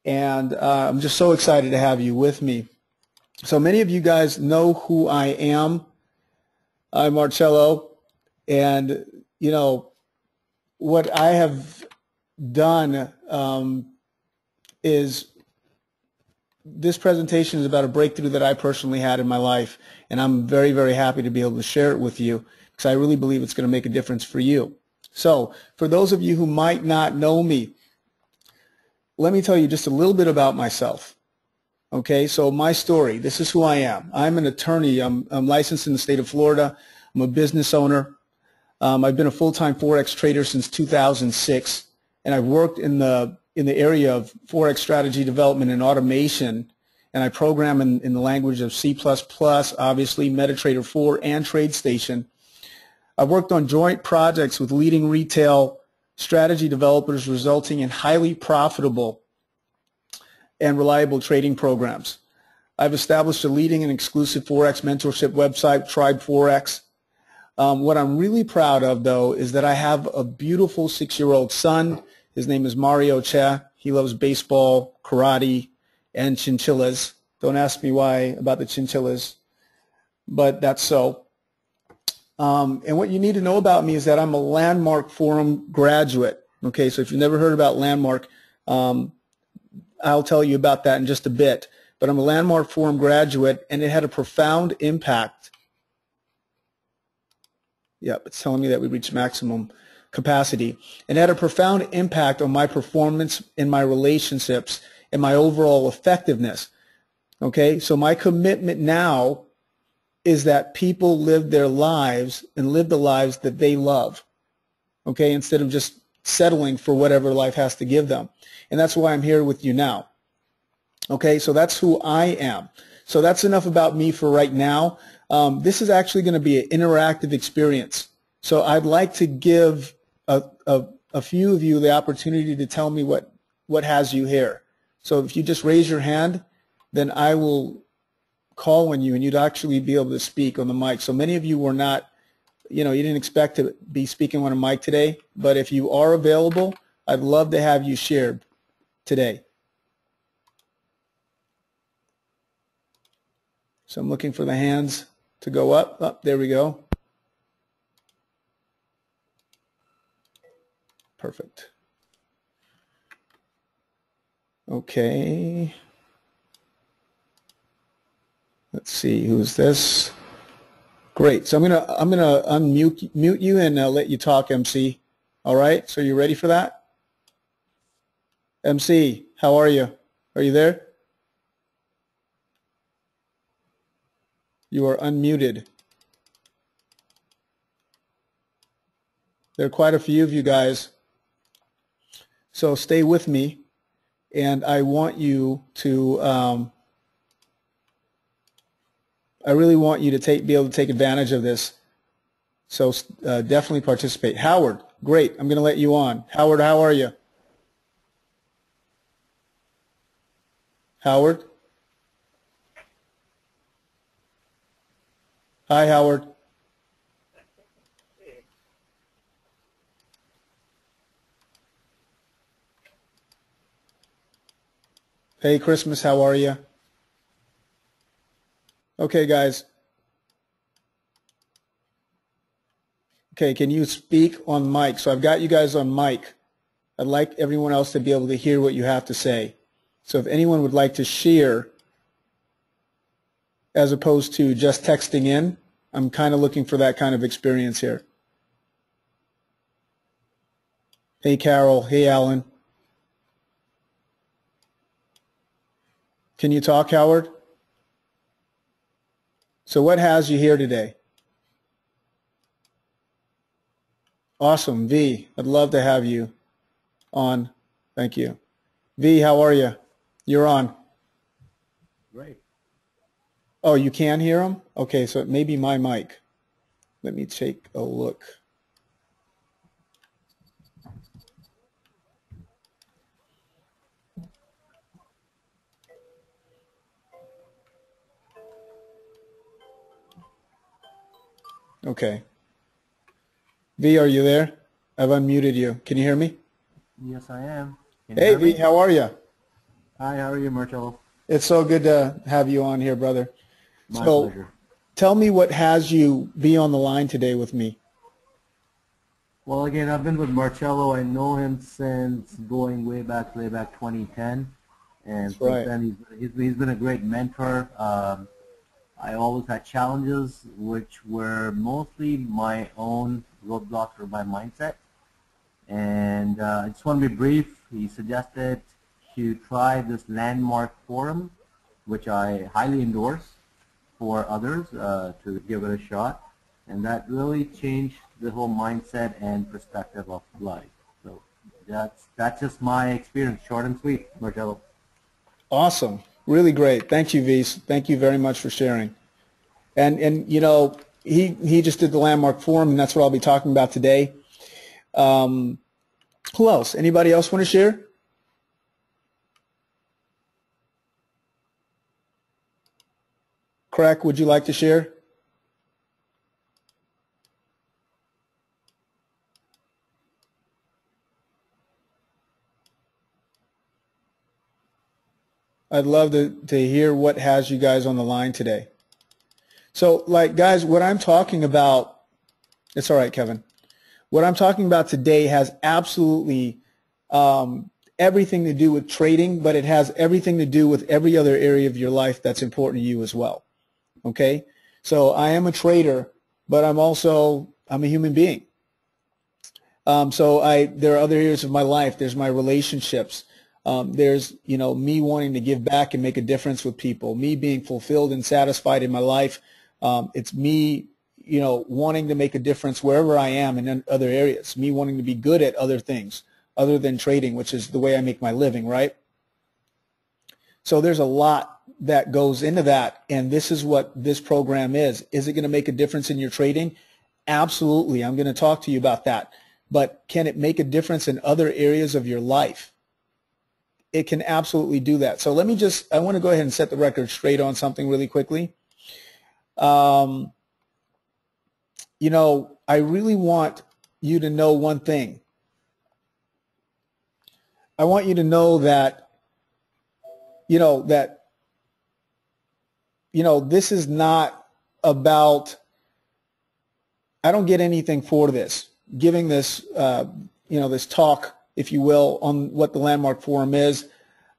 and I'm just so excited to have you with me. So many of you guys know who I am. I'm Marcello, and you know what I have done is this presentation is about a breakthrough that I personally had in my life, and I'm very, very happy to be able to share it with you because I really believe it's going to make a difference for you. So for those of you who might not know me, let me tell you just a little bit about myself. Okay, so my story, this is who I am. I'm an attorney. I'm licensed in the state of Florida. I'm a business owner. I've been a full-time Forex trader since 2006, and I've worked in the area of Forex strategy development and automation, and I program in the language of C++, obviously, MetaTrader 4, and TradeStation. I've worked on joint projects with leading retail strategy developers, resulting in highly profitable and reliable trading programs. I've established a leading and exclusive Forex mentorship website, Tribe Forex. What I'm really proud of, though, is that I have a beautiful 6-year-old son. His name is Mario Che. He loves baseball, karate, and chinchillas. Don't ask me why about the chinchillas, but that's so. And what you need to know about me is that I'm a Landmark Forum graduate. Okay, so if you've never heard about Landmark, I'll tell you about that in just a bit. But I'm a Landmark Forum graduate, and it had a profound impact. Yep, it's telling me that we reached maximum capacity. And it had a profound impact on my performance in my relationships and my overall effectiveness. Okay, so my commitment now is that people live their lives and live the lives that they love. Okay, instead of just settling for whatever life has to give them. And that's why I'm here with you now. Okay, so that's who I am. So that's enough about me for right now. This is actually going to be an interactive experience. So I'd like to give a few of you the opportunity to tell me what has you here. So if you just raise your hand, then I will call on you and you'd actually be able to speak on the mic. So many of you were not, you didn't expect to be speaking on a mic today, but if you are available, I'd love to have you shared today. So I'm looking for the hands to go up. Oh, there we go. Perfect. Okay. Let's see, who's this? Great. So I'm gonna unmute you and let you talk, MC. All right. So you ready for that? MC, how are you? Are you there? You are unmuted. There are quite a few of you guys. So stay with me, and I want you to, I really want you to be able to take advantage of this. So definitely participate. Howard, great. I'm going to let you on. Howard, how are you? Howard? Hi, Howard. Hey, Christmas, how are you? Okay, guys. Okay, can you speak on mic? So I've got you guys on mic. I'd like everyone else to be able to hear what you have to say. So if anyone would like to share as opposed to just texting in, I'm kind of looking for that kind of experience here. Hey, Carol. Hey, Alan. Can you talk, Howard? So what has you here today? Awesome. V, I'd love to have you on. Thank you. V, how are you? You're on. Great. Oh, you can hear him? Okay, so it may be my mic. Let me take a look. Okay. V, are you there? I've unmuted you. Can you hear me? Yes, I am. Can you Hey, hear V, me? how are you? Hi, how are you, Marcello? It's so good to have you on here, brother. My So pleasure. tell me what has you be on the line today with me. Well, again, I've been with Marcello. I know him since going way back 2010, and That's since right. then he's been a great mentor. I always had challenges, which were mostly my own roadblocks or my mindset. And I just want to be brief. He suggested to try this landmark forum, which I highly endorse for others to give it a shot. And that really changed the whole mindset and perspective of life. So that's just my experience, short and sweet, Marcello. Awesome. Really great. Thank you, Vise. Thank you very much for sharing. And you know, he just did the Landmark Forum, and that's what I'll be talking about today. Um, who else? Anybody else want to share? Craig, would you like to share? I'd love to hear what has you guys on the line today. So, like, guys, what I'm talking about, it's all right, Kevin. What I'm talking about today has absolutely everything to do with trading, but it has everything to do with every other area of your life that's important to you as well. Okay? So I am a trader, but I'm a human being. There are other areas of my life. There's my relationships. There's, you know, me wanting to give back and make a difference with people, me being fulfilled and satisfied in my life. It's me, you know, wanting to make a difference wherever I am in other areas, me wanting to be good at other things other than trading, which is the way I make my living, right? So there's a lot that goes into that, and this is what this program is. Is it going to make a difference in your trading? Absolutely. I'm going to talk to you about that. But can it make a difference in other areas of your life? It can absolutely do that. So I want to go ahead and set the record straight on something really quickly. You know, I really want you to know one thing. I want you to know that, this is not about, I don't get anything for this, giving this, this talk, if you will, on what the Landmark Forum is.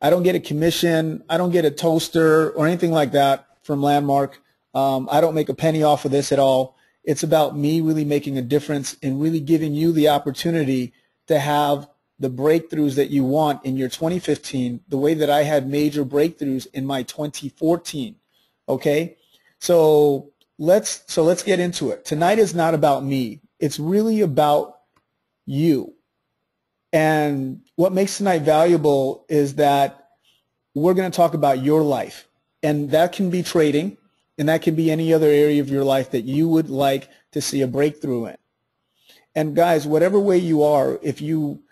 I don't get a commission. I don't get a toaster or anything like that from Landmark. I don't make a penny off of this at all. It's about me really making a difference and really giving you the opportunity to have the breakthroughs that you want in your 2015, the way that I had major breakthroughs in my 2014. Okay? So let's get into it. Tonight is not about me. It's really about you. And what makes tonight valuable is that we're going to talk about your life. And that can be trading, and that can be any other area of your life that you would like to see a breakthrough in. And guys, whatever way you are, if you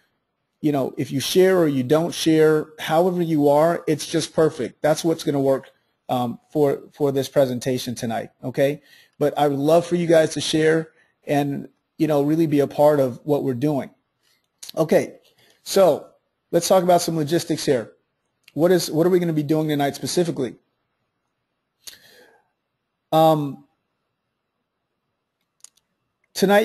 share or you don't share, however you are, it's just perfect. That's what's going to work for this presentation tonight, okay? But I would love for you guys to share and, really be a part of what we're doing. Okay, so let's talk about some logistics here. What are we going to be doing tonight specifically? Tonight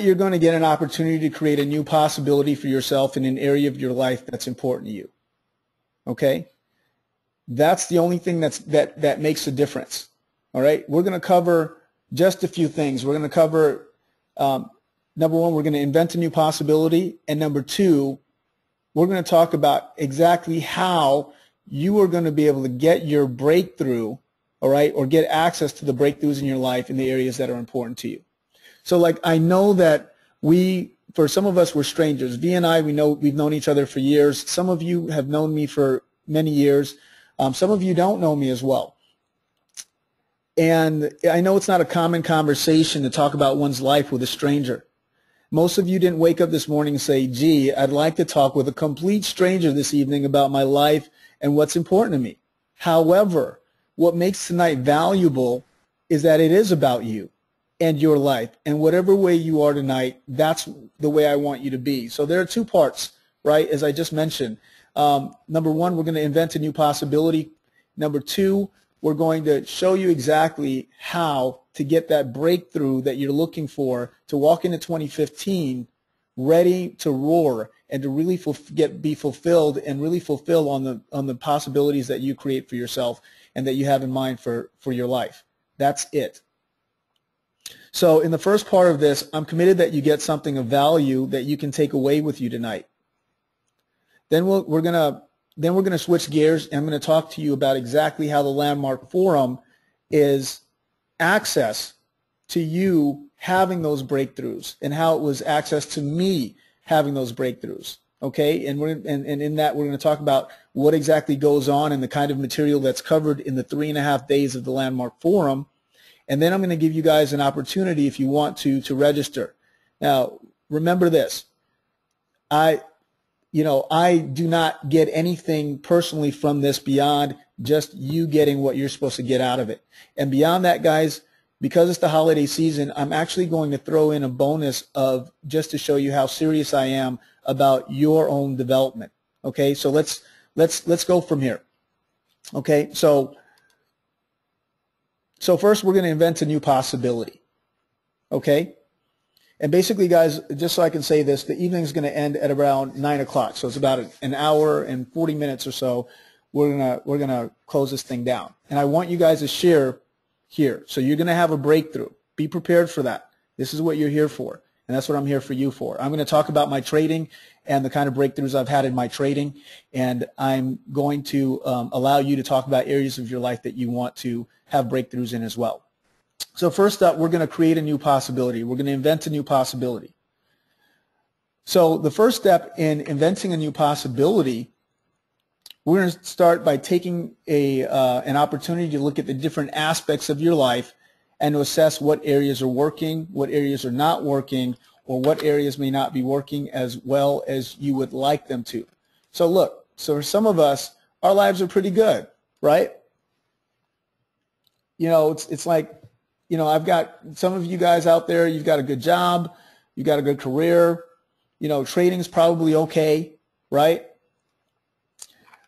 you're going to get an opportunity to create a new possibility for yourself in an area of your life that's important to you. Okay? That's the only thing that makes a difference. All right? We're going to cover just a few things. We're going to cover, number one, we're going to invent a new possibility. And number two, we're going to talk about exactly how you are going to be able to get your breakthrough, all right, or get access to the breakthroughs in your life in the areas that are important to you. So, like, I know that for some of us, we're strangers. V and I, we've known each other for years. Some of you have known me for many years. Some of you don't know me as well. And I know it's not a common conversation to talk about one's life with a stranger. Most of you didn't wake up this morning and say, gee, I'd like to talk with a complete stranger this evening about my life and what's important to me. However, what makes tonight valuable is that it is about you and your life. And whatever way you are tonight, that's the way I want you to be. So there are two parts, right, as I just mentioned. Number one, we're going to invent a new possibility. Number two, we're going to show you exactly how to get that breakthrough that you're looking for to walk into 2015 ready to roar and to really be fulfilled and really fulfill on the possibilities that you create for yourself and that you have in mind for your life. That's it. So in the first part of this, I'm committed that you get something of value that you can take away with you tonight. Then we're gonna switch gears, and I'm going to talk to you about exactly how the Landmark Forum is access to you having those breakthroughs and how it was access to me having those breakthroughs. Okay, and in that we're going to talk about what exactly goes on and the kind of material that's covered in the 3.5 days of the Landmark Forum. And then I'm going to give you guys an opportunity, if you want to register. Now, remember this. I do not get anything personally from this beyond just you getting what you're supposed to get out of it. And beyond that, guys, because it's the holiday season, I'm actually going to throw in a bonus of just to show you how serious I am about your own development. Okay, so let's go from here. Okay, so first we're going to invent a new possibility. Okay? And basically, guys, just so I can say this, the evening is going to end at around 9 o'clock. So it's about an hour and 40 minutes or so. We're gonna close this thing down. And I want you guys to share here. So you're going to have a breakthrough. Be prepared for that. This is what you're here for. And that's what I'm here for you for. I'm going to talk about my trading and the kind of breakthroughs I've had in my trading. And I'm going to allow you to talk about areas of your life that you want to have breakthroughs in as well. So first up, we're going to create a new possibility. We're going to invent a new possibility. So the first step in inventing a new possibility, we're going to start by taking an opportunity to look at the different aspects of your life and to assess what areas are working, what areas are not working, or what areas may not be working as well as you would like them to. So look, so for some of us, our lives are pretty good, right? You know, it's like, you know, I've got some of you guys out there, you've got a good job, you've got a good career, you know, trading's probably okay, right?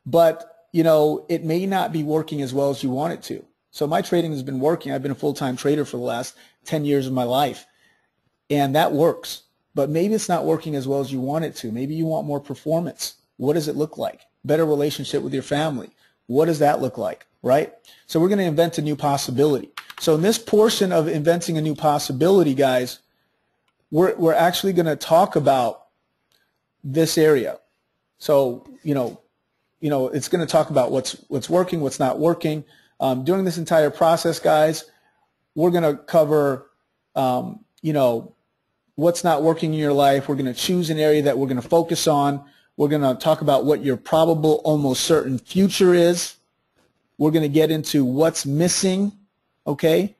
But, you know, it may not be working as well as you want it to. So my trading has been working. I've been a full-time trader for the last 10 years of my life, and that works. But maybe it's not working as well as you want it to. Maybe you want more performance. What does it look like? Better relationship with your family. What does that look like, right? So we're going to invent a new possibility. So in this portion of inventing a new possibility, guys, we're actually going to talk about this area. So, you know, it's going to talk about what's working, what's not working. During this entire process, guys, we're going to cover, you know, what's not working in your life. We're going to choose an area that we're going to focus on. We're going to talk about what your probable, almost certain future is. We're going to get into what's missing, okay?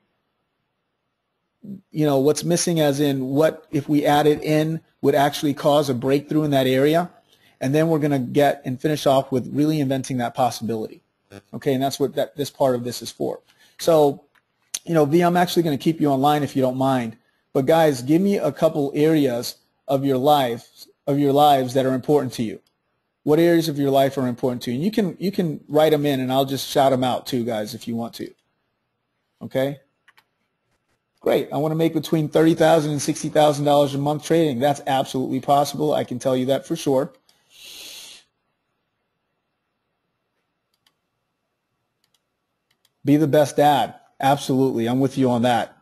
You know, what's missing as in what, if we add it in, would actually cause a breakthrough in that area. And then we're going to get and finish off with really inventing that possibility. Okay, and that's what this part of this is for. So, you know, V, I'm actually going to keep you online if you don't mind. But guys, give me a couple areas of your lives that are important to you. What areas of your life are important to you? And you can write them in, and I'll just shout them out too, guys, if you want to. Okay. Great. I want to make between $30,000 and $60,000 a month trading. That's absolutely possible. I can tell you that for sure. Be the best dad. Absolutely. I'm with you on that.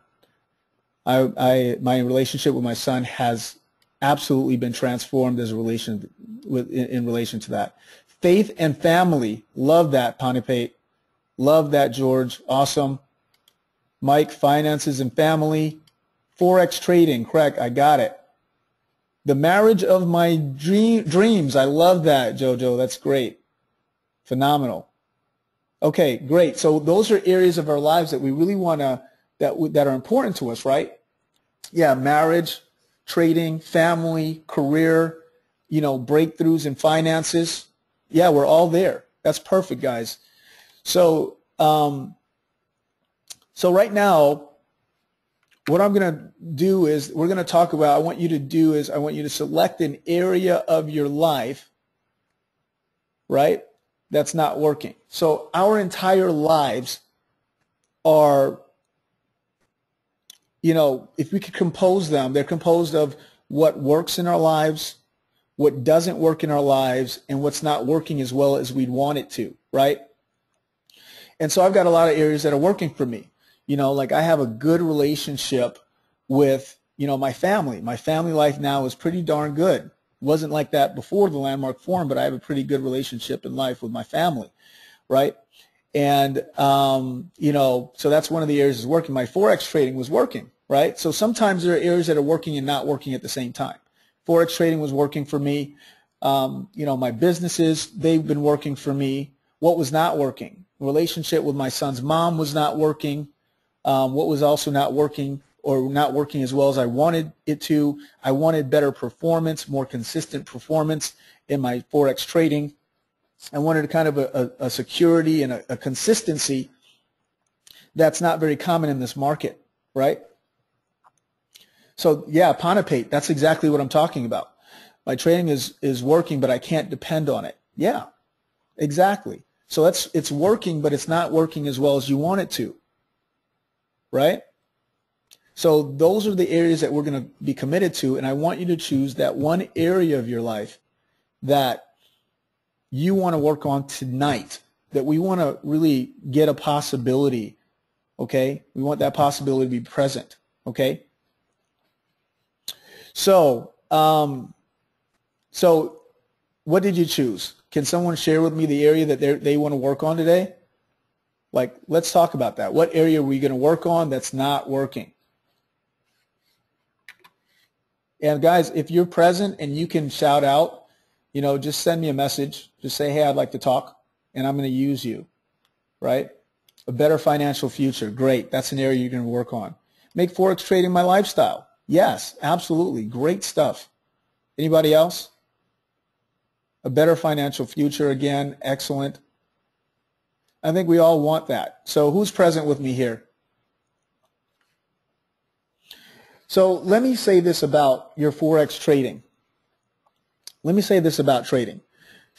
My relationship with my son has absolutely been transformed as a in relation to that. Faith and family. Love that, Panipate. Love that, George. Awesome. Mike, finances and family. Forex trading. Correct. I got it. The marriage of my dreams. I love that, Jojo. That's great. Phenomenal. Okay, great. So those are areas of our lives that we really want to, that are important to us, right? Yeah, marriage, trading, family, career, you know, breakthroughs in finances. Yeah, we're all there. That's perfect, guys. So, so right now, what I'm going to do is we're going to talk about, I want you to select an area of your life right? That's not working. So our entire lives are, you know, if we could compose them, they're composed of what works in our lives, what doesn't work in our lives, and what's not working as well as we'd want it to, right? And so I've got a lot of areas that are working for me. You know, like I have a good relationship with, you know, my family. My family life now is pretty darn good. It wasn't like that before the Landmark Forum, but I have a pretty good relationship in life with my family, right? And, you know, so that's one of the areas that's working. My Forex trading was working, right? So sometimes there are areas that are working and not working at the same time. Forex trading was working for me. You know, my businesses, they've been working for me. What was not working? Relationship with my son's mom was not working. What was also not working, or not working as well as I wanted it to, I wanted better performance, more consistent performance in my Forex trading. I wanted kind of a security and a consistency that's not very common in this market, right? So yeah, Ponapate, that's exactly what I'm talking about. My trading is working, but I can't depend on it. Yeah, exactly. So it's working, but it's not working as well as you want it to, right? So those are the areas that we're going to be committed to, and I want you to choose that one area of your life that you want to work on tonight, that we want to really get a possibility, okay? We want that possibility to be present, okay? So, so what did you choose? Can someone share with me the area that they want to work on today? Like, let's talk about that. What area are we going to work on that's not working? And guys, if you're present and you can shout out, you know, just send me a message. Just say, hey, I'd like to talk, and I'm going to use you, right? A better financial future. Great. That's an area you're going to work on. Make Forex trading my lifestyle. Yes, absolutely. Great stuff. Anybody else? A better financial future. Again, excellent. I think we all want that. So who's present with me here? So let me say this about your Forex trading. Let me say this about trading.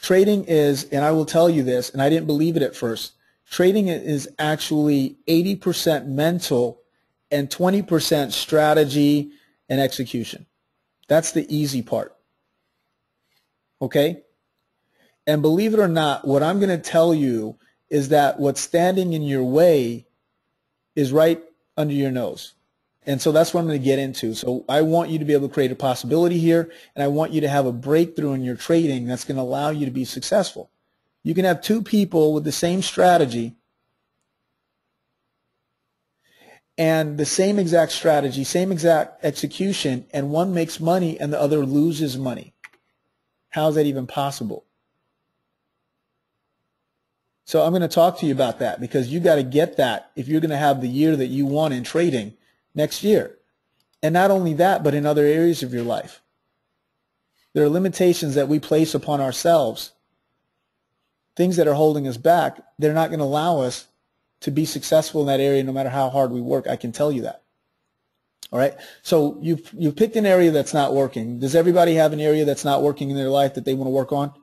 Trading is, and I will tell you this, and I didn't believe it at first, trading is actually 80% mental and 20% strategy and execution. That's the easy part. Okay? And believe it or not, what I'm going to tell you is that what's standing in your way is right under your nose. And so that's what I'm going to get into. So I want you to be able to create a possibility here, and I want you to have a breakthrough in your trading that's going to allow you to be successful. You can have two people with the same strategy and the same exact strategy, same exact execution, and one makes money and the other loses money. How is that even possible? So I'm going to talk to you about that, because you got to get that if you're going to have the year that you want in trading next year. And not only that, but in other areas of your life. There are limitations that we place upon ourselves, things that are holding us back. They're not going to allow us to be successful in that area no matter how hard we work. I can tell you that. All right? So you've picked an area that's not working. Does everybody have an area that's not working in their life that they want to work on?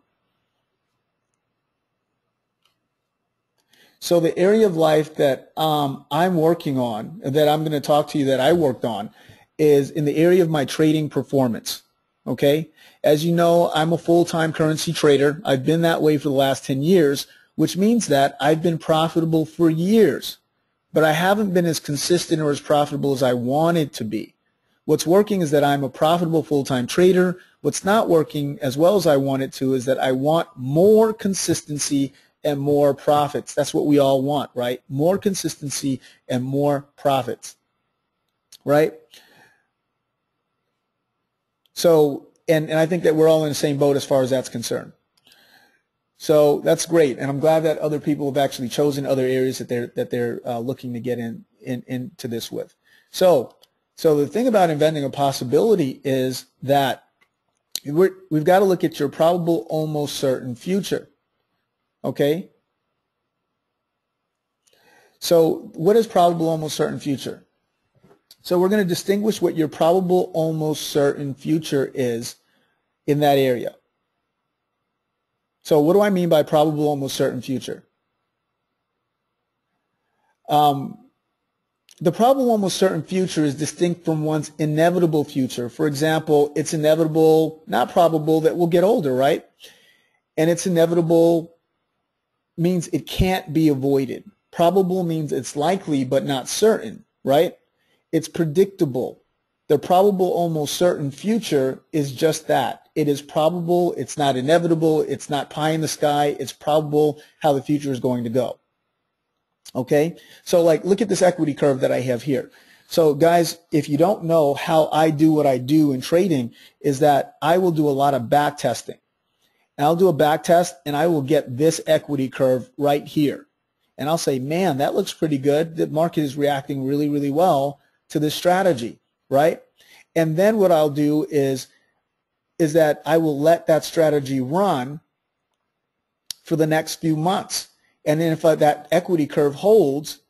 So the area of life that I'm working on, that I'm going to talk to you that I worked on, is in the area of my trading performance. Okay? As you know, I'm a full-time currency trader. I've been that way for the last 10 years, which means that I've been profitable for years. But I haven't been as consistent or as profitable as I wanted to be. What's working is that I'm a profitable full-time trader. What's not working as well as I want it to is that I want more consistency and more profits. That's what we all want, right? More consistency and more profits, right? So, and I think that we're all in the same boat as far as that's concerned. So that's great, and I'm glad that other people have actually chosen other areas that they're looking to get into this with. So the thing about inventing a possibility is that we've got to look at your probable, almost certain future. Okay? So what is probable, almost certain future? So we're going to distinguish what your probable, almost certain future is in that area. So what do I mean by probable almost certain future? The probable almost certain future is distinct from one's inevitable future. For example, it's inevitable, not probable, that we'll get older, right? And it's inevitable means it can't be avoided. Probable means it's likely but not certain, right? It's predictable. The probable almost certain future is just that. It is probable, it's not inevitable, it's not pie in the sky, it's probable how the future is going to go. Okay? So like look at this equity curve that I have here. So guys, if you don't know how I do what I do in trading, is that I will do a lot of back testing. And I'll do a back test and I will get this equity curve right here. And I'll say, man, that looks pretty good. The market is reacting really, really well to this strategy, right? And then what I'll do is that I will let that strategy run for the next few months. And then if that equity curve holds,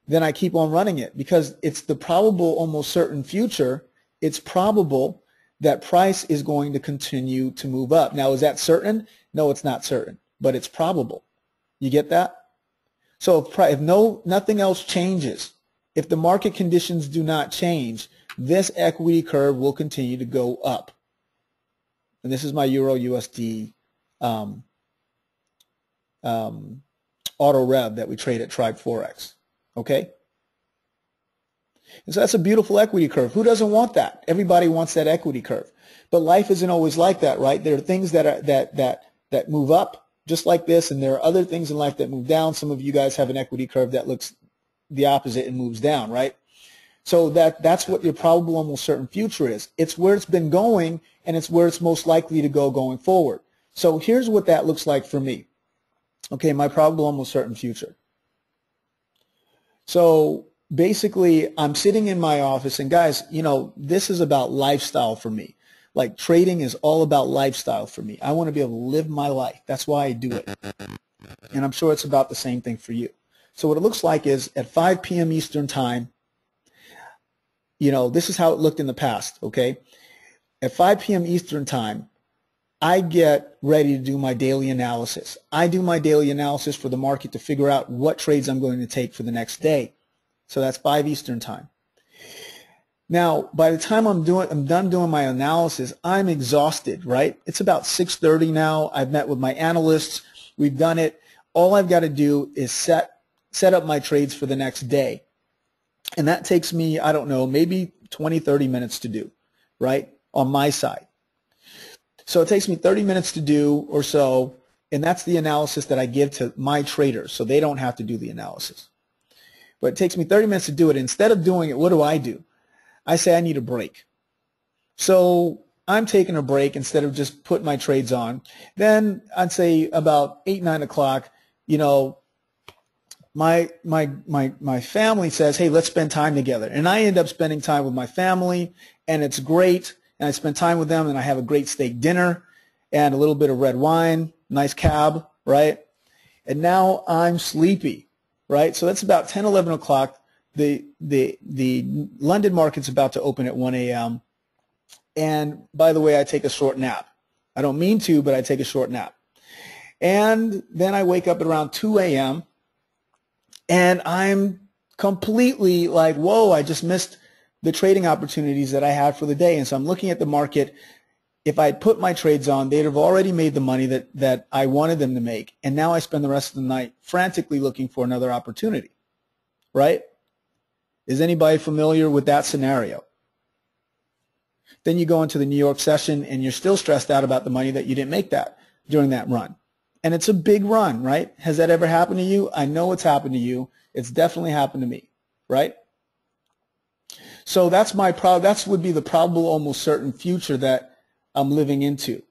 then I keep on running it because it's the probable almost certain future. It's probable that price is going to continue to move up. Now, is that certain? No, it's not certain, but it's probable. You get that? So if nothing else changes, if the market conditions do not change, this equity curve will continue to go up. And this is my Euro USD auto rev that we trade at Tribe Forex. Okay? And so that's a beautiful equity curve. Who doesn't want that? Everybody wants that equity curve. But life isn't always like that, right? There are things that move up just like this, and there are other things in life that move down. Some of you guys have an equity curve that looks the opposite and moves down, right? So that's what your probable almost certain future is. It's where it's been going, and it's where it's most likely to go going forward. So here's what that looks like for me. Okay, my probable almost certain future. So basically, I'm sitting in my office, and guys, you know, this is about lifestyle for me. Like trading is all about lifestyle for me. I want to be able to live my life. That's why I do it. And I'm sure it's about the same thing for you. So what it looks like is at 5 p.m. Eastern time, you know, this is how it looked in the past, okay? At 5 p.m. Eastern time, I get ready to do my daily analysis. I do my daily analysis for the market to figure out what trades I'm going to take for the next day. So that's 5 Eastern time. Now, by the time I'm done doing my analysis, I'm exhausted, right? It's about 6:30 now. I've met with my analysts. We've done it. All I've got to do is set up my trades for the next day. And that takes me, I don't know, maybe 20, 30 minutes to do, right, on my side. So it takes me 30 minutes to do or so, and that's the analysis that I give to my traders, so they don't have to do the analysis. But it takes me 30 minutes to do it. Instead of doing it, what do? I say I need a break. So I'm taking a break instead of just putting my trades on. Then I'd say about 8, 9 o'clock, you know, my family says, hey, let's spend time together. And I end up spending time with my family, and it's great. And I spend time with them, and I have a great steak dinner and a little bit of red wine, nice cab, right? And now I'm sleepy, right? So that's about 10, 11 o'clock. The London market's about to open at 1 a.m. And by the way, I take a short nap. I don't mean to, but I take a short nap. And then I wake up at around 2 a.m. and I'm completely like, whoa, I just missed the trading opportunities that I had for the day. And so I'm looking at the market. If I put my trades on, they'd have already made the money that I wanted them to make. And now I spend the rest of the night frantically looking for another opportunity, right? Is anybody familiar with that scenario? Then you go into the New York session and you're still stressed out about the money that you didn't make during that run. And it's a big run, right? Has that ever happened to you? I know it's happened to you. It's definitely happened to me, right? So that would be the probable almost certain future that I'm living into.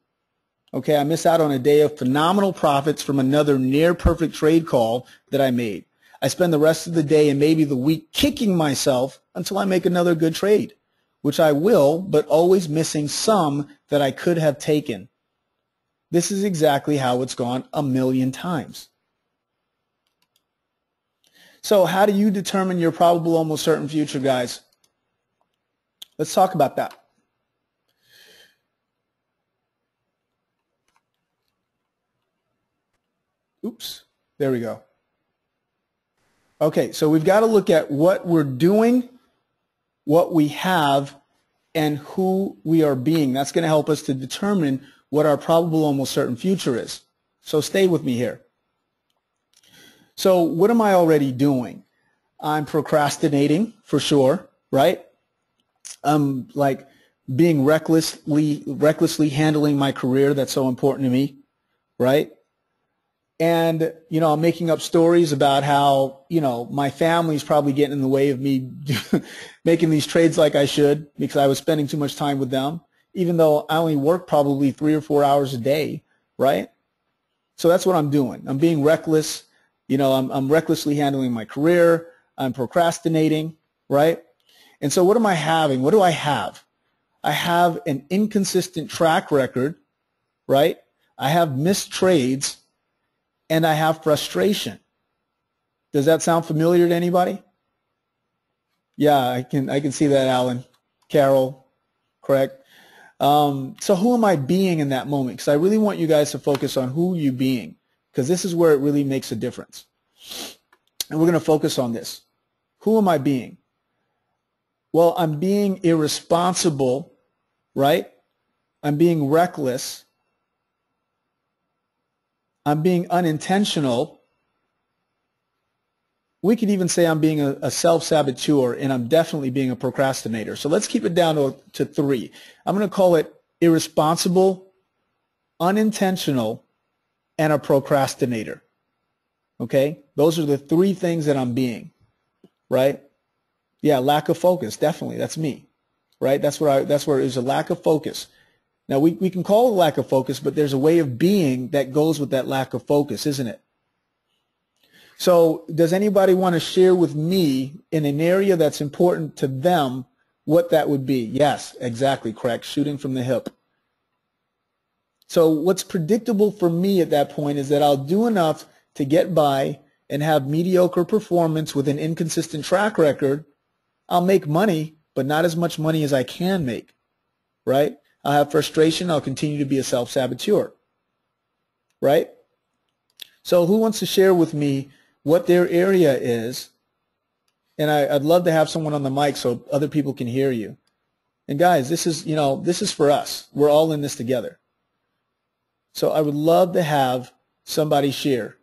Okay, I miss out on a day of phenomenal profits from another near perfect trade call that I made. I spend the rest of the day and maybe the week kicking myself until I make another good trade, which I will, but always missing some that I could have taken. This is exactly how it's gone a million times. So how do you determine your probable almost certain future, guys? Let's talk about that. Oops, there we go. Okay, so we've got to look at what we're doing, what we have, and who we are being. That's going to help us to determine what our probable almost certain future is. So stay with me here. So what am I already doing? I'm procrastinating for sure, right? I'm like being recklessly handling my career that's so important to me, right? And, you know, I'm making up stories about how, you know, my family's probably getting in the way of me making these trades like I should because I was spending too much time with them, even though I only work probably 3 or 4 hours a day, right? So that's what I'm doing. I'm being reckless. You know, I'm recklessly handling my career. I'm procrastinating, right? And so what am I having? What do I have? I have an inconsistent track record, right? I have missed trades, and I have frustration. Does that sound familiar to anybody? Yeah, I can see that, Alan. Carol, correct. So who am I being in that moment? Because I really want you guys to focus on who you're being, because this is where it really makes a difference. And we're going to focus on this. Who am I being? Well, I'm being irresponsible, right? I'm being reckless. I'm being unintentional. We could even say I'm being a self-saboteur, and I'm definitely being a procrastinator. So let's keep it down to 3. I'm going to call it irresponsible, unintentional, and a procrastinator. Okay? Those are the 3 things that I'm being, right? Yeah, lack of focus, definitely. That's me, right? That's where there's a lack of focus. Now, we can call it a lack of focus, but there's a way of being that goes with that lack of focus, isn't it? So does anybody want to share with me in an area that's important to them what that would be? Yes, exactly, correct. Shooting from the hip. So what's predictable for me at that point is that I'll do enough to get by and have mediocre performance with an inconsistent track record. I'll make money, but not as much money as I can make, right? I'll have frustration. I'll continue to be a self-saboteur, right? So who wants to share with me what their area is? And I'd love to have someone on the mic so other people can hear you. And guys, this is, you know, this is for us. We're all in this together. So I would love to have somebody share.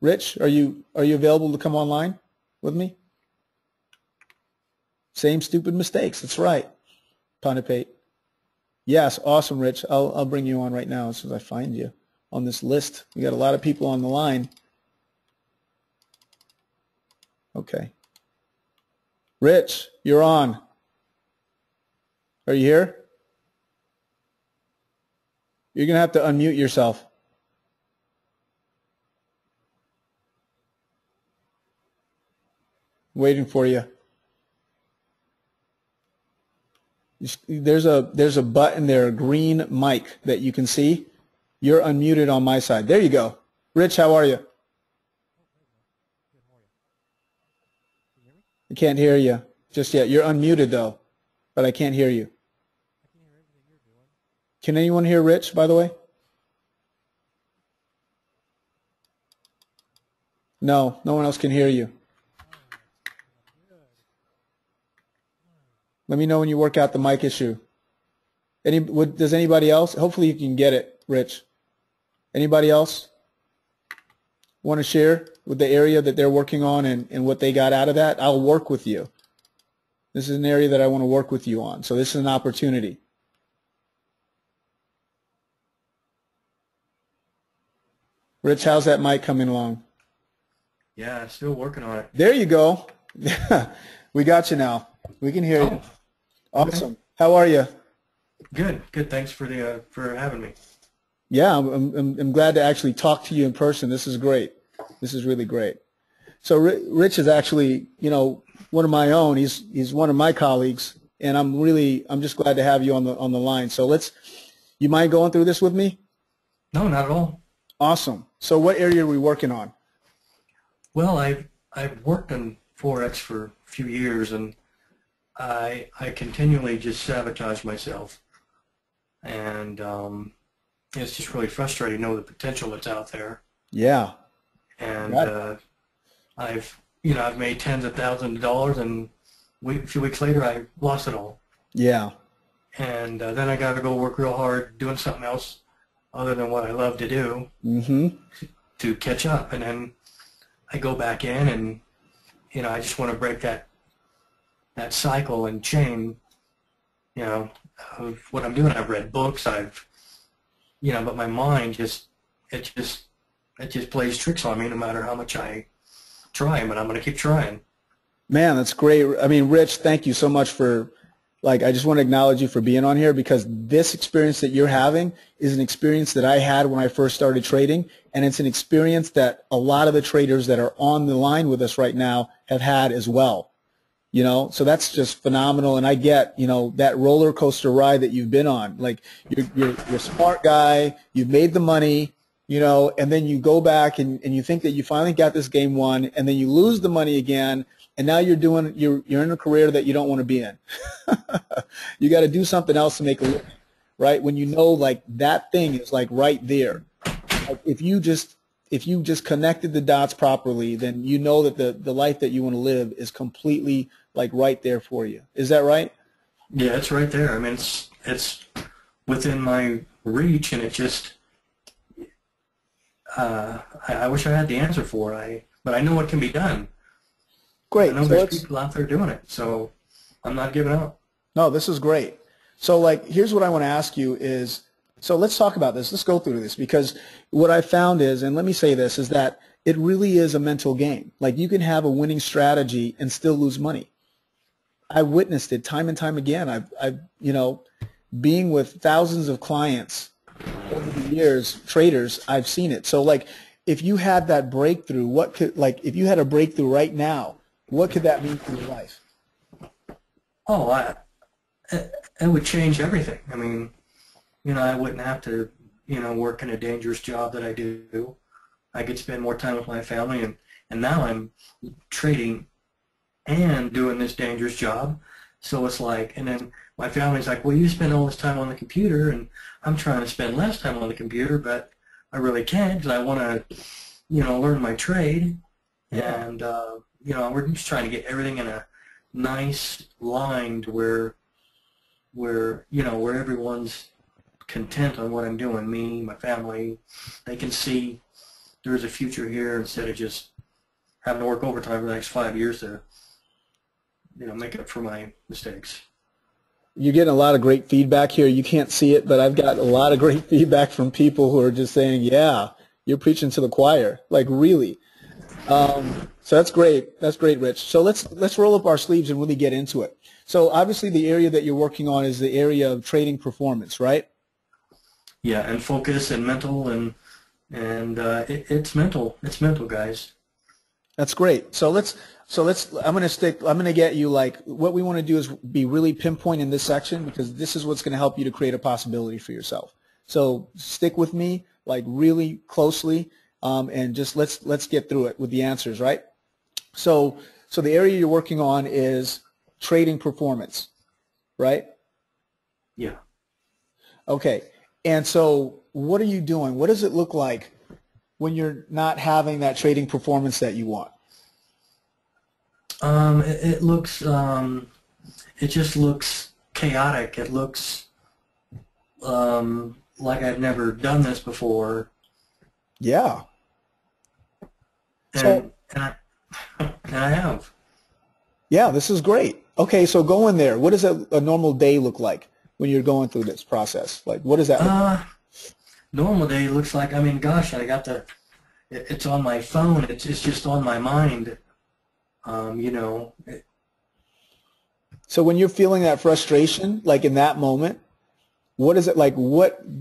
Rich, are you available to come online with me? Same stupid mistakes. That's right. Panipate. Yes, awesome, Rich. I'll bring you on right now as soon as I find you on this list. We got a lot of people on the line. Okay. Rich, you're on. Are you here? You're going to have to unmute yourself. Waiting for you. There's a button there, a green mic that you can see. You're unmuted on my side. There you go. Rich, how are you? I can't hear you just yet. You're unmuted though, but I can't hear you. Can anyone hear Rich, by the way? No, no one else can hear you. Let me know when you work out the mic issue. Does anybody else? Hopefully you can get it, Rich. Anybody else want to share with the area that they're working on and what they got out of that? I'll work with you. This is an area that I want to work with you on. So this is an opportunity. Rich, how's that mic coming along? Yeah, still working on it. There you go. We got you now. We can hear you. Awesome. Okay. How are you? Good, good. Thanks for having me. Yeah, I'm glad to actually talk to you in person. This is great. This is really great. So Rich is actually, you know, one of my own. He's one of my colleagues, and I'm just glad to have you on the line. So you mind going through this with me? No, not at all. Awesome. So what area are we working on? Well, I've worked in Forex for a few years, and I continually just sabotage myself, and it's just really frustrating to know the potential that's out there. Yeah. and Right. I've made tens of thousands of dollars, and a few weeks later I lost it all. Yeah. And then I got to go work real hard doing something else other than what I love to do Mm-hmm. to catch up. And then I go back in, and I just want to break that cycle and chain, of what I'm doing. I've read books, but my mind it just plays tricks on me no matter how much I try, but I'm going to keep trying. Man, that's great. I mean, Rich, thank you so much for, I just want to acknowledge you for being on here, because this experience that you're having is an experience that I had when I first started trading, and it's an experience that a lot of the traders that are on the line with us right now have had as well. So that's just phenomenal. And I get, that roller coaster ride that you've been on. Like, you're a smart guy, you've made the money, and then you go back and you think that you finally got this game won, and then you lose the money again, and now you're in a career that you don't want to be in. You got to do something else to make a living, right? When like that thing is like right there. Like, if you just connected the dots properly, then you know that the life that you want to live is completely like right there for you. Is that right? Yeah, it's right there. I mean, it's within my reach, and it just I wish I had the answer for it. But I know what can be done. Great. I know there's people out there doing it, so I'm not giving up. No, this is great. So, here's what I want to ask you is, so let's talk about this. Let's go through this, because what I found is, and let me say this, is that it really is a mental game. Like, you can have a winning strategy and still lose money. I witnessed it time and time again. I've being with thousands of clients over the years, traders, I've seen it. So, if you had that breakthrough, if you had a breakthrough right now, what could that mean for your life? Oh, it would change everything. I mean, I wouldn't have to, work in a dangerous job that I do. I could spend more time with my family, and now I'm trading and doing this dangerous job. So it's like, and then my family's like, well, you spend all this time on the computer, and I'm trying to spend less time on the computer, but I really can't because I want to, learn my trade. Yeah. And, we're just trying to get everything in a nice line to where everyone's content on what I'm doing, me, my family. They can see there's a future here instead of just having to work overtime for the next 5 years to, make up for my mistakes. You're getting a lot of great feedback here. You can't see it, but I've got a lot of great feedback from people who are just saying, yeah, you're preaching to the choir, like really. So that's great. That's great, Rich. So let's roll up our sleeves and really get into it. So obviously the area that you're working on is the area of trading performance, right? Yeah, and focus and mental, and it's mental. It's mental, guys. That's great. So I'm going to get you, what we want to do is be really pinpoint in this section, because this is what's going to help you to create a possibility for yourself. So stick with me, really closely, and just let's get through it with the answers, right? So the area you're working on is trading performance, right? Yeah. Okay. And so what are you doing? What does it look like when you're not having that trading performance that you want? It looks, it just looks chaotic. It looks like I've never done this before. Yeah. And I have. Yeah, this is great. Okay, so go in there. What does a normal day look like when you're going through this process? What does that look like? Normal day looks like, gosh, it's on my phone. It's just on my mind. So when you're feeling that frustration, in that moment, what is it like?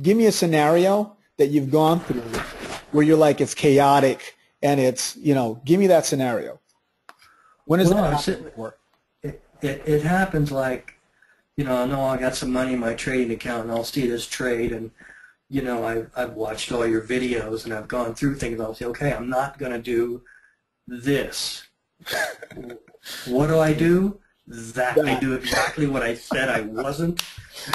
Give me a scenario that you've gone through where you're it's chaotic and it's, give me that scenario. When is that happen? It happens I know I got some money in my trading account, and I'll see this trade, and I've watched all your videos, and I've gone through things, and I'll say, okay, I'm not going to do this. What do? I do exactly what I said I wasn't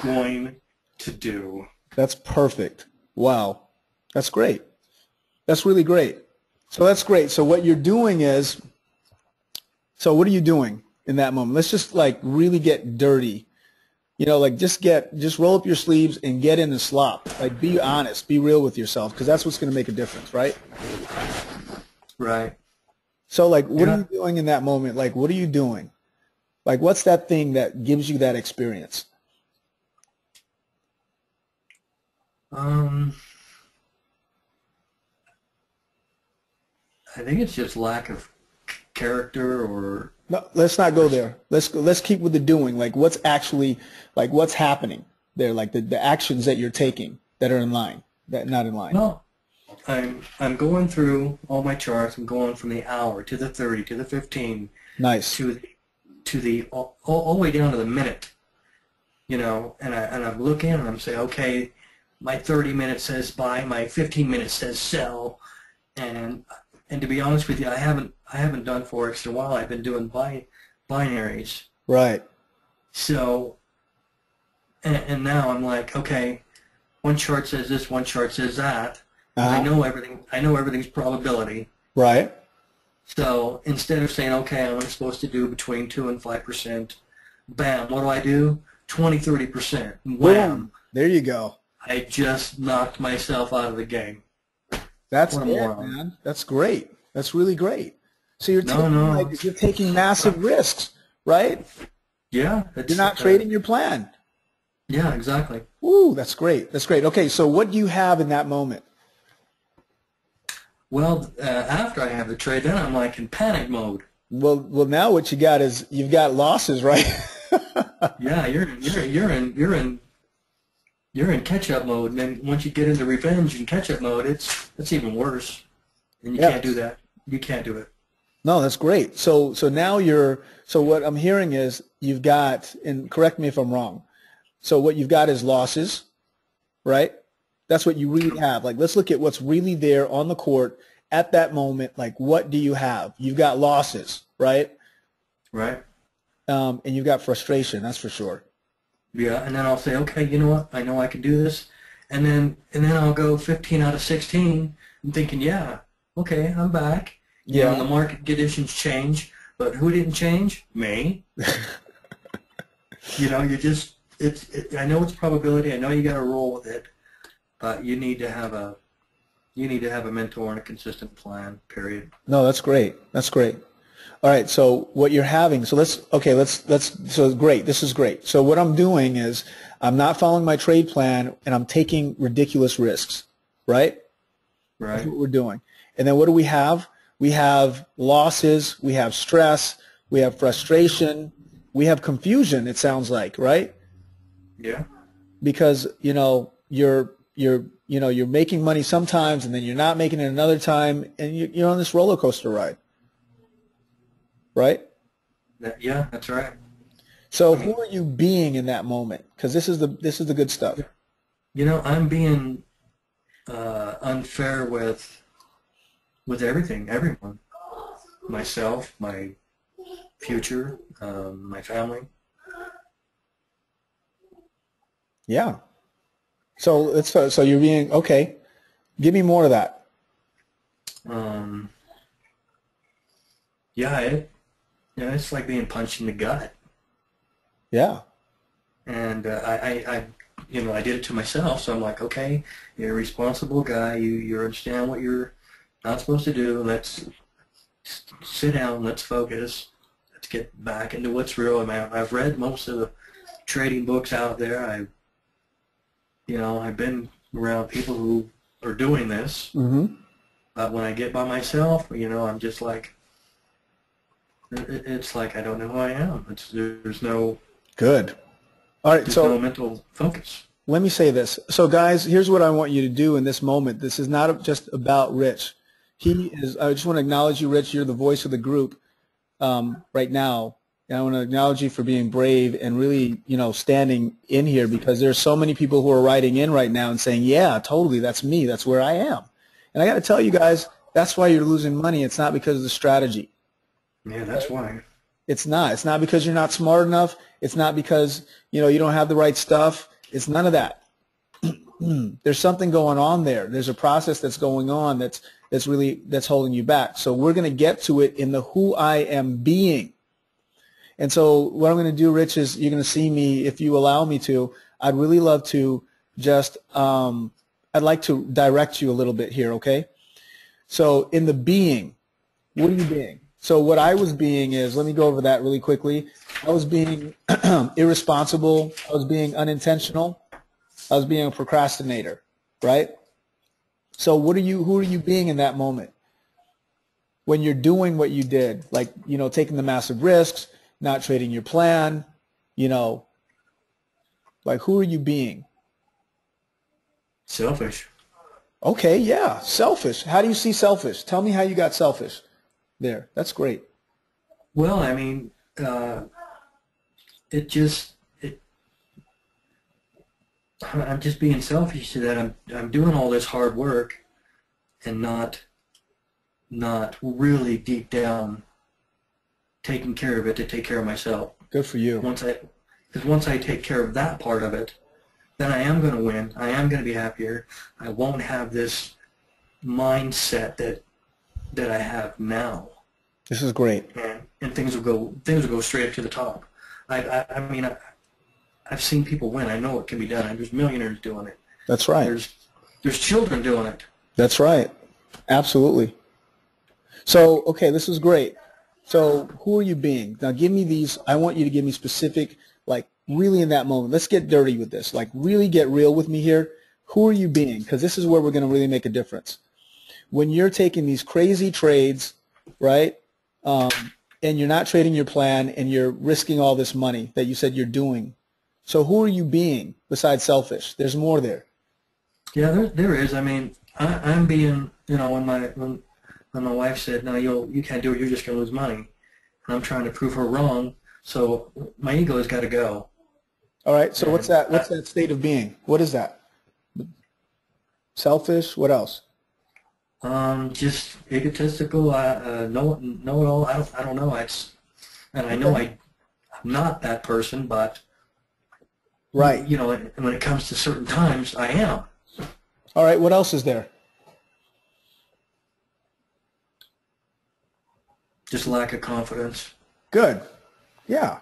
going to do. That's perfect. Wow. That's great. That's really great. So that's great. So what you're doing is, so what are you doing in that moment? Let's just like really get dirty. You know, like just roll up your sleeves and get in the slop. Like be honest, be real with yourself, because that's what's going to make a difference, right? Right. So like, what are you doing in that moment? Like, what are you doing? Like, what's that thing that gives you that experience? I think it's just lack of character, or No, let's not go there. Let's keep with the doing. Like, what's actually, like, what's happening there? Like the actions that you're taking that are in line, that not in line. well, I'm going through all my charts. I'm going from the hour to the 30 to the 15 Nice. to the all the way down to the minute. You know, and I'm looking and I'm saying, okay, my 30 minutes says buy, my 15 minutes says sell, and to be honest with you, I haven't done forex in a while. I've been doing binaries. Right. So, and now I'm like, okay, one chart says this, one chart says that. I know everything. I know everything's probability. Right. So instead of saying, okay, I'm supposed to do between 2 and 5%, bam, what do? 20, 30%. Wham. Boom. There you go. I just knocked myself out of the game. That's What a it, moron. man. That's great. That's really great. So you're taking, No. like, you're taking massive risks, right? Yeah. You're not trading your plan. Yeah, exactly. Woo, that's great. That's great. Okay, so what do you have in that moment? Well, after I have the trade, then I'm like in panic mode. Well, now what you got is you've got losses, right? Yeah, you're in catch-up mode, and then once you get into revenge and catch-up mode, it's even worse. And you can't do that. You can't do it. No, that's great. So now so what I'm hearing is you've got, and correct me if I'm wrong, so what you've got is losses, right? That's what you really have. Like, let's look at what's really there on the court at that moment. Like, what do you have? You've got losses, right? Right. And you've got frustration, that's for sure. Yeah, and then I'll say, okay, you know what? I know I can do this. And then I'll go 15 out of 16. I'm thinking, yeah, okay, I'm back. You know, the market conditions change, but who didn't change? Me. You know, I know it's probability. I know you got to roll with it, but you need to have a mentor and a consistent plan. Period. No, that's great. That's great. All right. So what you're having. So so great. This is great. So what I'm doing is I'm not following my trade plan and I'm taking ridiculous risks. Right. Right. That's what we're doing. And then what do we have? We have losses. We have stress. We have frustration. We have confusion. It sounds like, right? Yeah. Because you're making money sometimes and then you're not making it another time, and you're on this roller coaster ride, right? Yeah, that's right. So who are you being in that moment? Because this is the good stuff. You know, I'm being unfair with everything, everyone, myself, my future, my family. Yeah. So you're being okay. Give me more of that. It's like being punched in the gut. Yeah. And I did it to myself. So I'm like, okay, you're a responsible guy. You understand what you're not supposed to do. Let's sit down. Let's focus. Let's get back into what's real. I mean, I've read most of the trading books out there. I've been around people who are doing this. Mm-hmm. But when I get by myself, I'm just like, it's like I don't know who I am. There's no good. All right, no mental focus. Let me say this. So, guys, here's what I want you to do in this moment. This is not just about Rich. I just want to acknowledge you, Rich. You're the voice of the group right now. And I want to acknowledge you for being brave and really, standing in here, because there's so many people who are writing in right now and saying, yeah, totally, that's me. That's where I am. And I got to tell you guys, that's why you're losing money. It's not because of the strategy. Yeah, that's why. It's not. It's not because you're not smart enough. It's not because, you don't have the right stuff. It's none of that. There's something going on there. There's a process that's going on that's that's holding you back. So we're going to get to it in the who I am being. And so what I'm going to do, Rich, is you're going to see me, if you allow me to. I'd really love to just, I'd like to direct you a little bit here, okay? So in the being, what are you being? So what I was being is, let me go over that really quickly. I was being irresponsible. I was being unintentional. I was being a procrastinator, right? So who are you being in that moment? When you're doing what you did, like, taking the massive risks, not trading your plan, like, who are you being? Selfish. Okay, yeah, selfish. How do you see selfish? Tell me how you got selfish there. That's great. Well, I mean, I'm just being selfish that I'm doing all this hard work and not really deep down taking care of it to take care of myself. Good for you. Because once I take care of that part of it, then I am going to win. I am going to be happier. I won't have this mindset that I have now. This is great. And things will go straight up to the top. I mean, I've seen people win. I know it can be done. There's millionaires doing it. That's right. There's children doing it. That's right. Absolutely. So, okay, this is great. So who are you being? Now give me these. I want you to give me specific, like really in that moment. Let's get dirty with this. Like really get real with me here. Who are you being? Because this is where we're going to really make a difference. When you're taking these crazy trades, right, and you're not trading your plan and you're risking all this money that you said you're doing. So who are you being besides selfish? There's more there. Yeah, there is. I mean, I'm being, when my wife said, no, you can't do it, you're just going to lose money. And I'm trying to prove her wrong, so my ego has got to go. All right, so what's that state of being? What is that? Selfish, what else? Just egotistical, know it all. I don't know. And I know I'm not that person, but right. When it comes to certain times, I am. All right, what else is there? Just lack of confidence. Good. Yeah.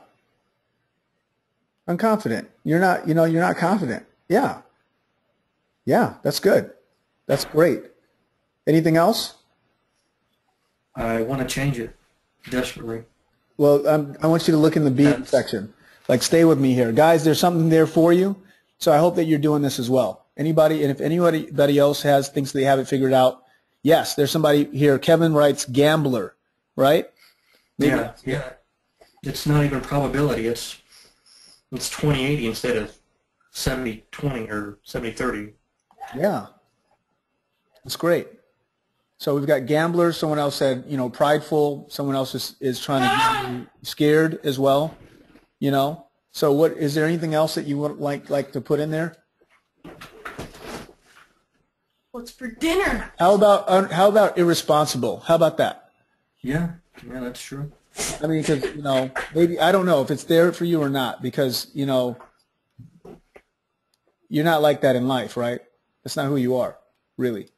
I'm confident. You're not confident. Yeah. Yeah, that's good. That's great. Anything else? I want to change it desperately. Well, I want you to look in the being section. Like, stay with me here. Guys, there's something there for you. So I hope that you're doing this as well. Anybody, and if anybody else thinks they have it figured out, yes, there's somebody here. Kevin writes gambler, right? Maybe. Yeah. It's not even probability. It's 20-80 instead of 70-20 or 70-30. Yeah. That's great. So we've got gambler. Someone else said, prideful. Someone else is trying to get you scared as well. So is there anything else that you would like to put in there? What's for dinner? How about irresponsible? How about that? Yeah, that's true. I mean, because maybe I don't know if it's there for you or not, because you're not like that in life, right? That's not who you are, really.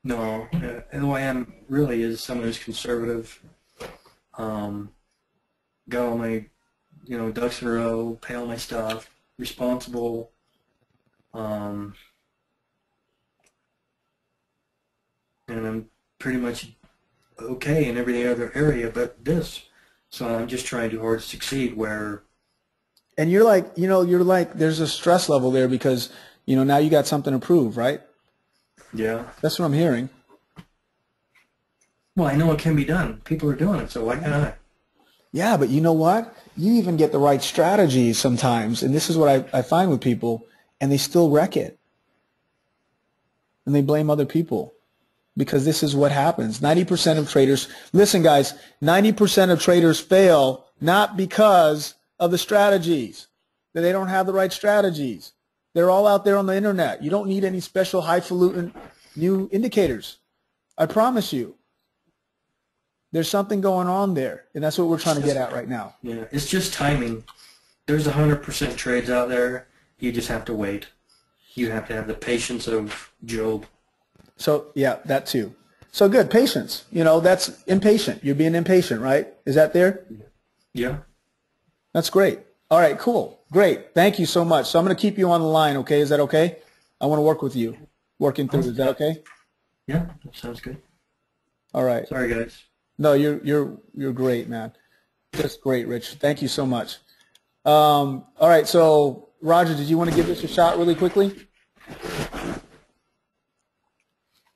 No, who I am really is someone who's conservative. Got all my ducks in a row, pay all my stuff, responsible. And I'm pretty much okay in every other area but this. So I'm just trying too hard to succeed where... And you're like, there's a stress level there because, now you got something to prove, right? Yeah. That's what I'm hearing. Well, I know it can be done. People are doing it, so why can't I? Yeah, but you know what? You even get the right strategies sometimes, and this is what I find with people, and they still wreck it. And they blame other people. Because this is what happens. 90% of traders, listen guys, 90% of traders fail not because of the strategies, that they don't have the right strategies. They're all out there on the internet. You don't need any special highfalutin new indicators. I promise you. There's something going on there, and that's what we're trying to get at right now. Yeah, it's just timing. There's 100% trades out there. You just have to wait. You have to have the patience of Job. So, yeah, that too. So good. Patience. You know, that's impatient. You're being impatient, right? Is that there? Yeah. That's great. All right, cool. Great. Thank you so much. So I'm going to keep you on the line, okay? Is that okay? I want to work with you, working through. Is that okay? Yeah, that sounds good. All right. Sorry, guys. No, you're great, man. Just great, Rich. Thank you so much. All right, so Roger, did you want to give this a shot really quickly?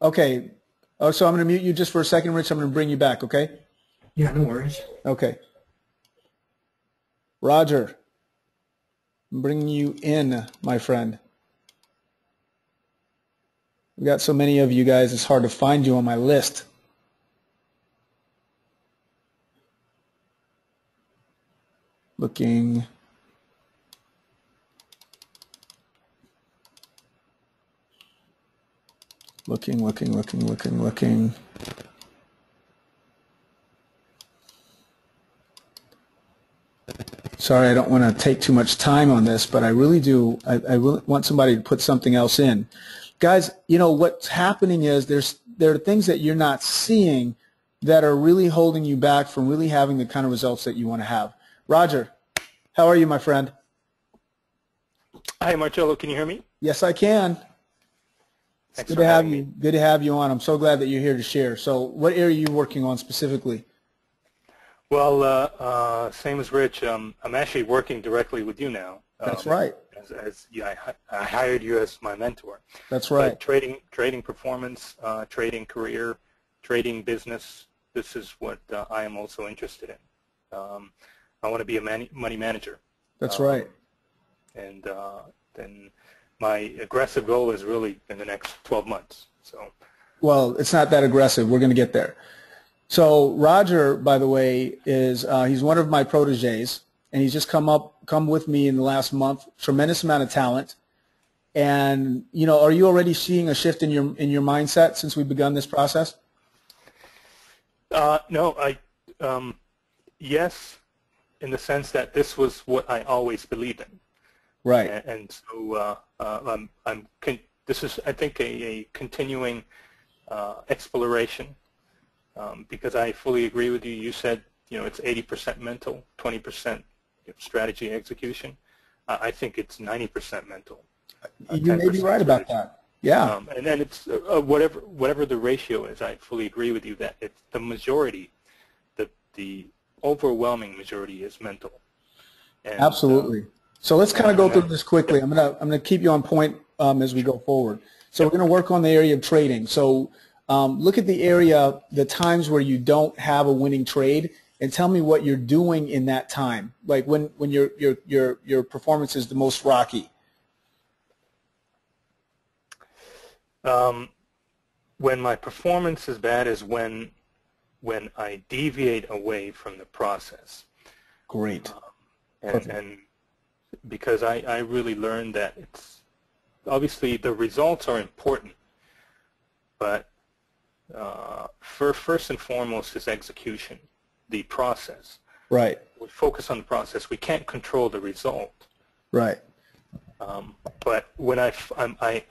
Okay. Oh, so I'm going to mute you just for a second, Rich. I'm going to bring you back, okay? Yeah, no worries. Okay. Roger, I'm bringing you in, my friend. We've got so many of you guys, it's hard to find you on my list. Looking. Looking. Sorry, I don't want to take too much time on this, but I really do. I really want somebody to put something else in. Guys, you know, what's happening is there are things that you're not seeing that are really holding you back from really having the kind of results that you want to have. Roger, how are you, my friend? Hi, Marcello. Can you hear me? Yes, I can. It's good to have you. Good to have you on. I'm so glad that you're here to share. So what area are you working on specifically? Well, same as Rich. I'm actually working directly with you now. That's right. I hired you as my mentor. That's right. But trading performance, trading career, trading business, this is what I am also interested in. I want to be a money manager. That's right. And then my aggressive goal is really in the next 12 months. So. Well, it's not that aggressive. We're going to get there. So Roger, by the way, is he's one of my proteges, and he's just come with me in the last month. Tremendous amount of talent, and you know, are you already seeing a shift in your mindset since we've begun this process? No, yes, in the sense that this was what I always believed in. Right. And so this is, I think, a continuing exploration. Because I fully agree with you. You said, you know, it's 80% mental, 20% strategy execution. I think it's 90% mental. You may be right about that. Yeah. And then it's whatever the ratio is. I fully agree with you that it's the majority, the overwhelming majority is mental. And, absolutely. So let's kind of go through this quickly. I'm gonna keep you on point as we go forward. So we're gonna work on the area of trading. So. Look at the area, the times where you don't have a winning trade, and tell me what you're doing in that time. Like when your performance is the most rocky. When my performance is bad is when I deviate away from the process. Great. And because I really learned that it's obviously the results are important, but first and foremost is execution, the process. Right. We focus on the process. We can't control the result. Right. But when I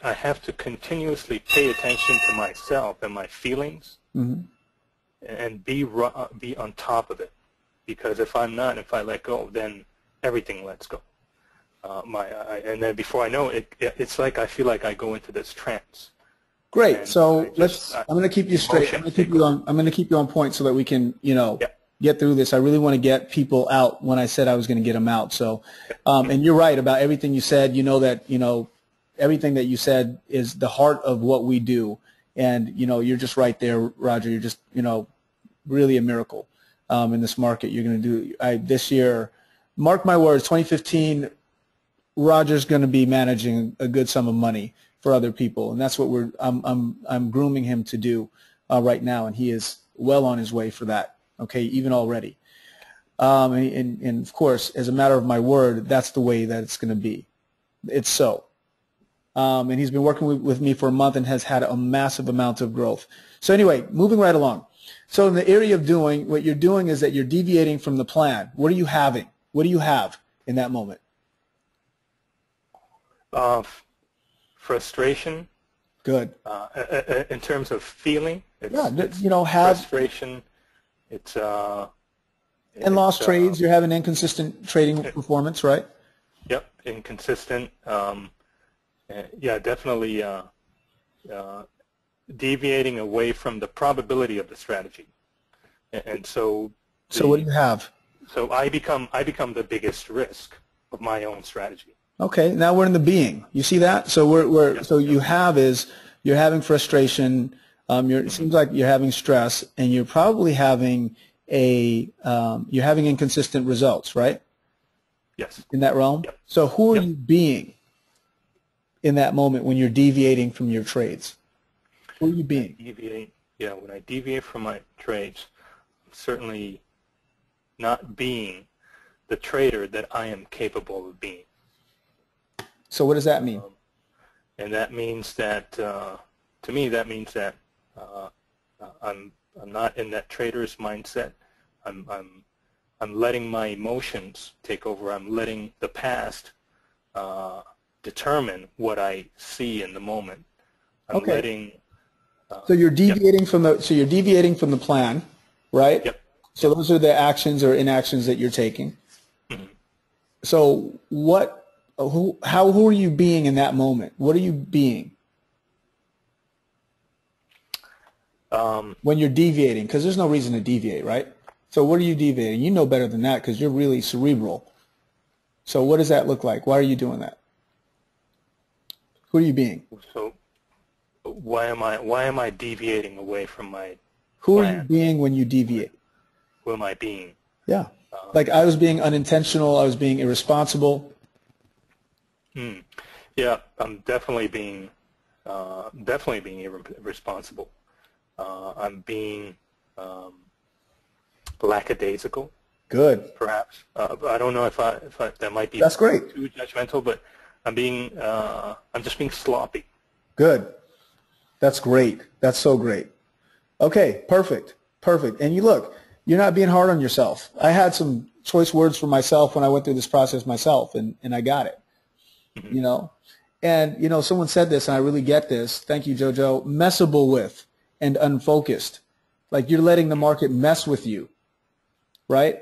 have to continuously pay attention to myself and my feelings, mm-hmm. and be on top of it. Because if I let go, then everything lets go. And then before I know it, it's like I feel like I go into this trance. Great. And so I'm going to keep you straight. I'm going to keep you on point so that we can, you know, get through this. I really want to get people out when I said I was going to get them out. So, and you're right about everything you said. You know that, you know, everything that you said is the heart of what we do. And, you know, you're just right there, Roger. You're just, you know, really a miracle in this market. You're going to do this year. Mark my words, 2015, Roger's going to be managing a good sum of money for other people, and that's what I'm grooming him to do right now, and he is well on his way for that. Okay, even already, and of course, as a matter of my word, that's the way that it's going to be. It's so, and he's been working with me for a month and has had a massive amount of growth. So anyway, moving right along. So in the area of doing, what you're doing is that you're deviating from the plan. What are you having? What do you have in that moment? Frustration. Good. In terms of feeling, It's you know, have frustration. It's and lost trades. You're having inconsistent trading performance, right? Yep, inconsistent. Yeah, definitely deviating away from the probability of the strategy, and so. So what do you have? So I become the biggest risk of my own strategy. Okay, now we're in the being. You see that? So so you have is you're having frustration. It seems like you're having stress, and you're probably having you're having inconsistent results, right? Yes. In that realm. Yep. So who are you being in that moment when you're deviating from your trades? Who are you being? When I deviate from my trades, I'm certainly not being the trader that I am capable of being. So what does that mean? And that means that, to me, that means that I'm not in that trader's mindset. I'm letting my emotions take over. I'm letting the past determine what I see in the moment. I'm letting. So you're deviating from the plan, right? Yep. So those are the actions or inactions that you're taking. Mm-hmm. So who are you being in that moment? What are you being when you're deviating? Because there's no reason to deviate, right? So what are you deviating? You know better than that because you're really cerebral. So what does that look like? Why are you doing that? Who are you being? So why am I deviating away from my Who plan? are you being when you deviate? Who am I being? Yeah. Like I was being unintentional. I was being irresponsible. Yeah, I'm definitely being irresponsible. I'm being lackadaisical. Good. Perhaps. I don't know if that might be That's great. too judgmental, but I'm just being sloppy. Good. That's great. That's so great. Okay, perfect. Perfect. And you're not being hard on yourself. I had some choice words for myself when I went through this process myself, and I got it. Mm-hmm. You know? And, someone said this, and I really get this. Thank you, JoJo. Messable with and unfocused. Like you're letting the market mess with you, right?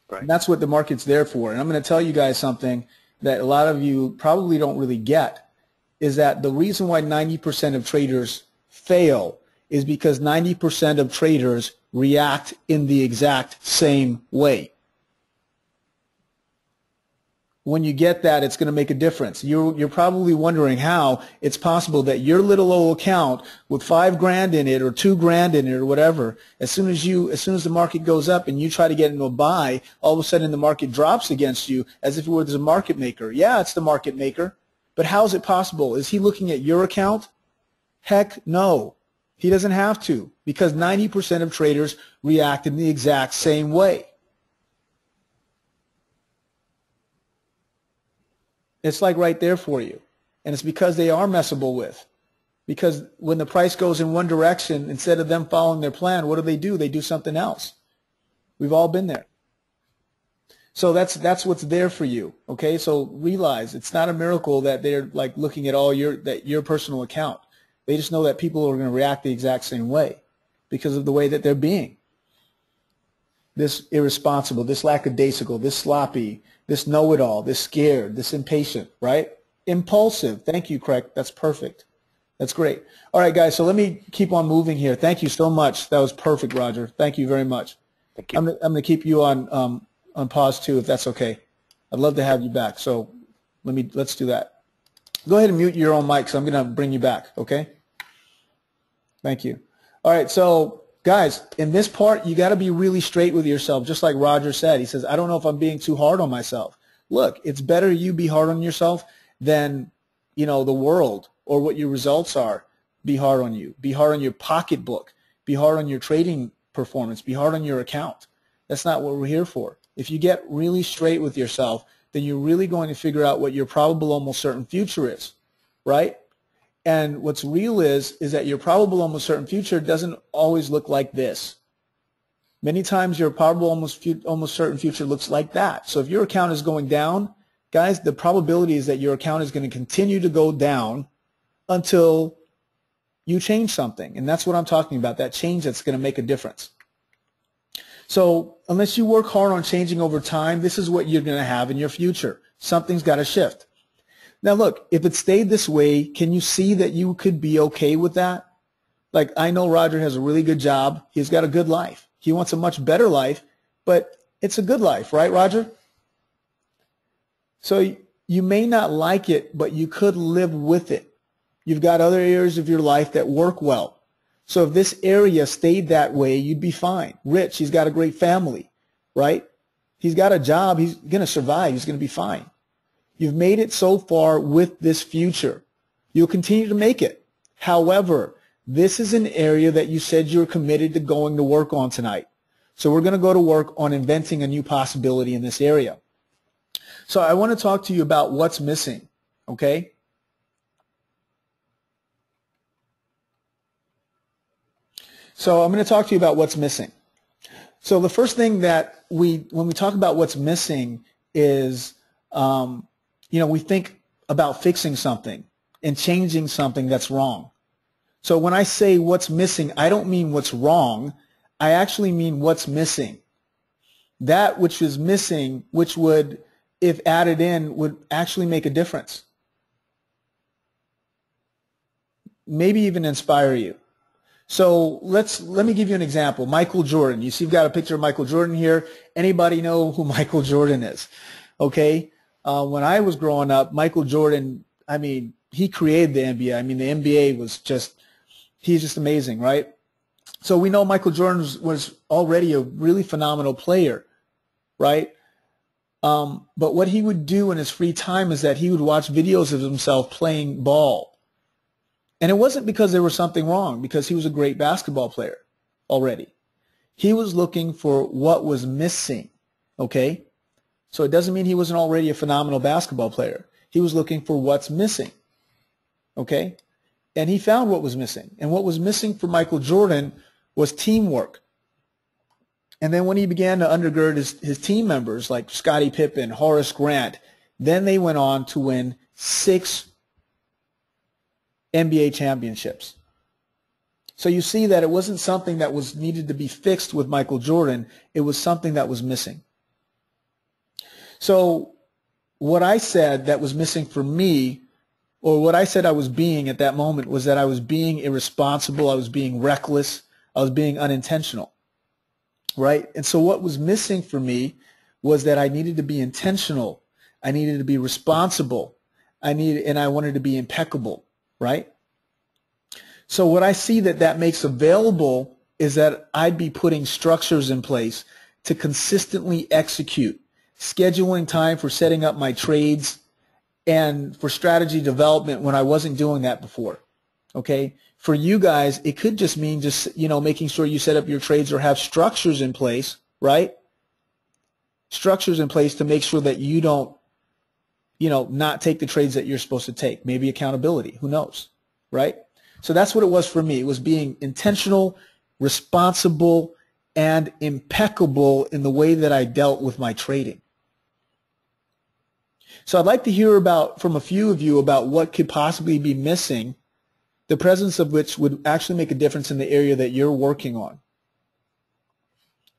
Right. And that's what the market's there for. And I'm going to tell you guys something that a lot of you probably don't really get, is that the reason why 90% of traders fail is because 90% of traders react in the exact same way. When you get that, it's going to make a difference. You're probably wondering how it's possible that your little old account with $5,000 in it or $2,000 in it or whatever, as soon as the market goes up and you try to get into a buy, all of a sudden the market drops against you as if it were the market maker. Yeah, it's the market maker, but how is it possible? Is he looking at your account? Heck no. He doesn't have to, because 90% of traders react in the exact same way. It's like right there for you. And it's because they are messable with. Because when the price goes in one direction, instead of them following their plan, what do? They do something else. We've all been there. So that's what's there for you. Okay? So realize it's not a miracle that they're like looking at your personal account. They just know that people are going to react the exact same way because of the way that they're being. This irresponsible, this lackadaisical, this sloppy, this know-it-all, this scared, this impatient, right? Impulsive. Thank you, Craig. That's perfect. That's great. All right, guys, so let me keep on moving here. Thank you so much. That was perfect, Roger. Thank you very much. Thank you. I'm going to keep you on pause, too, if that's okay. I'd love to have you back, so let's do that. Go ahead and mute your own mic, so I'm going to bring you back, okay? Thank you. All right, so guys, in this part, you got to be really straight with yourself, just like Roger said. He says, I don't know if I'm being too hard on myself. Look, it's better you be hard on yourself than, the world or what your results are be hard on you. Be hard on your pocketbook. Be hard on your trading performance. Be hard on your account. That's not what we're here for. If you get really straight with yourself, then you're really going to figure out what your probable almost certain future is, right? And what's real is that your probable almost certain future doesn't always look like this. Many times your probable almost certain future looks like that. So if your account is going down, guys, the probability is that your account is going to continue to go down until, you change something. And that's what I'm talking about, that change that's going to make a difference. So unless you work hard on changing over time, this is what you're going to have in your future. Something's got to shift. Now look, if it stayed this way, can you see that you could be okay with that? Like, I know Roger has a really good job. He's got a good life. He wants a much better life, but it's a good life, right, Roger? So you may not like it, but you could live with it. You've got other areas of your life that work well. So if this area stayed that way, you'd be fine. Rich, he's got a great family, right? He's got a job. He's going to survive. He's going to be fine. You've made it so far with this future. You'll continue to make it. However, this is an area that you said you're committed to going to work on tonight. So we're going to go to work on inventing a new possibility in this area. So I want to talk to you about what's missing, okay? So I'm going to talk to you about what's missing. So the first thing that when we talk about what's missing is, we think about fixing something and changing something that's wrong. So when I say what's missing, I don't mean what's wrong. I actually mean what's missing. That which is missing, which would, if added in, would actually make a difference. Maybe even inspire you. So let me give you an example. Michael Jordan. You see, you've got a picture of Michael Jordan here. Anybody know who Michael Jordan is? Okay. When I was growing up, Michael Jordan, I mean, he created the NBA. I mean, the NBA was he's just amazing, right? So we know Michael Jordan was already a really phenomenal player, right? But what he would do in his free time is that he would watch videos of himself playing ball. And it wasn't because there was something wrong, because he was a great basketball player already. He was looking for what was missing, okay? So it doesn't mean he wasn't already a phenomenal basketball player. He was looking for what's missing, okay? And he found what was missing. And what was missing for Michael Jordan was teamwork. And then when he began to undergird his team members like Scottie Pippen, Horace Grant, then they went on to win 6 NBA championships. So you see that it wasn't something that was needed to be fixed with Michael Jordan. It was something that was missing. So what I said that was missing for me, or what I said I was being at that moment, was that I was being irresponsible, I was being reckless, I was being unintentional, right? And so what was missing for me was that I needed to be intentional, I needed to be responsible, and I wanted to be impeccable, right? So what I see that makes available is that I'd be putting structures in place to consistently execute, scheduling time for setting up my trades, and for strategy development when I wasn't doing that before, okay? For you guys, it could just mean making sure you set up your trades or have structures in place, right? Structures in place to make sure that you don't, not take the trades that you're supposed to take. Maybe accountability, who knows, right? So that's what it was for me. It was being intentional, responsible, and impeccable in the way that I dealt with my trading. So I'd like to hear from a few of you about what could possibly be missing, the presence of which would actually make a difference in the area that you're working on.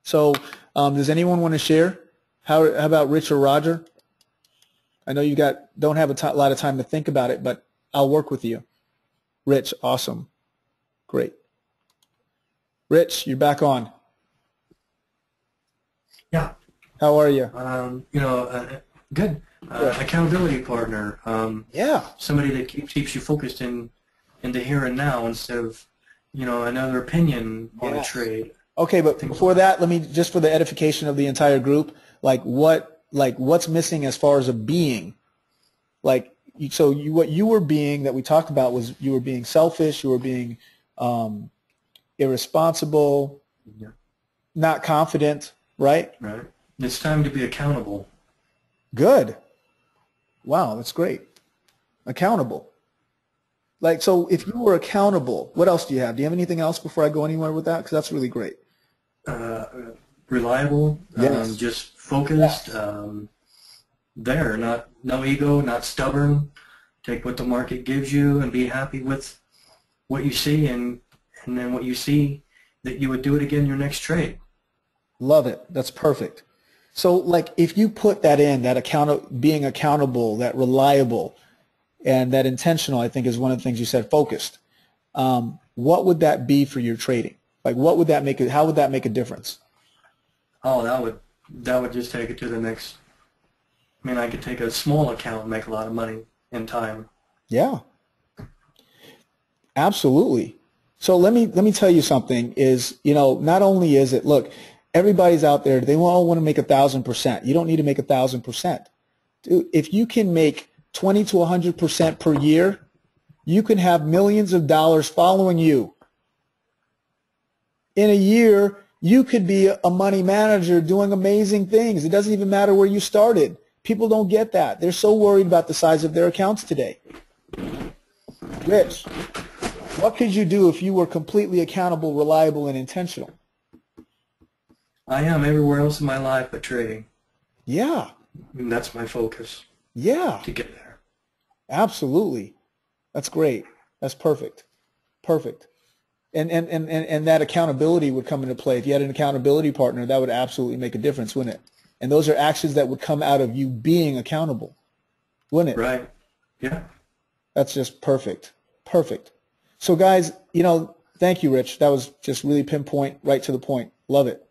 So does anyone want to share? How about Rich or Roger? I know you don't have a lot of time to think about it, but I'll work with you. Rich, awesome. Great. Rich, you're back on. Yeah. How are you? Good. Accountability partner. Yeah. Somebody that keeps you focused in the here and now instead of, another opinion on a trade. Okay, but before that, let me, just for the edification of the entire group, what's missing as far as a being? What you were being that we talked about was you were being selfish, you were being irresponsible, not confident, right? Right. It's time to be accountable. Good. Wow, that's great. Accountable. So if you were accountable, what else do you have? Do you have anything else before I go anywhere with that? Because that's really great. Reliable, yes. Just focused, no ego, not stubborn. Take what the market gives you and be happy with what you see, and then what you see, that you would do it again your next trade. Love it. That's perfect. So like if you put that in, that being accountable, that reliable, and that intentional, I think is one of the things you said, focused. What would that be for your trading? Like what would that make it, how would that make a difference? Oh, that would just take it to the next. I mean, I could take a small account and make a lot of money in time. Yeah. Absolutely. So let me tell you something is, not only is it, look, everybody's out there, they all want to make 1,000%. You don't need to make 1,000%. Dude, if you can make 20 to 100% per year, you can have millions of dollars following you. In a year, you could be a money manager doing amazing things. It doesn't even matter where you started. People don't get that. They're so worried about the size of their accounts today. Rich, what could you do if you were completely accountable, reliable, and intentional? I am everywhere else in my life but trading. Yeah. And that's my focus. Yeah. To get there. Absolutely. That's great. That's perfect. Perfect. And that accountability would come into play. If you had an accountability partner, that would absolutely make a difference, wouldn't it? And those are actions that would come out of you being accountable, wouldn't it? Right. Yeah. That's just perfect. Perfect. So guys, thank you, Rich. That was just really pinpoint, right to the point. Love it.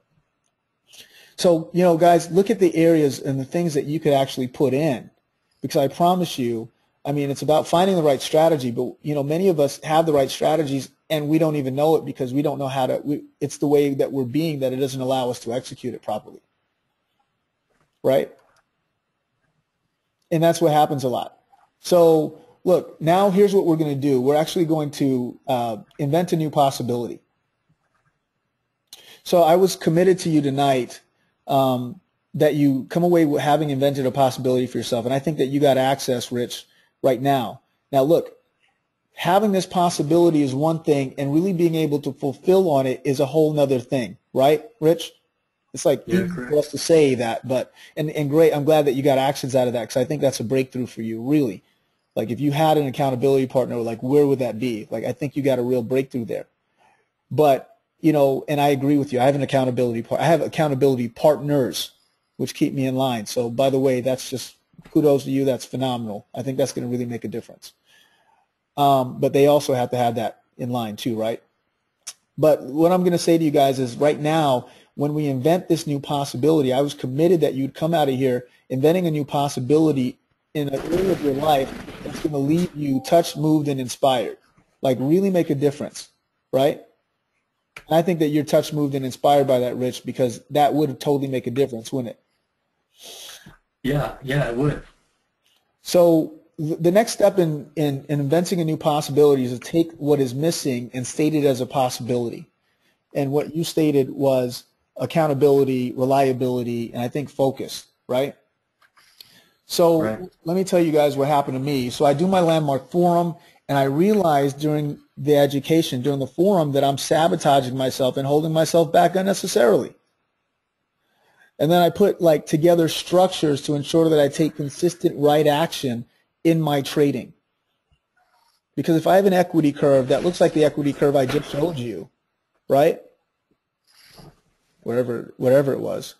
So, guys, look at the areas and the things that you could actually put in, because I promise you, I mean, it's about finding the right strategy, but, many of us have the right strategies and we don't even know it because we don't know how to, it's the way that we're being that it doesn't allow us to execute it properly. Right? And that's what happens a lot. So, look, now here's what we're going to do. We're actually going to invent a new possibility. So I was committed to you tonight that you come away with having invented a possibility for yourself. And I think that you got access, Rich, right now. Now, look, having this possibility is one thing, and really being able to fulfill on it is a whole nother thing. Right, Rich? It's like easy for us to say that, but and great. I'm glad that you got actions out of that because I think that's a breakthrough for you, really. Like if you had an accountability partner, like where would that be? Like I think you got a real breakthrough there. But and I agree with you. I have accountability partners, which keep me in line. So by the way, that's just kudos to you. That's phenomenal. I think that's going to really make a difference. But they also have to have that in line too, right? But what I'm going to say to you guys is right now, when we invent this new possibility, I was committed that you'd come out of here inventing a new possibility in an area of your life that's going to leave you touched, moved, and inspired. Like really make a difference, right? And I think that you're touched, moved, and inspired by that, Rich, because that would totally make a difference, wouldn't it? Yeah, it would. So the next step in inventing a new possibility is to take what is missing and state it as a possibility. And what you stated was accountability, reliability, and I think focus, right? So Let me tell you guys what happened to me. So I do my landmark forum, and I realized during the education, during the forum, that I'm sabotaging myself and holding myself back unnecessarily. And then I put together structures to ensure that I take consistent right action in my trading. Because if I have an equity curve that looks like the equity curve I just showed you, right? Whatever it was.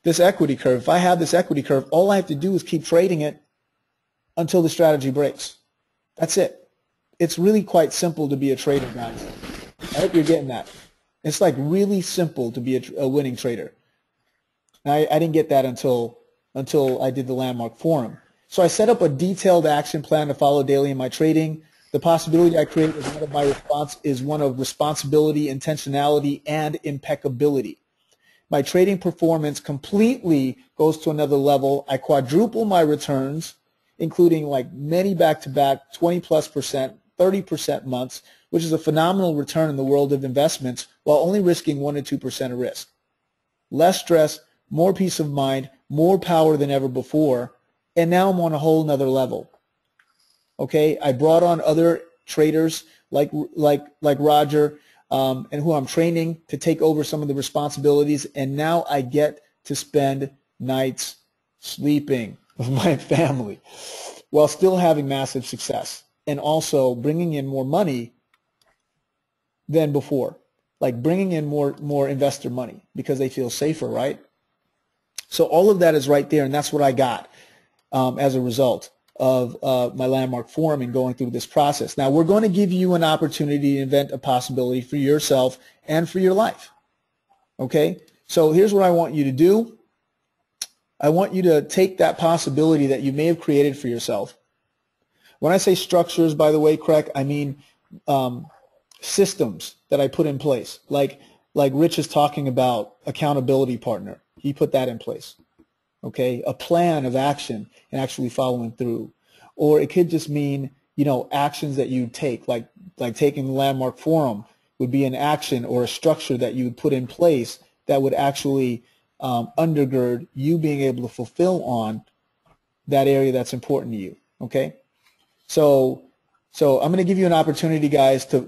This equity curve, if I have this equity curve, all I have to do is keep trading it until the strategy breaks. That's it. It's really quite simple to be a trader, guys. I hope you're getting that. It's like really simple to be a winning trader. And I didn't get that until I did the landmark forum. So I set up a detailed action plan to follow daily in my trading. The possibility I create is one of responsibility, intentionality, and impeccability. My trading performance completely goes to another level. I quadruple my returns, including many back-to-back 20+%, 30% months, which is a phenomenal return in the world of investments while only risking 1 to 2% of risk. Less stress, more peace of mind, more power than ever before, and now I'm on a whole nother level. Okay, I brought on other traders like Roger and who I'm training to take over some of the responsibilities, and now I get to spend nights sleeping with my family while still having massive success. and also bringing in more money than before, like bringing in more investor money because they feel safer, right? So all of that is right there, and that's what I got as a result of my landmark forum and going through this process. Now, we're going to give you an opportunity to invent a possibility for yourself and for your life. Okay? So here's what I want you to do. I want you to take that possibility that you may have created for yourself. When I say structures, by the way, Craig, I mean systems that I put in place. Like Rich is talking about accountability partner. He put that in place. Okay? A plan of action and actually following through. Or it could just mean, you know, actions that you take, like taking the landmark forum would be an action or a structure that you would put in place that would actually undergird you being able to fulfill on that area that's important to you. Okay, so I'm going to give you an opportunity, guys, to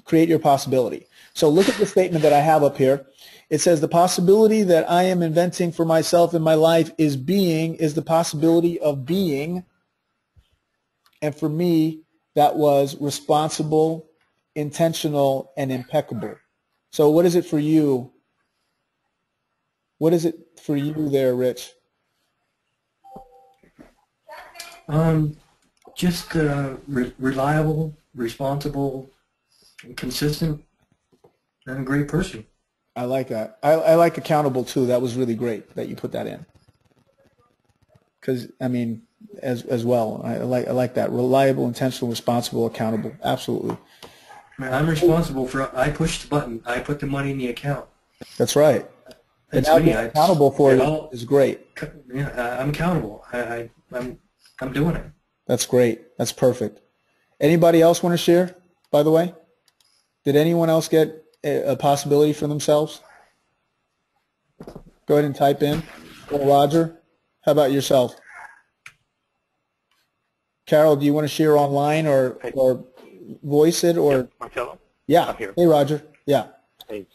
create your possibility. So look at the statement that I have up here. It says the possibility that I am inventing for myself in my life is the possibility of being, and for me that was responsible, intentional, and impeccable. So what is it for you? What is it for you there, Rich? Just reliable, responsible, and consistent, and a great person. I like that. I like accountable too. That was really great that you put that in. Because I mean, as well, I like that. Reliable, intentional, responsible, accountable. Absolutely. I mean, I'm responsible for. I push the button. I put the money in the account. That's right. And now being accountable for it is great. Yeah, I'm accountable. I'm doing it. That's great. That's perfect. Anybody else want to share, by the way? Did anyone else get a possibility for themselves? Go ahead and type in. Roger, how about yourself? Carol, do you want to share online or voice it? Or Marcello? Yeah. I'm here. Hey, Roger. Yeah. Hey.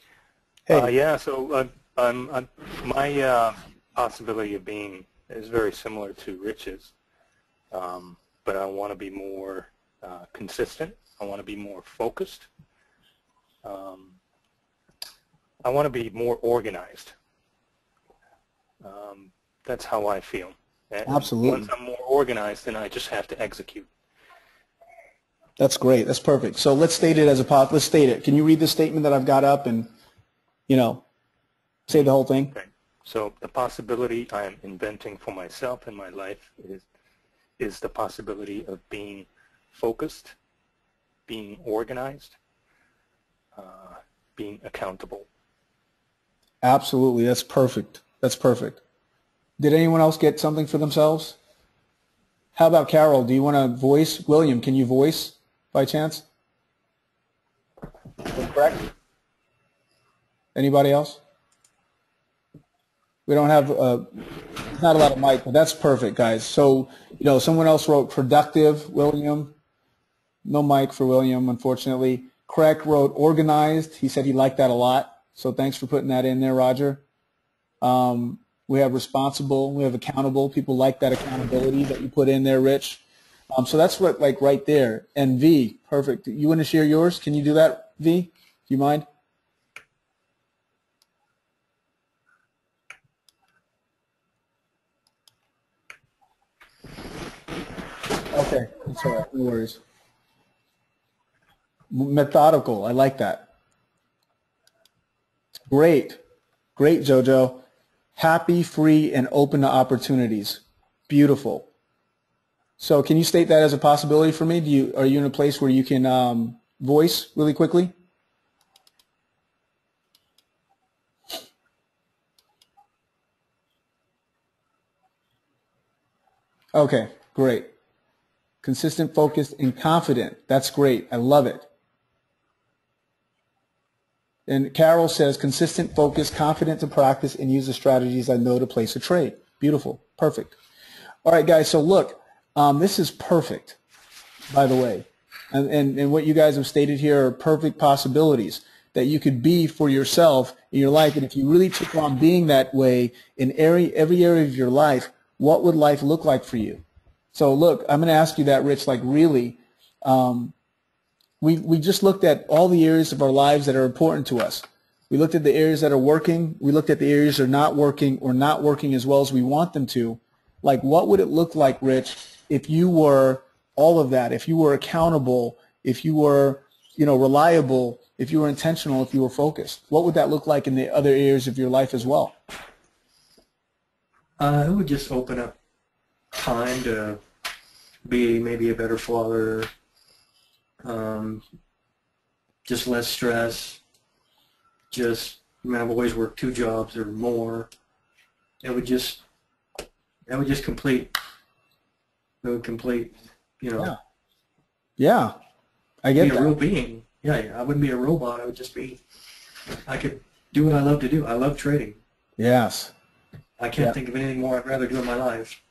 Hey. Yeah, so my possibility of being is very similar to Rich's, but I want to be more consistent. I want to be more focused. I want to be more organized. That's how I feel. And Absolutely. once I'm more organized, then I just have to execute. That's great. That's perfect. So let's state it as a let's state it. Can you read the statement that I've got up and, you know, say the whole thing? Okay. So the possibility I am inventing for myself in my life is the possibility of being focused, being organized, being accountable. Absolutely. That's perfect. That's perfect. Did anyone else get something for themselves? How about Carol? Do you want to voice? William, can you voice by chance? Correct. Anybody else? We don't have not a lot of mic, but that's perfect, guys. So, you know, someone else wrote productive, William. No mic for William, unfortunately. Craig wrote organized. He said he liked that a lot. So thanks for putting that in there, Roger. We have responsible. We have accountable. People like that accountability that you put in there, Rich. So that's what, like, right there. And V, perfect. You want to share yours? Can you do that, V? Do you mind? Okay, that's all right. No worries. Methodical. I like that. Great. Great, JoJo. Happy, free, and open to opportunities. Beautiful. So can you state that as a possibility for me? Are you in a place where you can voice really quickly? Okay, great. Consistent, focused, and confident. That's great. I love it. And Carol says, consistent, focused, confident to practice and use the strategies I know to place a trade. Beautiful. Perfect. All right, guys, so look, this is perfect, by the way. And what you guys have stated here are perfect possibilities that you could be for yourself in your life. And if you really took on being that way in every area of your life, what would life look like for you? So look, I'm going to ask you that, Rich, like really, we just looked at all the areas of our lives that are important to us. We looked at the areas that are working. We looked at the areas that are not working or not working as well as we want them to. Like, what would it look like, Rich, if you were all of that, if you were accountable, if you were, reliable, if you were intentional, if you were focused? What would that look like in the other areas of your life as well? It would just open up time to be maybe a better father, just less stress. I've always worked 2 jobs or more. It would just complete. It would complete, Yeah, I get be that. a real being. Yeah, I wouldn't be a robot. I would just be. I could do what I love to do. I love trading. Yes. I can't think of anything more I'd rather do in my life,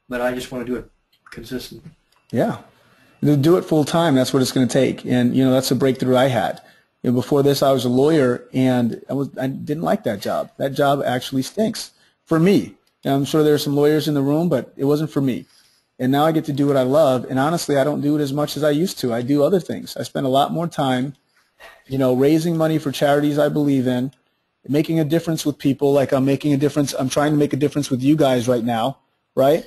but I just want to do it consistent. Yeah. To do it full time, that's what it's going to take. And, that's the breakthrough I had. Before this, I was a lawyer, and I didn't like that job. That job actually stinks for me. And I'm sure there are some lawyers in the room, but it wasn't for me. And now I get to do what I love. And honestly, I don't do it as much as I used to. I do other things. I spend a lot more time, raising money for charities I believe in, making a difference with people. Like I'm making a difference. I'm trying to make a difference with you guys right now, right?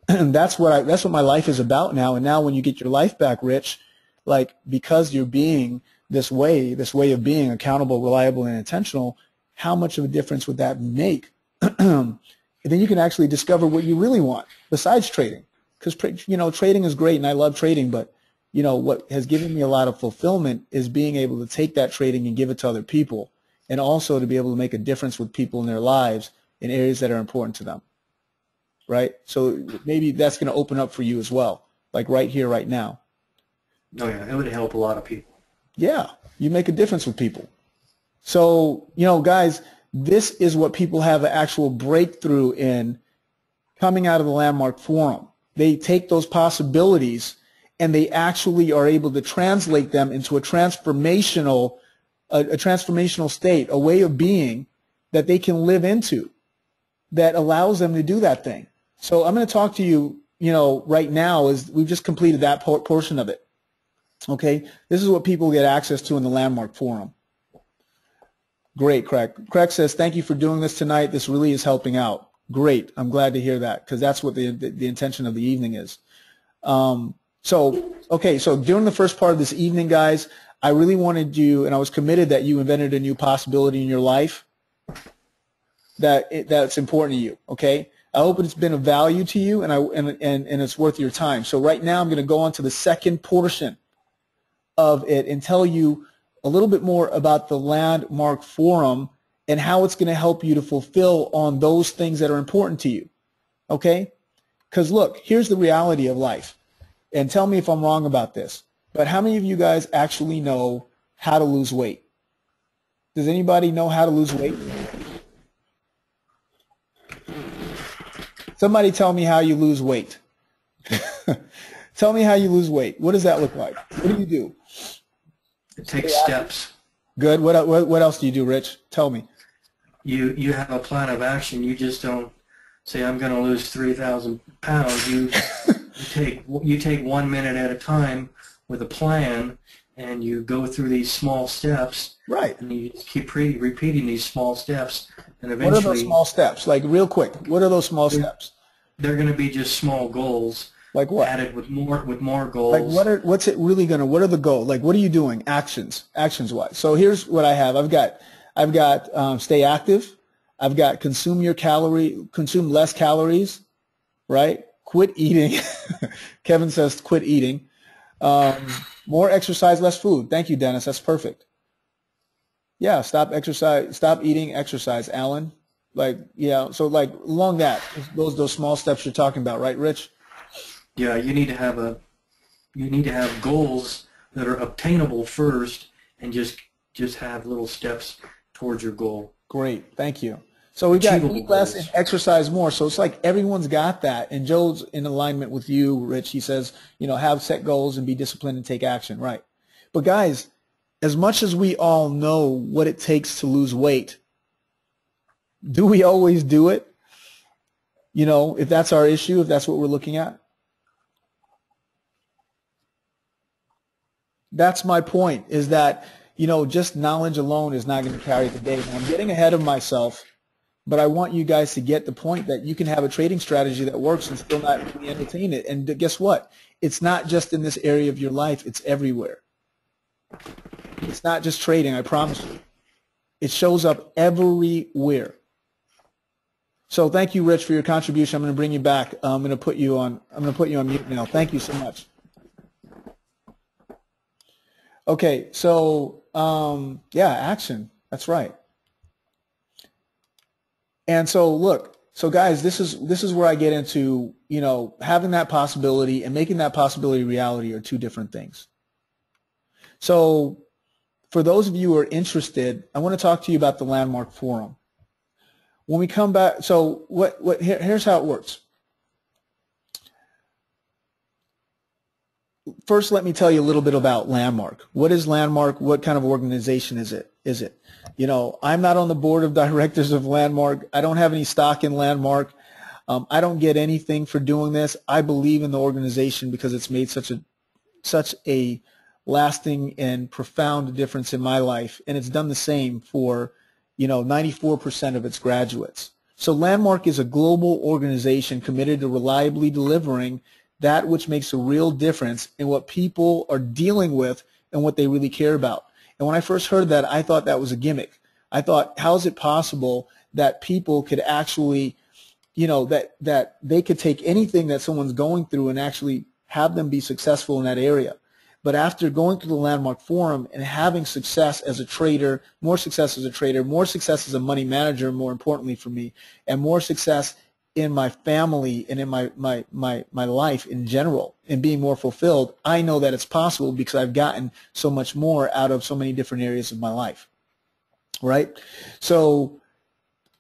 And that's what my life is about now. And now when you get your life back, Rich, like because you're being this way of being accountable, reliable, and intentional, how much of a difference would that make? And then you can actually discover what you really want besides trading. Because, trading is great and I love trading, but, what has given me a lot of fulfillment is being able to take that trading and give it to other people, and also to be able to make a difference with people in their lives in areas that are important to them. Right? So maybe that's going to open up for you as well, like right here, right now. Oh yeah, it would help a lot of people. Yeah, you make a difference with people. So, guys, this is what people have an actual breakthrough in coming out of the Landmark Forum. They take those possibilities and they actually are able to translate them into a transformational state, a way of being that they can live into that allows them to do that thing. So I'm going to talk to you, right now as we've just completed that portion of it. Okay, this is what people get access to in the Landmark Forum. Great, Craig. Craig says, thank you for doing this tonight. This really is helping out. Great. I'm glad to hear that because that's what the intention of the evening is. So during the first part of this evening, guys, I really wanted you, and I was committed that you invented a new possibility in your life that's important to you, okay? I hope it's been of value to you and it's worth your time. So right now I'm going to go on to the second portion of it and tell you a little bit more about the Landmark Forum and how it's going to help you to fulfill on those things that are important to you, okay? Because look, here's the reality of life, and tell me if I'm wrong about this, but how many of you guys actually know how to lose weight? Does anybody know how to lose weight? Somebody tell me how you lose weight. Tell me how you lose weight. What does that look like? What do you do? It takes steps. Good. What else do you do, Rich? Tell me. You have a plan of action. You just don't say, I'm going to lose 3,000 pounds. You take 1 minute at a time with a plan, and you go through these small steps. Right. And you just keep repeating these small steps, and eventually. What are those small steps? Like real quick. What are those small steps? They're going to be just small goals. Like what? Added with more goals. Like what's it really going to? What are the goals? Like what are you doing? Actions wise. So here's what I have. I've got stay active. I've got consume less calories, right? Quit eating. Kevin says quit eating. More exercise, less food. Thank you, Dennis. That's perfect. Yeah, stop eating exercise, Alan. So along those small steps you're talking about, right, Rich? Yeah, you need to have goals that are obtainable first, and just have little steps towards your goal. Great, thank you. So we've got eat less and exercise more. So it's like everyone's got that, and Joe's in alignment with you, Rich. He says, have set goals and be disciplined and take action, right? But guys, as much as we all know what it takes to lose weight, do we always do it? If that's our issue, if that's what we're looking at? That's my point, is that, you know, just knowledge alone is not going to carry the day. Now, I'm getting ahead of myself, but I want you guys to get the point that you can have a trading strategy that works and still not really entertain it. And guess what? It's not just in this area of your life. It's everywhere. It's not just trading, I promise you. It shows up everywhere. So thank you, Rich, for your contribution. I'm going to bring you back. I'm going to put you on mute now. Thank you so much. Okay, so yeah, action. That's right. And so look, so guys, this is where I get into, you know, having that possibility and making that possibility reality are two different things. So for those of you who are interested, I want to talk to you about the Landmark Forum. When we come back, so here's how it works. First, let me tell you a little bit about Landmark. What is Landmark? What kind of organization is it? You know, I'm not on the board of directors of Landmark. I don't have any stock in Landmark. I don't get anything for doing this. I believe in the organization because it's made such a lasting and profound difference in my life, and it's done the same for, you know, 94% of its graduates. So Landmark is a global organization committed to reliably delivering that which makes a real difference in what people are dealing with and what they really care about. And when I first heard that, I thought that was a gimmick. I thought, how is it possible that people could actually, you know, that they could take anything that someone's going through and actually have them be successful in that area? But after going through the Landmark Forum and having success as a trader, more success as a trader, more success as a money manager, more importantly for me, and more success in my family and in my life in general and being more fulfilled, I know that it's possible because I've gotten so much more out of so many different areas of my life, right? So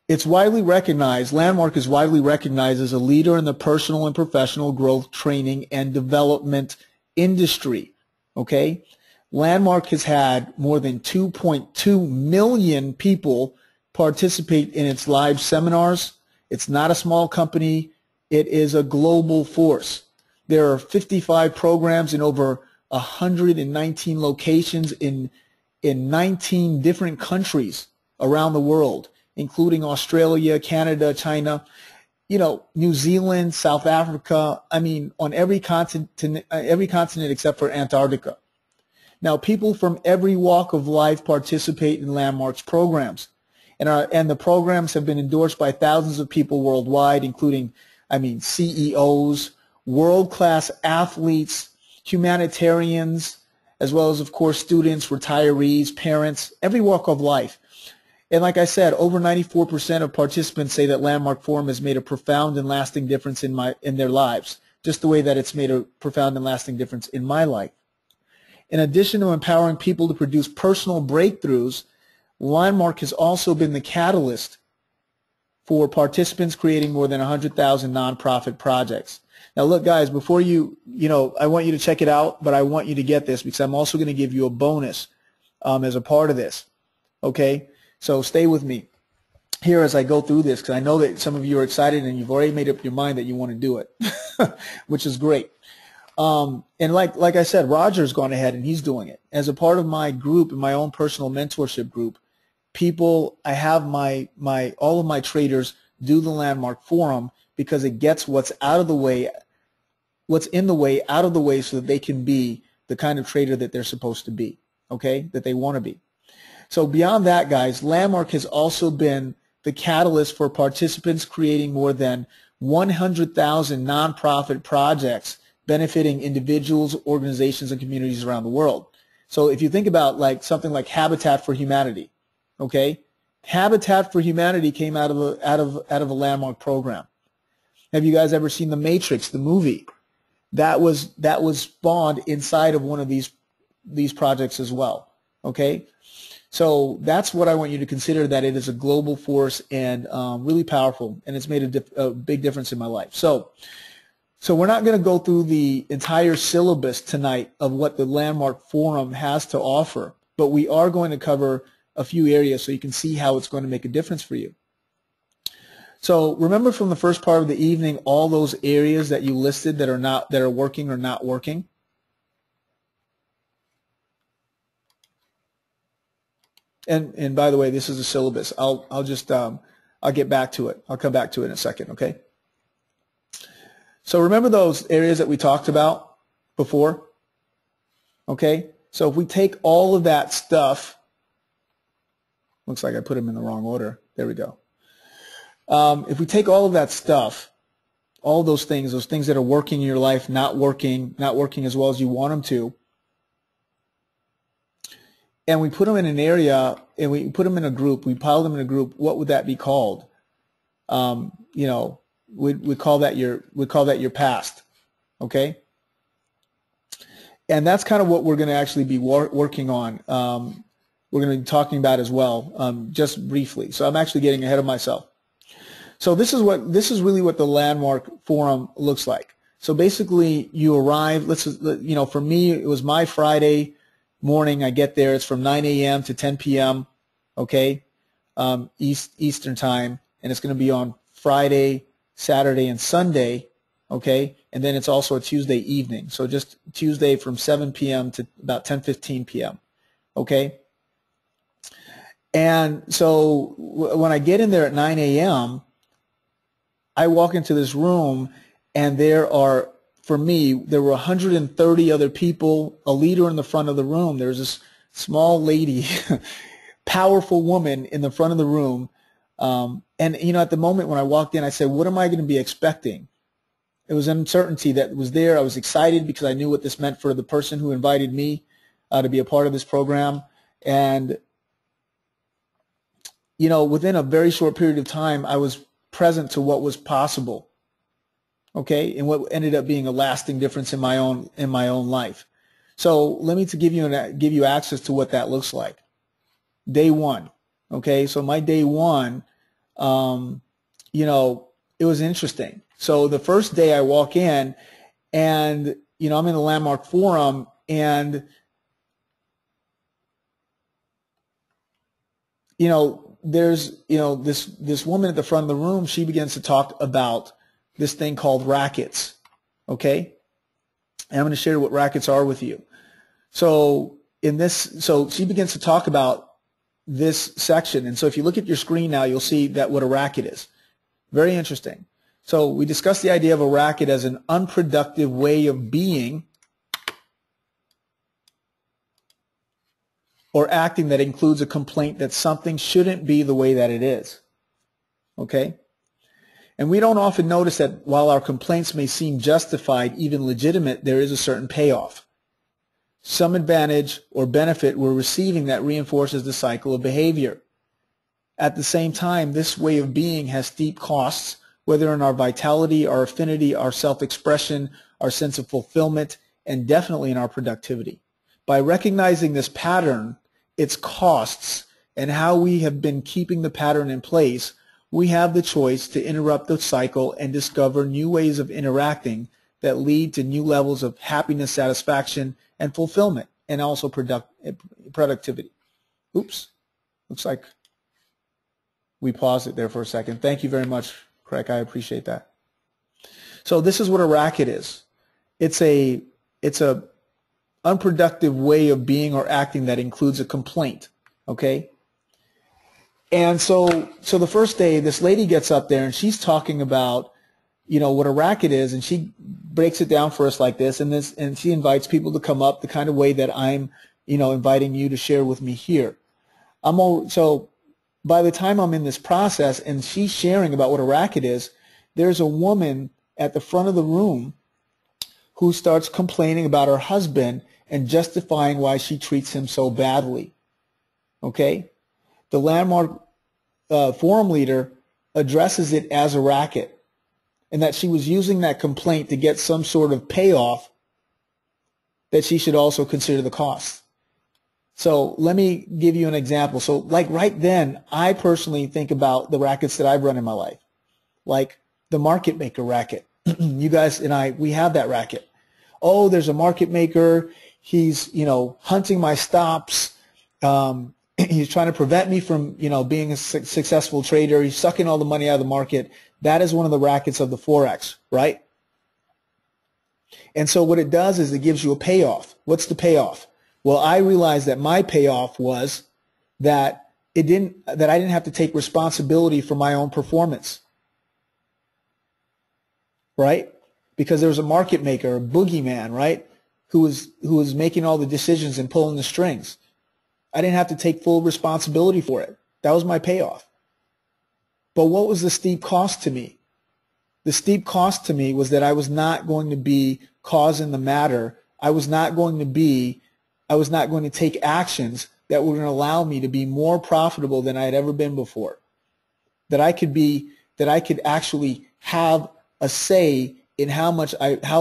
it's widely recognized, Landmark is widely recognized as a leader in the personal and professional growth training and development industry. Okay, Landmark has had more than 2.2 million people participate in its live seminars. It's not a small company. It is a global force. There are 55 programs in over 119 locations in 19 different countries around the world, including Australia, Canada, China, you know, New Zealand, South Africa, I mean, on every continent except for Antarctica. Now, people from every walk of life participate in Landmark's programs, and the programs have been endorsed by thousands of people worldwide, including, I mean, CEOs, world-class athletes, humanitarians, as well as, of course, students, retirees, parents, every walk of life. And like I said, over 94% of participants say that Landmark Forum has made a profound and lasting difference in their lives, just the way that it's made a profound and lasting difference in my life. In addition to empowering people to produce personal breakthroughs, Landmark has also been the catalyst for participants creating more than 100,000 nonprofit projects. Now look, guys, before you know, I want you to check it out, but I want you to get this because I'm also going to give you a bonus as a part of this, okay? So stay with me here as I go through this because I know that some of you are excited and you've already made up your mind that you want to do it, which is great. And like I said, Roger's gone ahead and he's doing it. As a part of my group and my own personal mentorship group, I have all of my traders do the Landmark Forum because it gets what's in the way out of the way so that they can be the kind of trader that they're supposed to be, okay, that they want to be. So beyond that, guys, Landmark has also been the catalyst for participants creating more than 100,000 nonprofit projects benefiting individuals, organizations, and communities around the world. So if you think about like something like Habitat for Humanity, okay, Habitat for Humanity came out of a Landmark program. Have you guys ever seen The Matrix, the movie? That was spawned inside of one of these projects as well. Okay. So that's what I want you to consider, that it is a global force and really powerful, and it's made a big difference in my life. So we're not going to go through the entire syllabus tonight of what the Landmark Forum has to offer, but we are going to cover a few areas so you can see how it's going to make a difference for you. So remember from the first part of the evening all those areas that you listed that are working or not working? And by the way, this is a syllabus. I'll just I'll get back to it. I'll come back to it in a second, okay? So remember those areas that we talked about before? Okay? So if we take all of that stuff, looks like I put them in the wrong order. There we go. If we take all of that stuff, all those things that are working in your life, not working as well as you want them to, and we put them in an area, and we put them in a group, we pile them in a group, what would that be called? You know, we call that your past, okay? And that's kind of what we're going to actually be working on. We're going to be talking about as well, just briefly. So I'm actually getting ahead of myself. So this is really what the Landmark Forum looks like. So basically, you arrive. You know, for me, it was my Friday morning. I get there. It's from 9 a.m. to 10 p.m. Okay, Eastern time, and it's going to be on Friday, Saturday, and Sunday. Okay, and then it's also a Tuesday evening. So just Tuesday from 7 p.m. to about 10:15 p.m. Okay. And so when I get in there at 9 a.m., I walk into this room, and there were 130 other people, a leader in the front of the room. There's this small lady, powerful woman in the front of the room. And, you know, at the moment when I walked in, I said, what am I going to be expecting? It was uncertainty that was there. I was excited because I knew what this meant for the person who invited me to be a part of this program. And, you know, within a very short period of time, I was present to what was possible, okay, and what ended up being a lasting difference in my own life. So let me give you access to what that looks like. Day one, okay. So my day one, you know, it was interesting. So the first day I walk in, and you know, I'm in the Landmark Forum, and you know, there's, you know, this woman at the front of the room. She begins to talk about this thing called rackets, okay? And I'm going to share what rackets are with you. So she begins to talk about this section. And so if you look at your screen now, you'll see that what a racket is. Very interesting. So we discussed the idea of a racket as an unproductive way of being or acting that includes a complaint that something shouldn't be the way that it is. Okay? And we don't often notice that while our complaints may seem justified, even legitimate, there is a certain payoff. Some advantage or benefit we're receiving that reinforces the cycle of behavior. At the same time, this way of being has steep costs, whether in our vitality, our affinity, our self-expression, our sense of fulfillment, and definitely in our productivity. By recognizing this pattern, its costs, and how we have been keeping the pattern in place, we have the choice to interrupt the cycle and discover new ways of interacting that lead to new levels of happiness, satisfaction, and fulfillment, and also productivity. Oops. Looks like we paused it there for a second. Thank you very much, Craig. I appreciate that. So this is what a racket is. It's a unproductive way of being or acting that includes a complaint, okay? And so the first day, this lady gets up there and she's talking about, you know, what a racket is, and she breaks it down for us like this, and she invites people to come up the kind of way that I'm, you know, inviting you to share with me here. So by the time I'm in this process and she's sharing about what a racket is, there's a woman at the front of the room who starts complaining about her husband and justifying why she treats him so badly. Okay? The Landmark Forum leader addresses it as a racket, and that she was using that complaint to get some sort of payoff that she should also consider the cost. So let me give you an example. So like right then, I personally think about the rackets that I've run in my life, like the market maker racket. You guys and I, we have that racket. Oh, there's a market maker. He's, you know, hunting my stops. He's trying to prevent me from, you know, being a successful trader. He's sucking all the money out of the market. That is one of the rackets of the Forex, right? And so what it does is it gives you a payoff. What's the payoff? Well, I realized that my payoff was that I didn't have to take responsibility for my own performance, right? Because there was a market maker, a boogeyman, right, who was making all the decisions and pulling the strings. I didn't have to take full responsibility for it. That was my payoff. But what was the steep cost to me? The steep cost to me was that I was not going to be causing the matter. I was not going to take actions that were going to allow me to be more profitable than I had ever been before. That I could actually have a say in how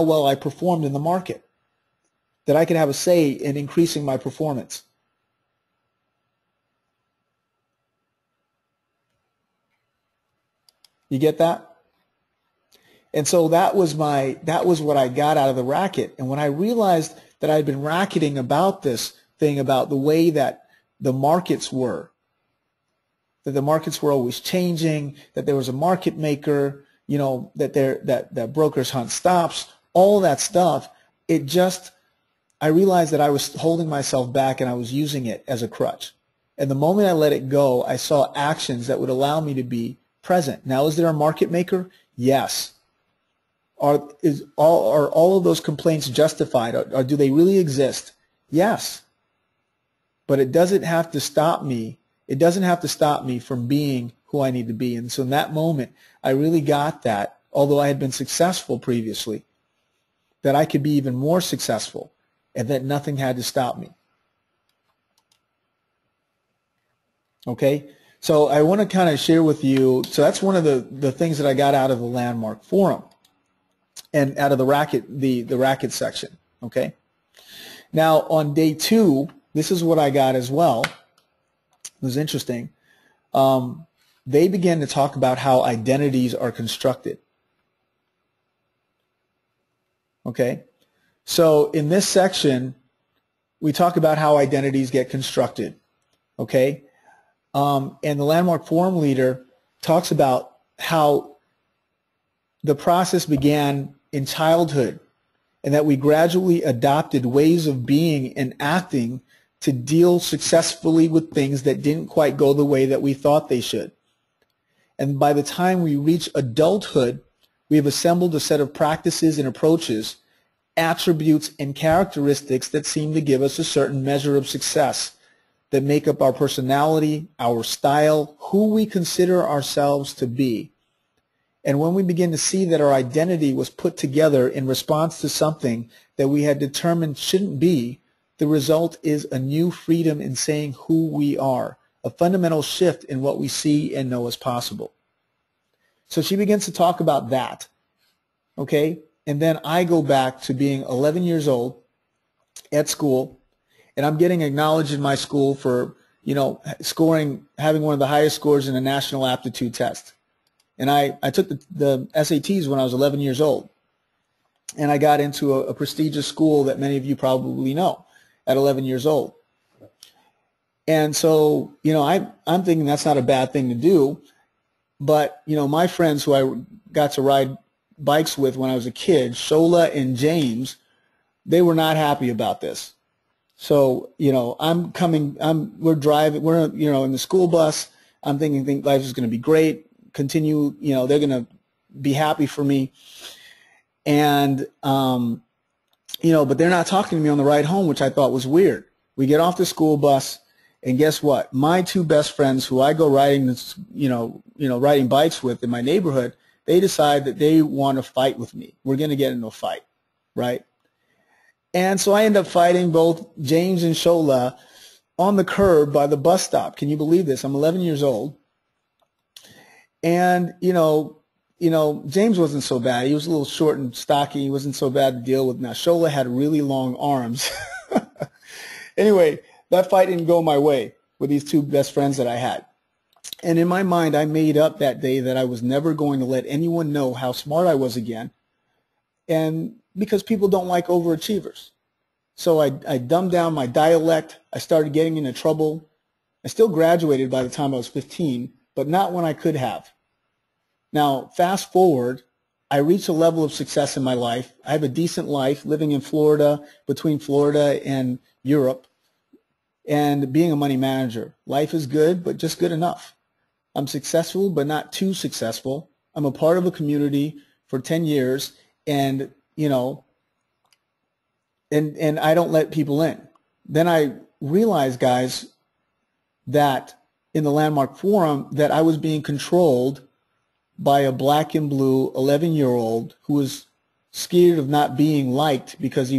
well I performed in the market. That I could have a say in increasing my performance. You get that? And so that was what I got out of the racket. And when I realized that I'd been racketing about this thing, about the way that the markets were, that the markets were always changing, that there was a market maker, you know, that brokers hunt stops, all that stuff, I realized that I was holding myself back and I was using it as a crutch. And the moment I let it go, I saw actions that would allow me to be present. Now, is there a market maker? Yes. Are all of those complaints justified? Or do they really exist? Yes. But it doesn't have to stop me. It doesn't have to stop me from being who I need to be. And so in that moment, I really got that, although I had been successful previously, that I could be even more successful and that nothing had to stop me. Okay? So I want to kind of share with you, so that's one of the things that I got out of the Landmark Forum and out of the racket section. Okay? Now on day 2, this is what I got as well. It was interesting. They began to talk about how identities are constructed. Okay? So in this section, we talk about how identities get constructed. Okay? And the Landmark Forum leader talks about how the process began in childhood and that we gradually adopted ways of being and acting to deal successfully with things that didn't quite go the way that we thought they should. And by the time we reach adulthood, we have assembled a set of practices and approaches, attributes and characteristics that seem to give us a certain measure of success, that make up our personality, our style, who we consider ourselves to be. And when we begin to see that our identity was put together in response to something that we had determined shouldn't be, the result is a new freedom in saying who we are, a fundamental shift in what we see and know as possible. So she begins to talk about that, okay? And then I go back to being 11 years old at school, and I'm getting acknowledged in my school for, you know, having one of the highest scores in a national aptitude test. And I took the SATs when I was 11 years old, and I got into a prestigious school that many of you probably know at 11 years old. And so, you know, I'm thinking that's not a bad thing to do, but, you know, my friends who I got to ride bikes with when I was a kid, Shola and James, they were not happy about this. So, you know, we're driving, you know, in the school bus, I'm thinking life is going to be great, continue, you know, they're going to be happy for me. And, you know, but they're not talking to me on the ride home, which I thought was weird. We get off the school bus, and guess what? My two best friends who I go riding this, riding bikes with in my neighborhood, they decide that they want to fight with me. We're going to get into a fight, right? And so I end up fighting both James and Shola on the curb by the bus stop. Can you believe this? I'm 11 years old. And, you know, James wasn't so bad. He was a little short and stocky. He wasn't so bad to deal with. Now, Shola had really long arms. Anyway, that fight didn't go my way with these two best friends that I had. And in my mind, I made up that day that I was never going to let anyone know how smart I was again. And because people don't like overachievers. So I dumbed down my dialect. I started getting into trouble. I still graduated by the time I was 15, but not when I could have. Now, fast forward, I reached a level of success in my life. I have a decent life living in Florida, between Florida and Europe. and being a money manager. Life is good, but just good enough. I'm successful, but not too successful. I'm a part of a community for 10 years, and, you know, and I don't let people in. Then I realized, guys, that in the Landmark Forum that I was being controlled by a black and blue 11-year-old who was scared of not being liked because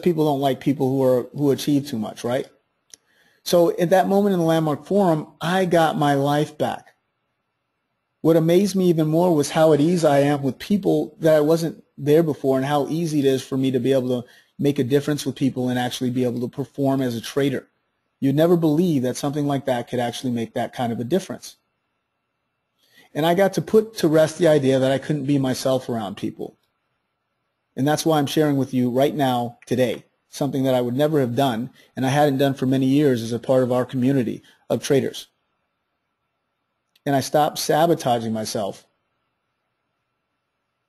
people don't like people who achieve too much, right? So at that moment in the Landmark Forum, I got my life back. What amazed me even more was how at ease I am with people that I wasn't there before, and how easy it is for me to be able to make a difference with people and actually be able to perform as a trader. You'd never believe that something like that could actually make that kind of a difference. And I got to put to rest the idea that I couldn't be myself around people. And that's why I'm sharing with you right now, today, something that I would never have done and I hadn't done for many years as a part of our community of traders. And I stopped sabotaging myself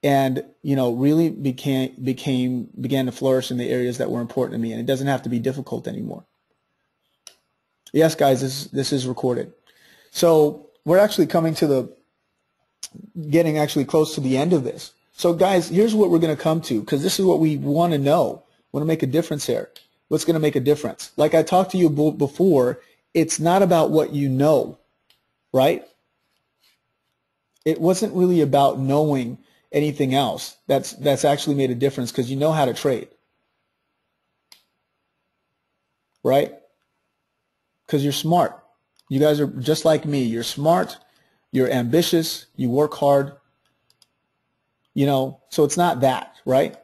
and, you know, really began to flourish in the areas that were important to me. And it doesn't have to be difficult anymore. Yes, guys, this is recorded. So we're actually getting actually close to the end of this. So guys, here's what we're going to come to, because this is what we want to know. We want to make a difference here. What's going to make a difference? Like I talked to you before, it's not about what you know, right? It wasn't really about knowing anything else that's actually made a difference, because you know how to trade, right? Because you're smart. You guys are just like me. You're smart, you're ambitious, you work hard, you know, so it's not that, right?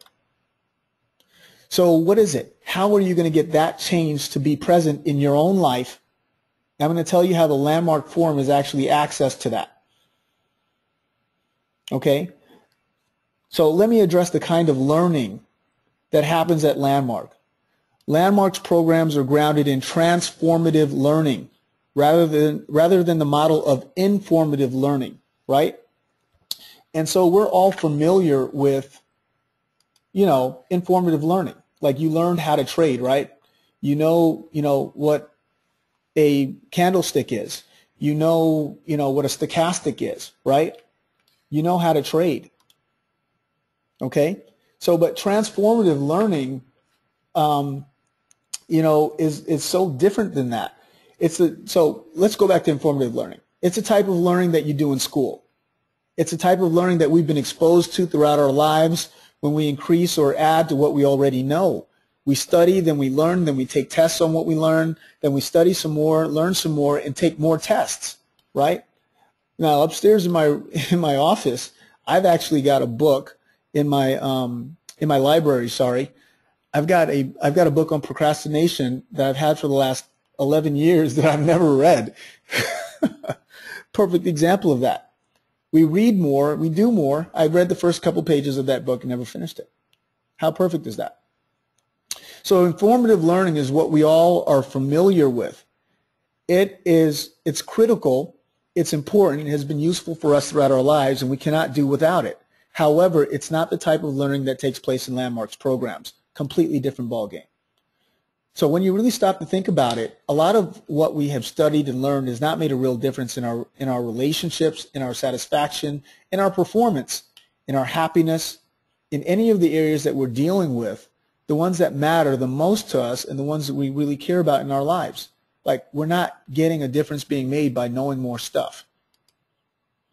So what is it? How are you going to get that change to be present in your own life? I'm going to tell you how the Landmark Forum is actually access to that. Okay? So let me address the kind of learning that happens at Landmark. Landmark's programs are grounded in transformative learning rather than the model of informative learning, right? And so we're all familiar with, you know, informative learning. Like you learned how to trade, right? You know what a candlestick is. You know what a stochastic is, right? You know how to trade. Okay? So, but transformative learning, you know, is so different than that. So let's go back to informative learning. It's a type of learning that you do in school. It's a type of learning that we've been exposed to throughout our lives when we increase or add to what we already know. We study, then we learn, then we take tests on what we learn, then we study some more, learn some more, and take more tests, right? Now, upstairs in my office, I've actually got a book in my library, sorry. I've got a book on procrastination that I've had for the last 11 years that I've never read. Perfect example of that. We read more, we do more. I read the first couple pages of that book and never finished it. How perfect is that? So informative learning is what we all are familiar with. It's critical, it's important, it has been useful for us throughout our lives, and we cannot do without it. However, it's not the type of learning that takes place in Landmark's programs. Completely different ballgame. So when you really stop to think about it, a lot of what we have studied and learned has not made a real difference in our relationships, in our satisfaction, in our performance, in our happiness, in any of the areas that we're dealing with, the ones that matter the most to us and the ones that we really care about in our lives. Like, we're not getting a difference being made by knowing more stuff.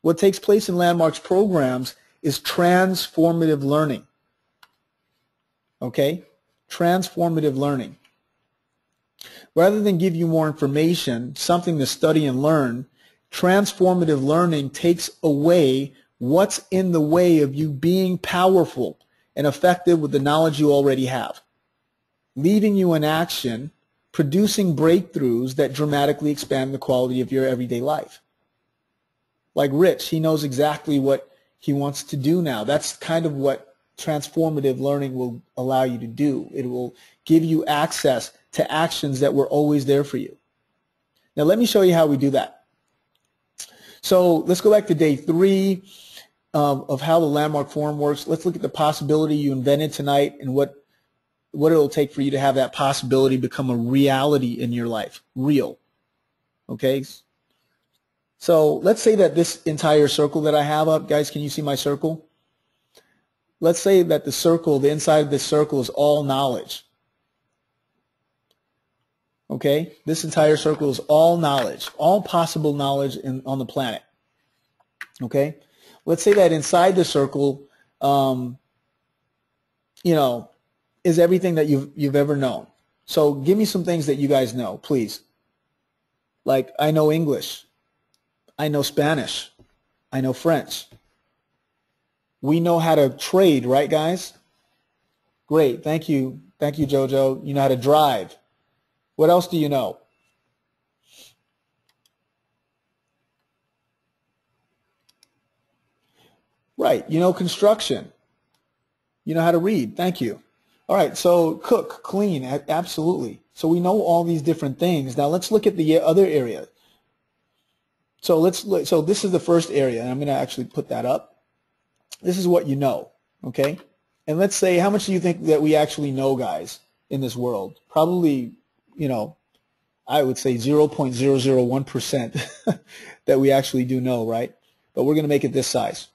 What takes place in Landmark's programs is transformative learning. Okay? Transformative learning. Rather than give you more information, something to study and learn, transformative learning takes away what's in the way of you being powerful and effective with the knowledge you already have, leaving you in action, producing breakthroughs that dramatically expand the quality of your everyday life. Like Rich, he knows exactly what he wants to do now. That's kind of what transformative learning will allow you to do. It will give you access to actions that were always there for you. Now let me show you how we do that. So let's go back to day 3 of how the Landmark Forum works. Let's look at the possibility you invented tonight and what what it'll take for you to have that possibility become a reality in your life, real. Okay? So let's say that this entire circle that I have up, guys, can you see my circle? Let's say that the circle, the inside of this circle is all knowledge. Okay? This entire circle is all knowledge, all possible knowledge on the planet. Okay? Let's say that inside the circle, you know, is everything that you've ever known. So give me some things that you guys know, please. Like, I know English. I know Spanish. I know French. We know how to trade, right, guys? Great. Thank you. Thank you, Jojo. You know how to drive. What else do you know? Right. You know construction. You know how to read. Thank you. All right. So cook, clean. Absolutely. So we know all these different things. Now let's look at the other area. So let's look. So this is the first area, and I'm going to actually put that up. This is what you know. Okay. And let's say, how much do you think that we actually know, guys, in this world? Probably, you know, I would say 0.001% that we actually do know, right? But we're going to make it this size.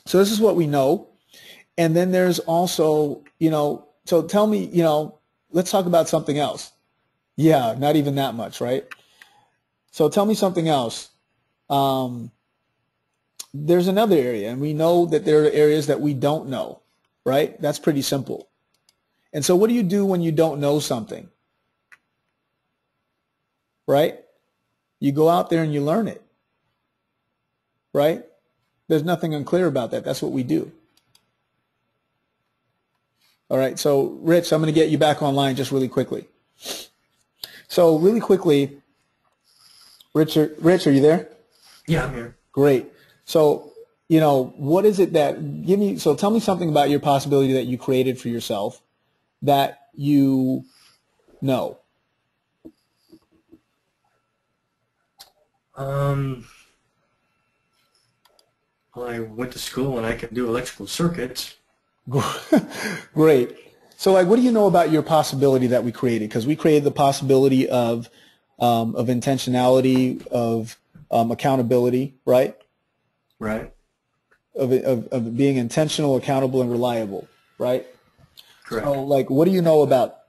So this is what we know. And then there's also, you know, so tell me, you know, let's talk about something else. Yeah, not even that much, right? So tell me something else. There's another area, and we know that there are areas that we don't know, right? That's pretty simple. And so what do you do when you don't know something? Right? You go out there and you learn it, right? There's nothing unclear about that. That's what we do. All right, so Rich, I'm going to get you back online just really quickly. So really quickly, Rich, are you there? Yeah, I'm here. Great. So, you know, what is it that, so tell me something about your possibility that you created for yourself that you know. Well, I went to school and I can do electrical circuits. Great. So, like, what do you know about your possibility that we created? Because we created the possibility of intentionality, of accountability, right? Right. Of being intentional, accountable, and reliable, right? Correct. So, like, what do you know about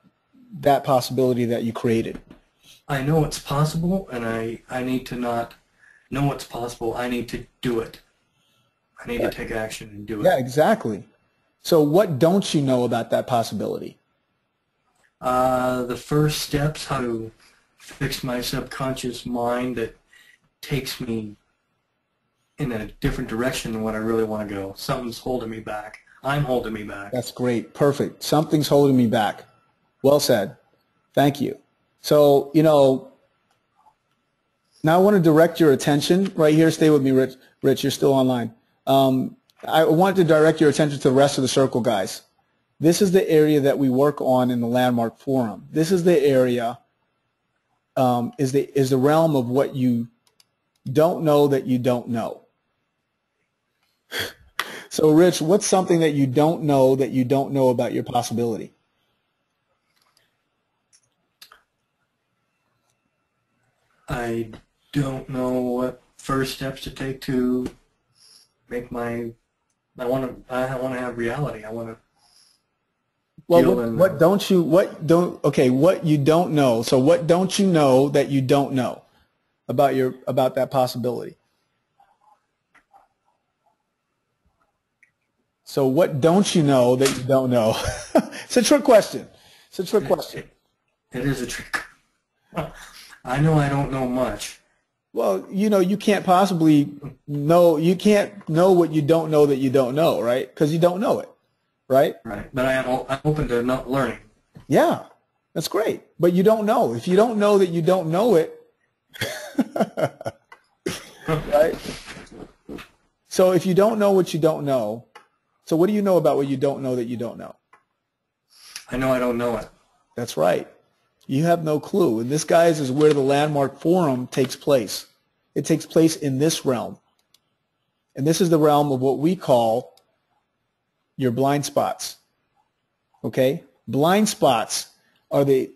that possibility that you created? I know it's possible, and I need to not know what's possible. I need to do it. I need to take action and do it. Yeah, exactly. So what don't you know about that possibility? The first steps, how to fix my subconscious mind that takes me in a different direction than what I really want to go. Something's holding me back. I'm holding me back. That's great. Perfect. Something's holding me back. Well said. Thank you. So, you know, now I want to direct your attention right here. Stay with me, Rich. Rich, you're still online. I want to direct your attention to the rest of the circle, guys. This is the area that we work on in the Landmark Forum. This is the area, is the realm of what you don't know that you don't know. So, Rich, what's something that you don't know about your possibility? I don't know what first steps to take to make my. I want to have reality. I want to. Well, what you don't know. So what don't you know that you don't know about that possibility? So what don't you know that you don't know? It's a trick question. It's a trick question. It is a trick. I know I don't know much. Well, you know, you can't possibly know. You can't know what you don't know that you don't know, right? Because you don't know it, right? Right. But I'm open to not learning. Yeah, that's great. But you don't know. If you don't know that you don't know it, right? So if you don't know what you don't know, so what do you know about what you don't know that you don't know? I know I don't know it. That's right. You have no clue. And this, guys, is where the Landmark Forum takes place. It takes place in this realm. And this is the realm of what we call your blind spots. Okay? Blind spots are the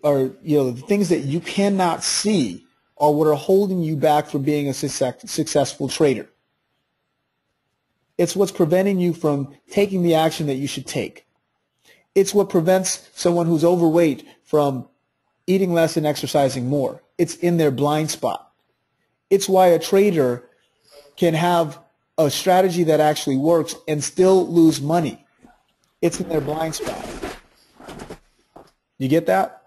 things that you cannot see are what are holding you back from being a successful trader. It's what's preventing you from taking the action that you should take. It's what prevents someone who's overweight from eating less and exercising more. It's in their blind spot. It's why a trader can have a strategy that actually works and still lose money. It's in their blind spot. You get that?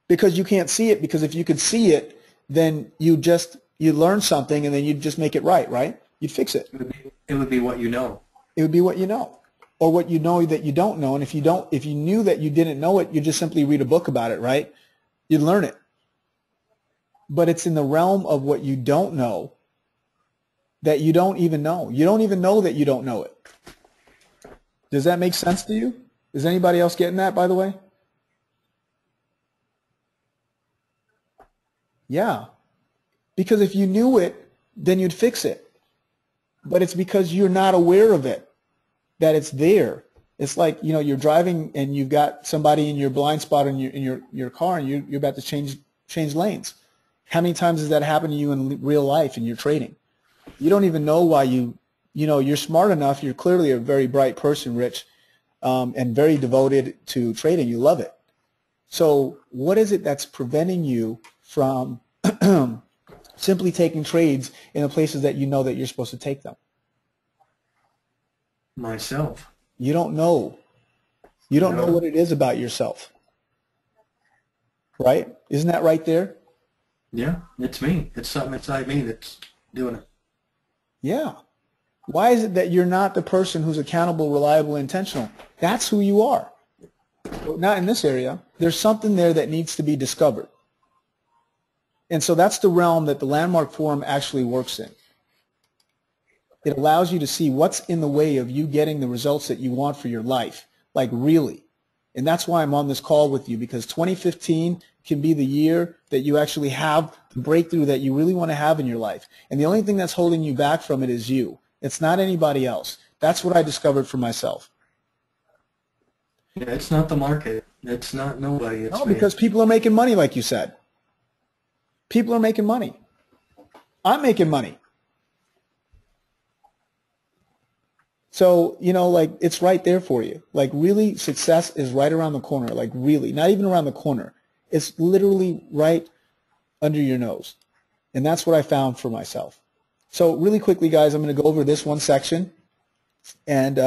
Because you can't see it, because if you could see it, then you learn something and then you'd just make it right? You'd fix it. It would be what you know. It would be what you know. Or what you know that you don't know. And if you knew that you didn't know it, you'd just simply read a book about it, right? You'd learn it. But it's in the realm of what you don't know that you don't even know. You don't even know that you don't know it. Does that make sense to you? Is anybody else getting that, by the way? Yeah. Because if you knew it, then you'd fix it. But it's because you're not aware of it that it's there. It's like, you're driving and you've got somebody in your blind spot in your car and you're about to change lanes. How many times has that happened to you in real life in your trading? You don't even know why you're smart enough. You're clearly a very bright person, Rich, and very devoted to trading. You love it. So what is it that's preventing you from simply taking trades in the places that you know that you're supposed to take them? Myself. You don't know. You don't know what it is about yourself. Right? Isn't that right there? Yeah, it's me. It's something inside me that's doing it. Yeah. Why is it that you're not the person who's accountable, reliable, intentional? That's who you are. But not in this area. There's something there that needs to be discovered. And so that's the realm that the Landmark Forum actually works in. It allows you to see what's in the way of you getting the results that you want for your life, like really. And that's why I'm on this call with you, because 2015 can be the year that you actually have the breakthrough that you really want to have in your life. And the only thing that's holding you back from it is you. It's not anybody else. That's what I discovered for myself. Yeah, it's not the market. It's not nobody. It's me. Because people are making money, like you said. People are making money. I'm making money. So, it's right there for you. Like, really, success is right around the corner. Like, really, not even around the corner. It's literally right under your nose. And that's what I found for myself. So, really quickly, guys, I'm going to go over this one section. And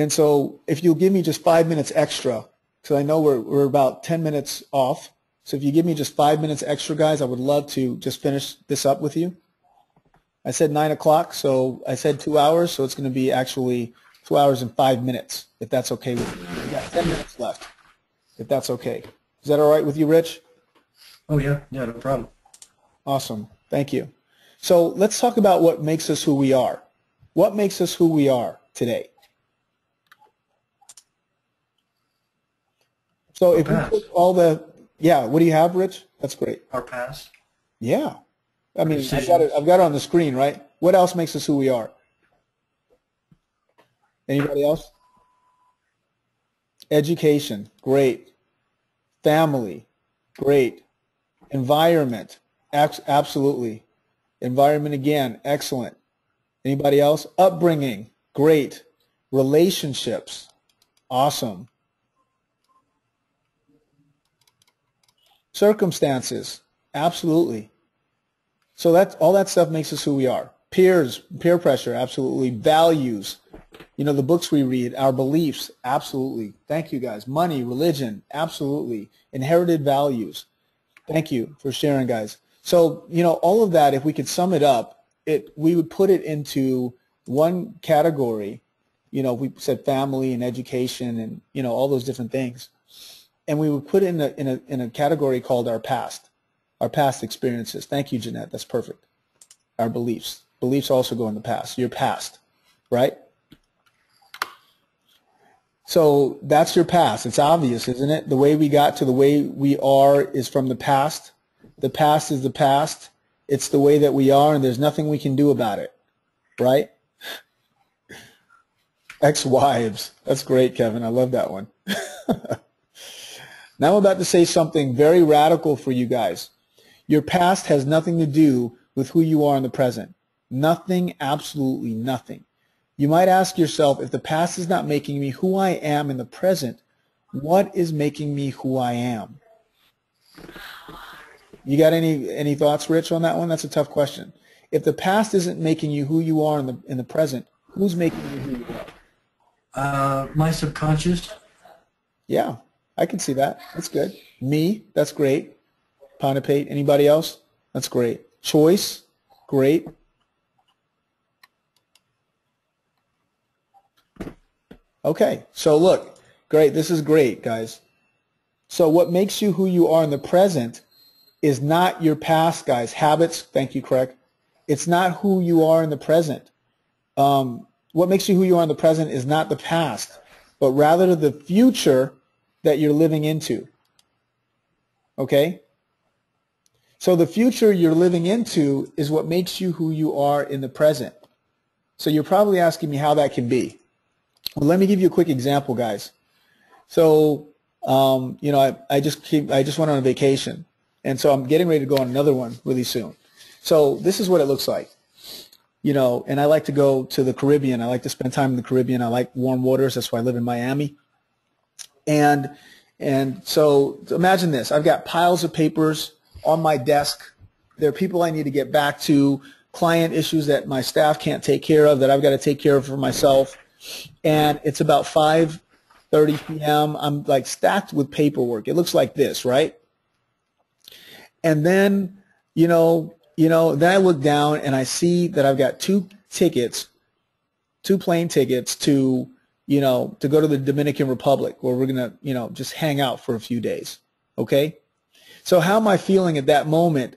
so, if you'll give me just 5 minutes extra, because I know we're about 10 minutes off. So, if you give me just 5 minutes extra, guys, I would love to just finish this up with you. I said 9 o'clock, so I said 2 hours, so it's going to be actually 2 hours and 5 minutes, if that's okay with you. We got 10 minutes left, if that's okay. Is that all right with you, Rich? Oh, yeah. Yeah, no problem. Awesome. Thank you. So let's talk about what makes us who we are. What makes us who we are today? So if we put all the, what do you have, Rich? That's great. Our past. Yeah. I mean, I've got it on the screen, right? What else makes us who we are? Anybody else? Education, great. Family, great. Environment, absolutely. Environment again, excellent. Anybody else? Upbringing, great. Relationships, awesome. Circumstances, absolutely. So all that stuff makes us who we are. Peers, peer pressure, absolutely. Values, the books we read, our beliefs, absolutely. Thank you, guys. Money, religion, absolutely. Inherited values. Thank you for sharing, guys. So, all of that, if we could sum it up, we would put it into one category. We said family and education and, all those different things. And we would put it in a category called our past experiences. Thank you, Jeanette. That's perfect. Our beliefs. Beliefs also go in the past. Your past, right? So that's your past. It's obvious, isn't it? The way we got to the way we are is from the past. The past is the past. It's the way that we are, and there's nothing we can do about it, right? Ex-wives. That's great, Kevin. I love that one. Now I'm about to say something very radical for you guys. Your past has nothing to do with who you are in the present. Nothing, absolutely nothing. You might ask yourself, if the past is not making me who I am in the present, what is making me who I am? You got any thoughts, Rich, on that one? That's a tough question. If the past isn't making you who you are in the present, who's making you who you are? My subconscious. Yeah, I can see that. That's good. Me, that's great. Ponipate, anybody else? That's great. Choice, great. Okay, so look, great. This is great, guys. So what makes you who you are in the present is not your past, guys. Habits, thank you, Craig. It's not who you are in the present. What makes you who you are in the present is not the past, but rather the future that you're living into. Okay? So the future you're living into is what makes you who you are in the present. So you're probably asking me how that can be. Well, let me give you a quick example, guys. So, you know, I just went on a vacation, and so I'm getting ready to go on another one really soon. So this is what it looks like. You know, and I like to go to the Caribbean. I like to spend time in the Caribbean. I like warm waters. That's why I live in Miami. And so imagine this. I've got piles of papers on my desk. There are people I need to get back to, client issues that my staff can't take care of that I've got to take care of for myself. And it's about 5:30 p.m. I'm like stacked with paperwork. It looks like this, right? And then, then I look down and I see that I've got two plane tickets to go to the Dominican Republic, where we're going to, just hang out for a few days. Okay? So how am I feeling at that moment,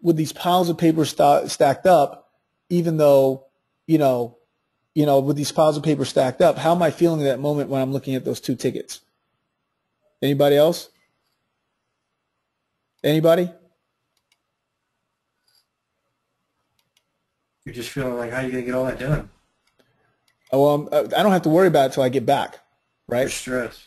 with these piles of paper stacked up, even though, with these piles of paper stacked up, how am I feeling at that moment when I'm looking at those two tickets? Anybody else? Anybody? You're just feeling like, how are you going to get all that done? Oh, well, I don't have to worry about it until I get back, right? You're stressed.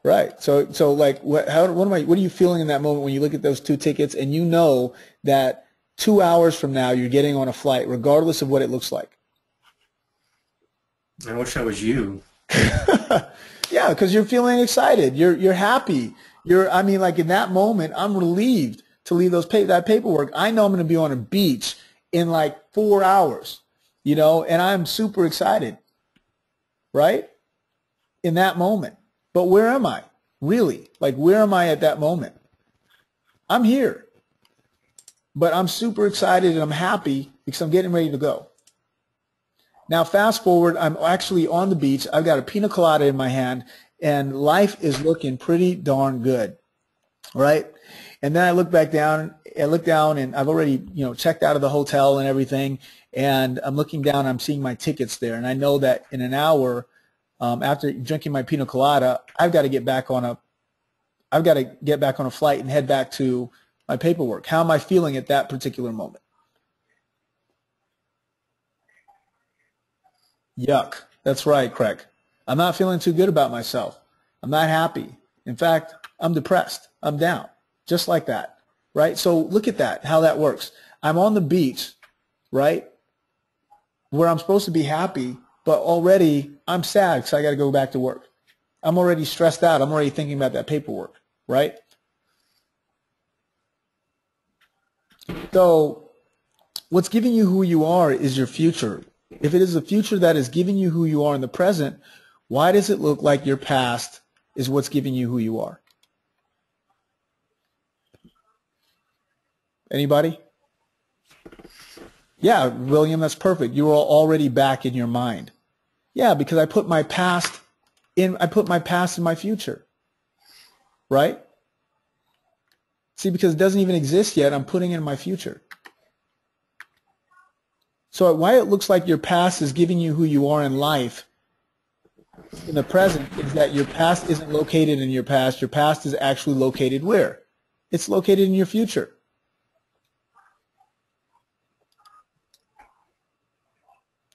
Right. So like, what are you feeling in that moment when you look at those two tickets and you know that 2 hours from now you're getting on a flight, regardless of what it looks like? I wish that was you. Yeah, because you're feeling excited. You're happy. Like in that moment, I'm relieved to leave that paperwork. I know I'm going to be on a beach in like 4 hours, and I'm super excited, right? In that moment. But where am I? Really? Like, where am I at that moment? I'm here. But I'm super excited and I'm happy because I'm getting ready to go. Now, fast forward, I'm actually on the beach. I've got a pina colada in my hand, and life is looking pretty darn good, right? And then I look down, and I've already, checked out of the hotel and everything, and I'm looking down, and I'm seeing my tickets there, and I know that in an hour, after drinking my pina colada, I've got to get back on a flight and head back to my paperwork. How am I feeling at that particular moment? Yuck. That's right, Craig. I'm not feeling too good about myself. I'm not happy. In fact, I'm depressed. I'm down. Just like that, right? So look at that, how that works. I'm on the beach, right, where I'm supposed to be happy, but already I'm sad because I got to go back to work. I'm already stressed out. I'm already thinking about that paperwork, right? So what's giving you who you are is your future. If it is the future that is giving you who you are in the present, why does it look like your past is what's giving you who you are? Anybody? Yeah, William, that's perfect. You are already back in your mind. Yeah, because I put my past in my future. Right? See, because it doesn't even exist yet, I'm putting it in my future. So why it looks like your past is giving you who you are in life in the present is that your past isn't located in your past. Your past is actually located where? It's located in your future.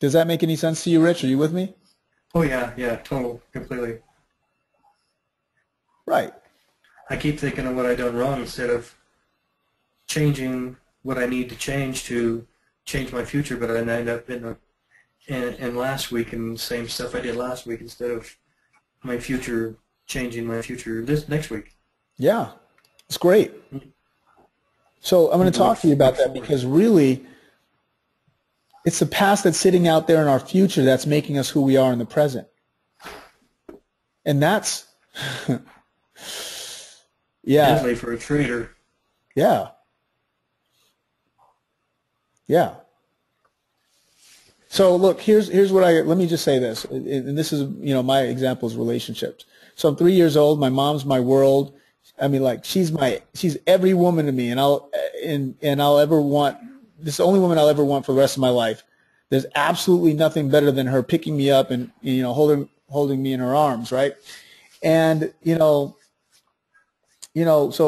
Does that make any sense to you, Rich? Are you with me? Oh yeah, yeah, total, completely. Right. I keep thinking of what I done wrong instead of changing what I need to change to change my future, but I end up in last week and the same stuff I did last week instead of my future changing my future this next week. Yeah, it's great. So I'm going to talk to you about that because really it's the past that's sitting out there in our future that's making us who we are in the present. And that's, yeah, Deadly for a trader. yeah, yeah. So look, here's what let me just say this, and this is, you know, my example is relationships. So I'm 3 years old. My mom's my world. I mean, like she's every woman to me, and I'll ever want. This is the only woman I'll ever want for the rest of my life. There's absolutely nothing better than her picking me up and, you know, holding me in her arms, right? And so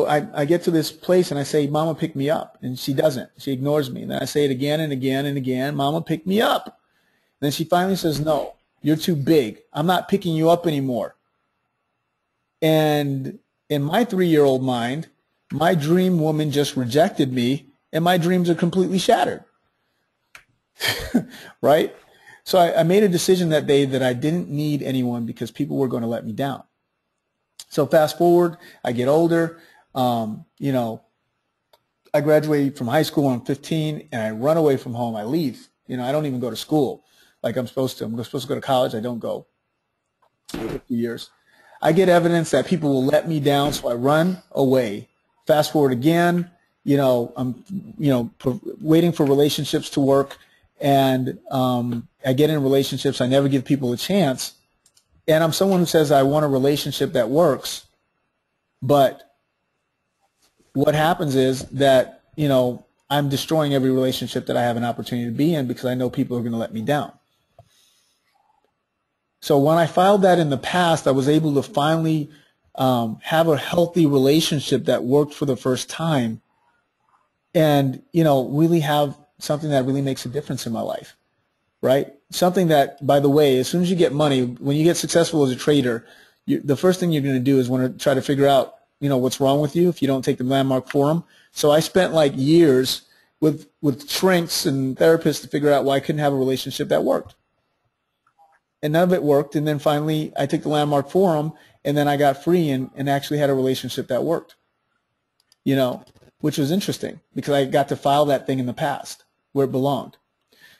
I get to this place and I say, Mama, pick me up. And she doesn't. She ignores me. And then I say it again and again and again, Mama, pick me up. And then she finally says, no, you're too big. I'm not picking you up anymore. And in my 3-year-old mind, my dream woman just rejected me and my dreams are completely shattered. Right? So I made a decision that day that I didn't need anyone because people were going to let me down. So fast forward, I get older, you know, I graduated from high school when I'm 15 and I run away from home. I leave. You know, I don't even go to school like I'm supposed to. I'm supposed to go to college. I don't go for a few years. I get evidence that people will let me down, so I run away. Fast forward again, you know, I'm, you know, waiting for relationships to work, and I get in relationships. I never give people a chance. And I'm someone who says I want a relationship that works, but what happens is that, you know, I'm destroying every relationship that I have an opportunity to be in because I know people are going to let me down. So when I filed that in the past, I was able to finally have a healthy relationship that worked for the first time and, you know, really have something that really makes a difference in my life. Right? Something that, by the way, as soon as you get money, when you get successful as a trader, the first thing you're going to do is want to try to figure out, you know, what's wrong with you if you don't take the landmark forum. So I spent like years with shrinks and therapists to figure out why I couldn't have a relationship that worked. And none of it worked. And then finally, I took the landmark forum, and then I got free and actually had a relationship that worked, you know, which was interesting because I got to file that thing in the past where it belonged.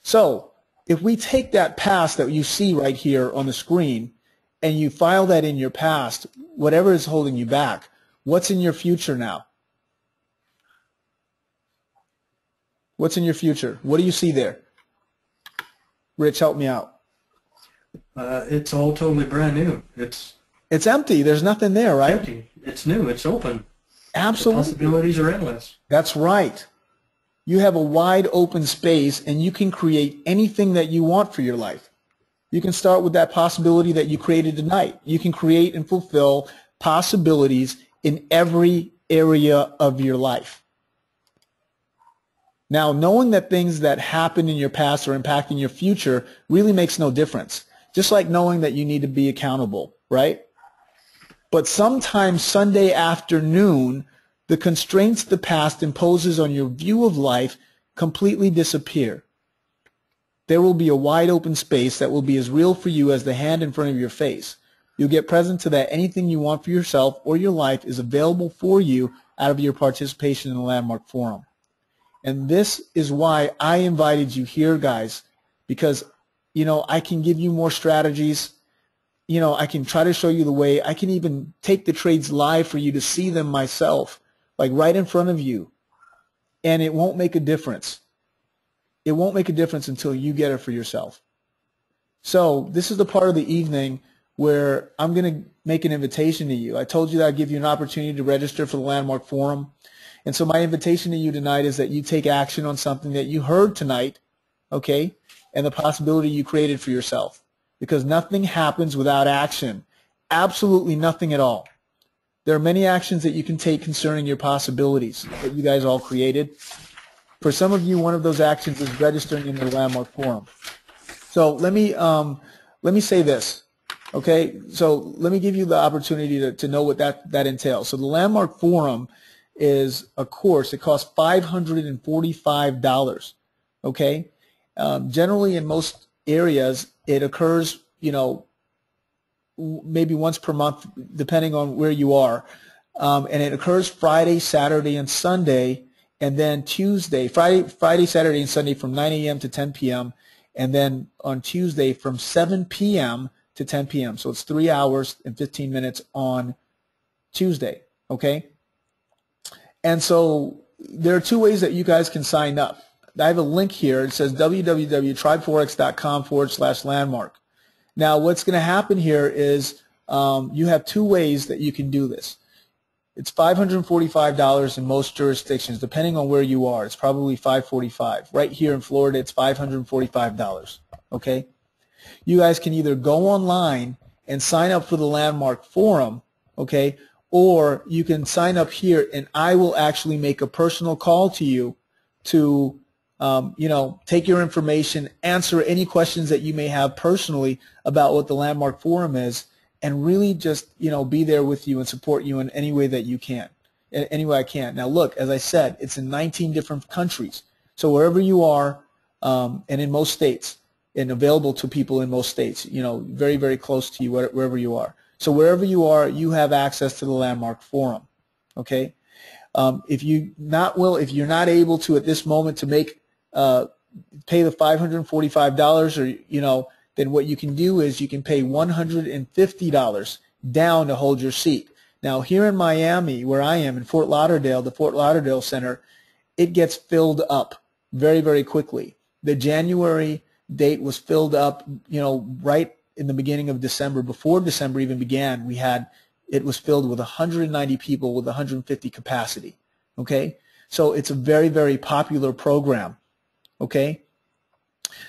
So if we take that past that you see right here on the screen and you file that in your past, whatever is holding you back, what's in your future now? What's in your future? What do you see there? Rich, help me out. It's all totally brand new. It's empty. There's nothing there, right? empty. It's new. It's open. Absolutely. The possibilities are endless. That's right. You have a wide open space and you can create anything that you want for your life. You can start with that possibility that you created tonight. You can create and fulfill possibilities in every area of your life. Now, knowing that things that happened in your past are impacting your future really makes no difference. Just like knowing that you need to be accountable, right? But sometimes Sunday afternoon, the constraints the past imposes on your view of life completely disappear. There will be a wide open space that will be as real for you as the hand in front of your face. You'll get present to that anything you want for yourself or your life is available for you out of your participation in the Landmark Forum. And this is why I invited you here, guys, because, you know, I can give you more strategies. You know, I can try to show you the way. I can even take the trades live for you to see them myself, like right in front of you. And it won't make a difference. It won't make a difference until you get it for yourself. So this is the part of the evening where I'm going to make an invitation to you. I told you that I'd give you an opportunity to register for the Landmark Forum. And so my invitation to you tonight is that you take action on something that you heard tonight, okay, and the possibility you created for yourself. Because nothing happens without action. Absolutely nothing at all. There are many actions that you can take concerning your possibilities that you guys all created. For some of you, one of those actions is registering in the Landmark Forum. So let me let me say this. Okay, so let me give you the opportunity to know what that entails. So the Landmark Forum is a course. It costs $545. Okay, generally in most areas it occurs, maybe once per month, depending on where you are, and it occurs Friday, Saturday, and Sunday, and then Friday, Saturday, and Sunday from 9 a.m. to 10 p.m. and then on Tuesday from 7 p.m. to 10 p.m. So it's 3 hours and 15 minutes on Tuesday, okay? And so there are two ways that you guys can sign up. I have a link here. It says www.tribeforex.com/landmark. Now, what's going to happen here is you have two ways that you can do this. It's $545 in most jurisdictions, depending on where you are. It's probably $545. Right here in Florida, it's $545, okay? You guys can either go online and sign up for the Landmark Forum, okay, or you can sign up here and I will actually make a personal call to you to, take your information, answer any questions that you may have personally about what the Landmark Forum is, and really just, be there with you and support you in any way that you can, in any way I can. Now, look, as I said, it's in 19 different countries. So wherever you are, and in most states, and available to people in most states, very, very close to you, wherever you are. So wherever you are, you have access to the Landmark Forum, okay? If you're not able to at this moment to pay the $545, or then what you can do is you can pay $150 down to hold your seat. Now here in Miami, where I am in Fort Lauderdale, the Fort Lauderdale Center, it gets filled up very, very quickly. The January date was filled up, right in the beginning of December. Before December even began, it was filled with 190 people with 150 capacity. Okay, so it's a very, very popular program. Okay,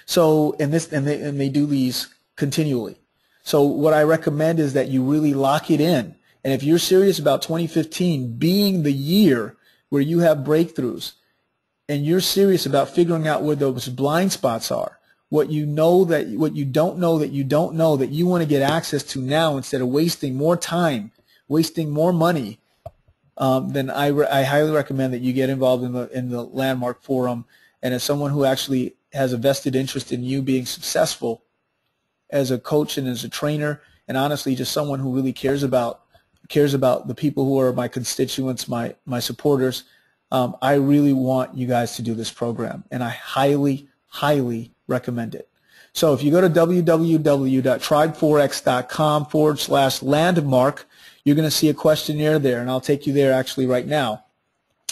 so and they do these continually. So what I recommend is that you really lock it in. And if you're serious about 2015 being the year where you have breakthroughs, and you're serious about figuring out where those blind spots are, what you don't know that you want to get access to now instead of wasting more time, wasting more money, then I highly recommend that you get involved in the Landmark Forum. And as someone who actually has a vested interest in you being successful as a coach and as a trainer, and honestly just someone who really cares about the people who are my constituents, my supporters, I really want you guys to do this program, and I highly, highly recommend it. So if you go to www.tribeforex.com/landmark, you're going to see a questionnaire there, and I'll take you there actually right now.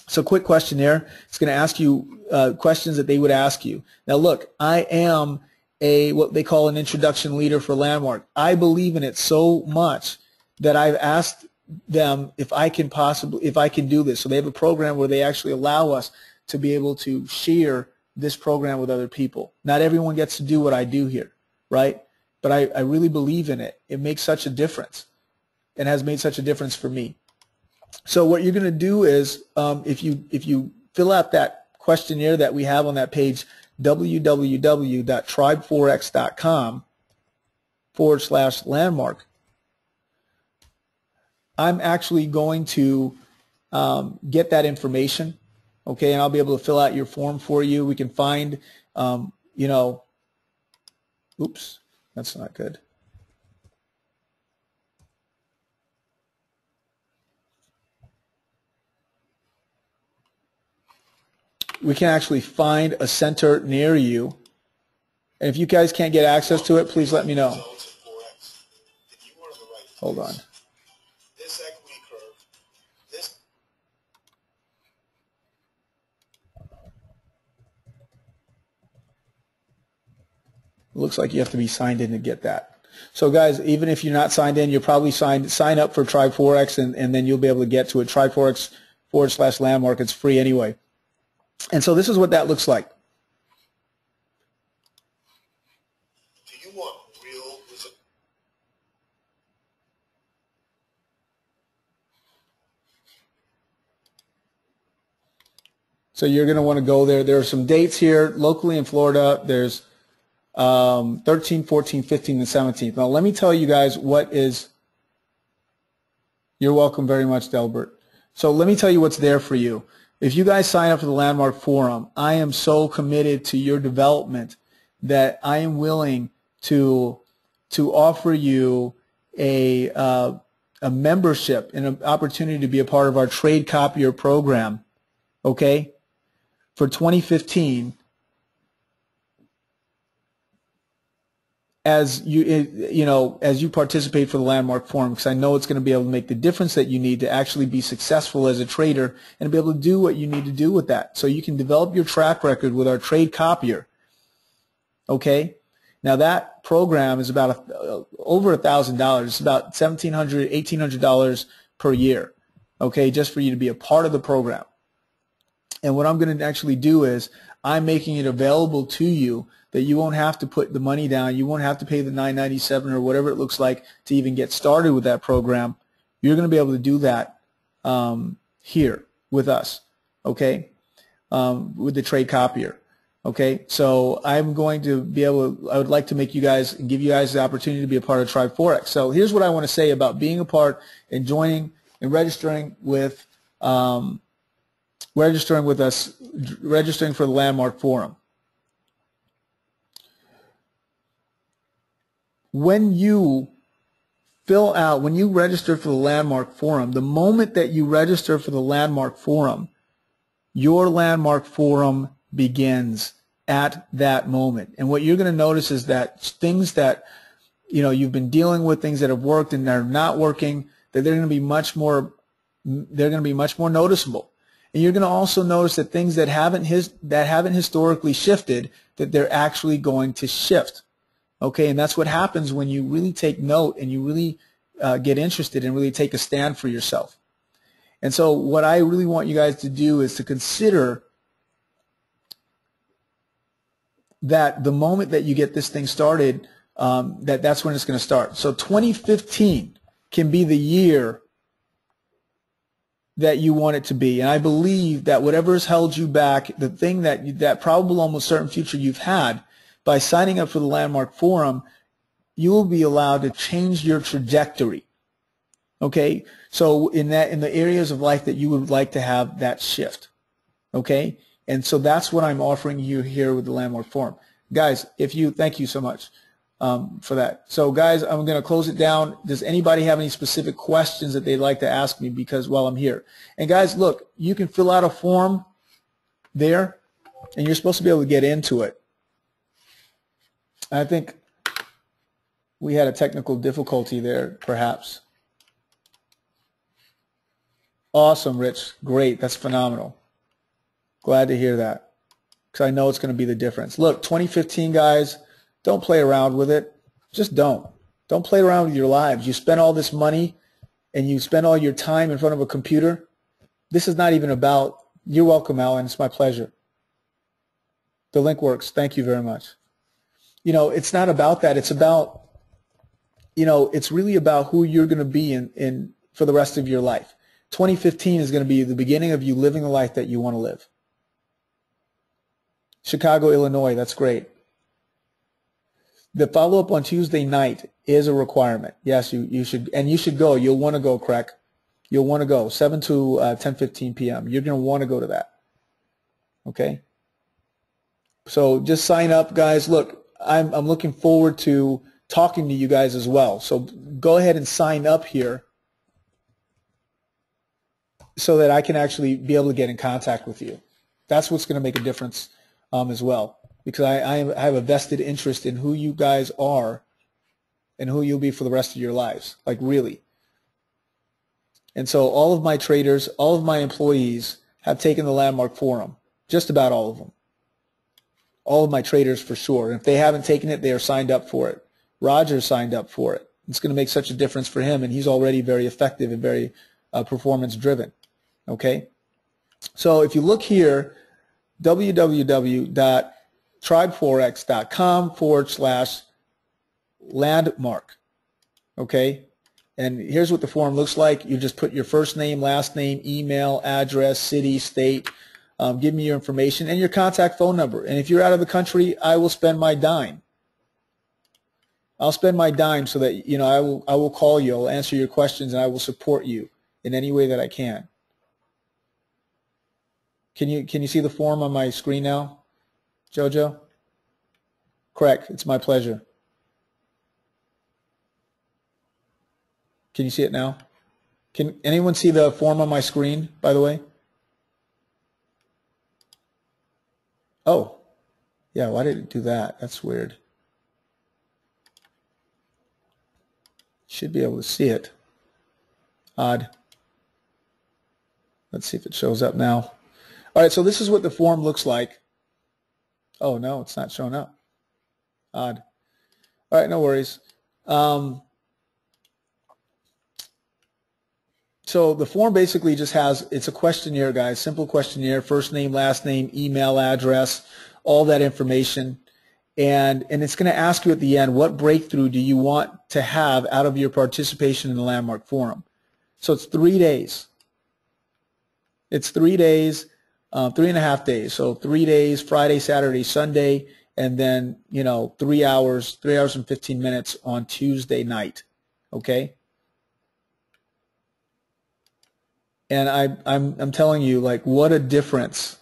So quick questionnaire. It's going to ask you questions that they would ask you. Now look, I am what they call an introduction leader for Landmark. I believe in it so much that I've asked them if I can do this. So they have a program where they actually allow us to be able to share this program with other people. Not everyone gets to do what I do here, right? But I really believe in it. It makes such a difference and has made such a difference for me. So what you're going to do is if you fill out that questionnaire that we have on that page, www.tribeforex.com/landmark, I'm actually going to get that information, okay, and I'll be able to fill out your form for you. We can find, oops, that's not good. We can actually find a center near you. And if you guys can't get access to it, please let me know. Hold on. It looks like you have to be signed in to get that. So guys, even if you're not signed in, you'll probably sign up for Tribe Forex, and then you'll be able to get to it. Tribe Forex/landmark. It's free anyway. And so this is what that looks like. Do you want real results? So you're going to want to go there. There are some dates here locally in Florida. There's 13, 14, 15, and 17th. Now, let me tell you guys what is. You're welcome very much, Delbert. So let me tell you what's there for you. If you guys sign up for the Landmark Forum, I am so committed to your development that I am willing to offer you a membership and an opportunity to be a part of our trade copier program, okay, for 2015. As you participate for the Landmark Forum, because I know it's going to be able to make the difference that you need to actually be successful as a trader and be able to do what you need to do with that. So you can develop your track record with our trade copier. Okay, now that program is about over $1,000. It's about $1,700, $1,800 per year. Okay, just for you to be a part of the program. And what I'm going to actually do is I'm making it available to you that you won't have to put the money down. You won't have to pay the $9.97 or whatever it looks like to even get started with that program. You're going to be able to do that here with us, okay, with the trade copier. Okay, so I'm going to be able to, I would like to make you guys, give you guys the opportunity to be a part of Tribe Forex. So here's what I want to say about being a part and joining and registering with us, registering for the Landmark Forum. When you register for the Landmark Forum, the moment that you register for the Landmark Forum, your Landmark Forum begins at that moment. And what you're going to notice is that things that you've been dealing with, things that have worked and that are not working, that they're going to be much more noticeable. And you're going to also notice that things that haven't historically shifted, that they're actually going to shift. Okay, and that's what happens when you really take note and you really get interested and really take a stand for yourself. And so what I really want you guys to do is to consider that the moment that you get this thing started, that's when it's going to start. So 2015 can be the year that you want it to be. And I believe that whatever has held you back, the thing that probable almost certain future you've had, by signing up for the Landmark Forum, you will be allowed to change your trajectory. Okay? So in the areas of life that you would like to have that shift. Okay? And so that's what I'm offering you here with the Landmark Forum. Guys, thank you so much for that. So guys, I'm going to close it down. Does anybody have any specific questions that they'd like to ask me while I'm here? And guys, look, you can fill out a form there, and you're supposed to be able to get into it. I think we had a technical difficulty there, perhaps. Awesome, Rich. Great. That's phenomenal. Glad to hear that, because I know it's going to be the difference. Look, 2015, guys, don't play around with it. Just don't. Don't play around with your lives. You spend all this money and you spend all your time in front of a computer. This is not even about, you're welcome, Alan. It's my pleasure. The link works. Thank you very much. It's not about that. It's about, it's really about who you're going to be in for the rest of your life. 2015 is going to be the beginning of you living the life that you want to live. Chicago, Illinois, that's great. The follow-up on Tuesday night is a requirement. Yes, you should, and you should go. You'll want to go, Craig. You'll want to go, 7 to 10:15 p.m. You're going to want to go to that. Okay? So just sign up, guys. Look, I'm looking forward to talking to you guys as well. So go ahead and sign up here so that I can actually be able to get in contact with you. That's what's going to make a difference as well, because I have a vested interest in who you guys are and who you'll be for the rest of your lives, like really. And so all of my traders, all of my employees have taken the Landmark Forum, just about all of them. All of my traders for sure. And if they haven't taken it, they are signed up for it. Roger signed up for it. It's going to make such a difference for him, and he's already very effective and very performance driven. Okay? So if you look here, www.tribeforex.com/landmark. Okay? And here's what the form looks like. You just put your first name, last name, email, address, city, state. Give me your information and your contact phone number. And if you're out of the country, I will spend my dime. I'll spend my dime so that, you know, I will call you, I'll answer your questions, and I will support you in any way that I can. Can you see the form on my screen now, Jojo? Correct. It's my pleasure. Can you see it now? Can anyone see the form on my screen, by the way? Oh, yeah, why did it do that? That's weird. Should be able to see it. Odd. Let's see if it shows up now. All right, so this is what the form looks like. Oh, no, it's not showing up. Odd. All right, no worries. So the form basically just has, it's a questionnaire, guys, simple questionnaire, first name, last name, email address, all that information. And it's going to ask you at the end, what breakthrough do you want to have out of your participation in the Landmark Forum? So it's 3 days. It's 3 days, 3.5 days. So 3 days, Friday, Saturday, Sunday, and then, you know, 3 hours and 15 minutes on Tuesday night. Okay? And I'm telling you, like, what a difference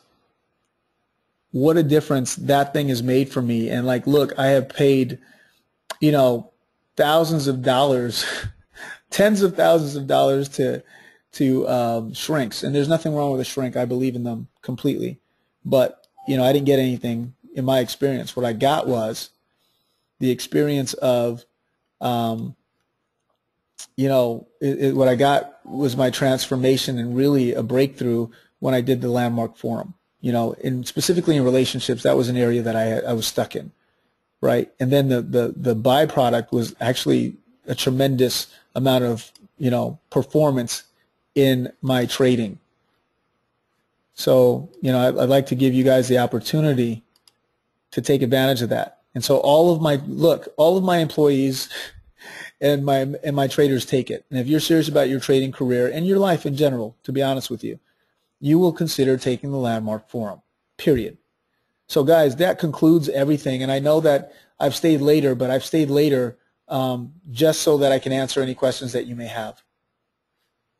that thing has made for me. And like, look, I have paid, you know, thousands of dollars, tens of thousands of dollars to shrinks. And there's nothing wrong with a shrink. I believe in them completely. But, you know, I didn't get anything in my experience. What I got was the experience of, you know, what I got was my transformation and really a breakthrough when I did the Landmark Forum. You know, and specifically in relationships, that was an area that I was stuck in, right? And then the byproduct was actually a tremendous amount of, you know, performance in my trading. So, you know, I'd like to give you guys the opportunity to take advantage of that. And so all of my employees and my traders take it. And if you're serious about your trading career and your life in general, to be honest with you, you will consider taking the Landmark Forum, period. So guys, that concludes everything. And I know that I've stayed later, but I've stayed later just so that I can answer any questions that you may have.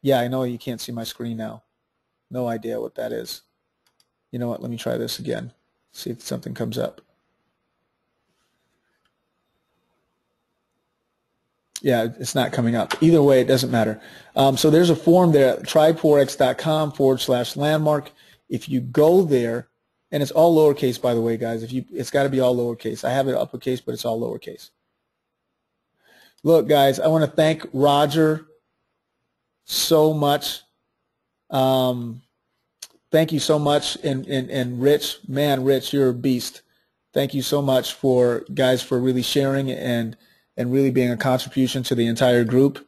Yeah, I know you can't see my screen now. No idea what that is. You know what? Let me try this again. See if something comes up. Yeah, it's not coming up. Either way, it doesn't matter. So there's a form there at tryforex.com/landmark. If you go there, and it's all lowercase, by the way, guys. It's got to be all lowercase. I have it uppercase, but it's all lowercase. Look, guys, I want to thank Roger so much. Thank you so much, and Rich, man, Rich, you're a beast. Thank you so much for really sharing and really being a contribution to the entire group.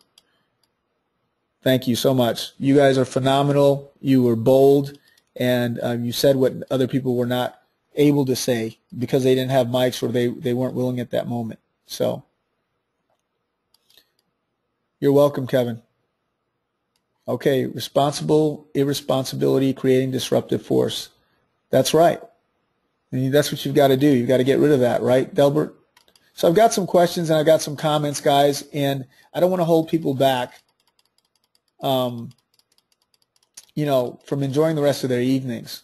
Thank you so much. You guys are phenomenal. You were bold, and you said what other people were not able to say because they didn't have mics or they weren't willing at that moment. So you're welcome, Kevin. Okay, responsible irresponsibility creating disruptive force. That's right. And that's what you've got to do. You've got to get rid of that, right, Delbert? So I've got some questions and I've got some comments, guys, and I don't want to hold people back, you know, from enjoying the rest of their evenings.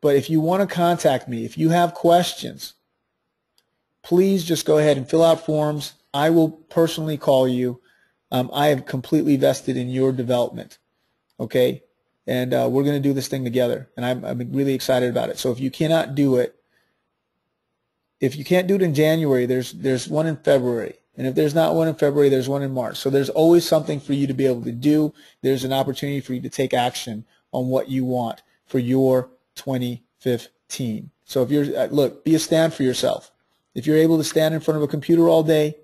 But if you want to contact me, if you have questions, please just go ahead and fill out forms. I will personally call you. I am completely vested in your development, okay? And we're going to do this thing together, and I'm really excited about it. So if you cannot do it, if you can't do it in January, there's one in February. And if there's not one in February, there's one in March. So there's always something for you to be able to do. There's an opportunity for you to take action on what you want for your 2015. So if you're, look, be a stand for yourself. If you're able to stand in front of a computer all day,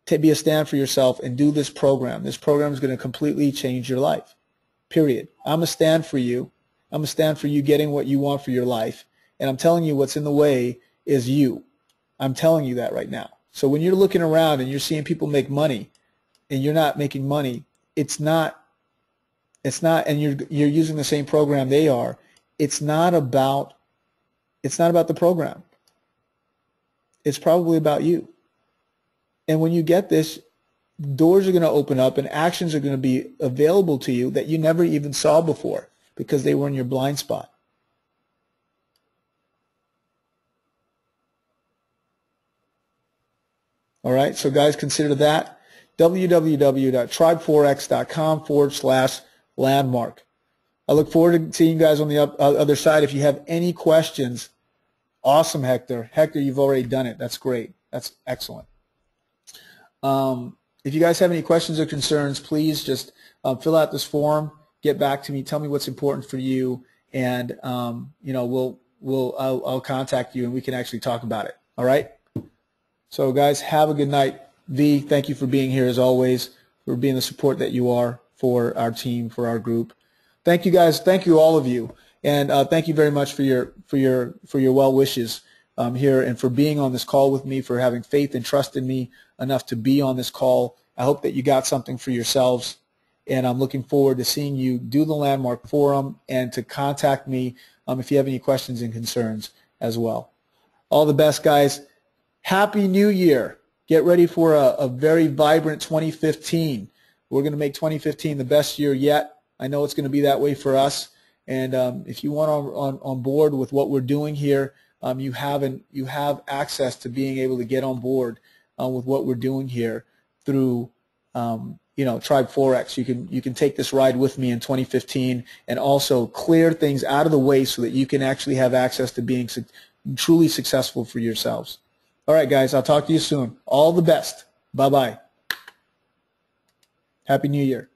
be a stand for yourself and do this program. This program is going to completely change your life, period. I'm a stand for you. I'm a stand for you getting what you want for your life. And I'm telling you what's in the way is you. I'm telling you that right now. So when you're looking around and you're seeing people make money and you're not making money, it's not, and you're using the same program they are, it's not about the program. It's probably about you. And when you get this, doors are going to open up and actions are going to be available to you that you never even saw before because they were in your blind spot. All right, so guys, consider that. www.tribe4x.com/landmark. I look forward to seeing you guys on the other side. If you have any questions, awesome, Hector. Hector, you've already done it. That's great. That's excellent. If you guys have any questions or concerns, please just fill out this form, get back to me, tell me what's important for you, and you know, I'll contact you and we can actually talk about it. All right. So guys, have a good night. V, thank you for being here as always, for being the support that you are for our team, for our group. Thank you guys. Thank you all of you, and thank you very much for your well wishes here and for being on this call with me, for having faith and trust in me enough to be on this call. I hope that you got something for yourselves, and I'm looking forward to seeing you do the Landmark Forum and to contact me if you have any questions and concerns as well. All the best, guys. Happy New Year. Get ready for a very vibrant 2015. We're going to make 2015 the best year yet. I know it's going to be that way for us. And if you want on board with what we're doing here, you have access to being able to get on board with what we're doing here through you know, Tribe 4X. You can take this ride with me in 2015 and also clear things out of the way so that you can actually have access to being truly successful for yourselves. All right, guys, I'll talk to you soon. All the best. Bye-bye. Happy New Year.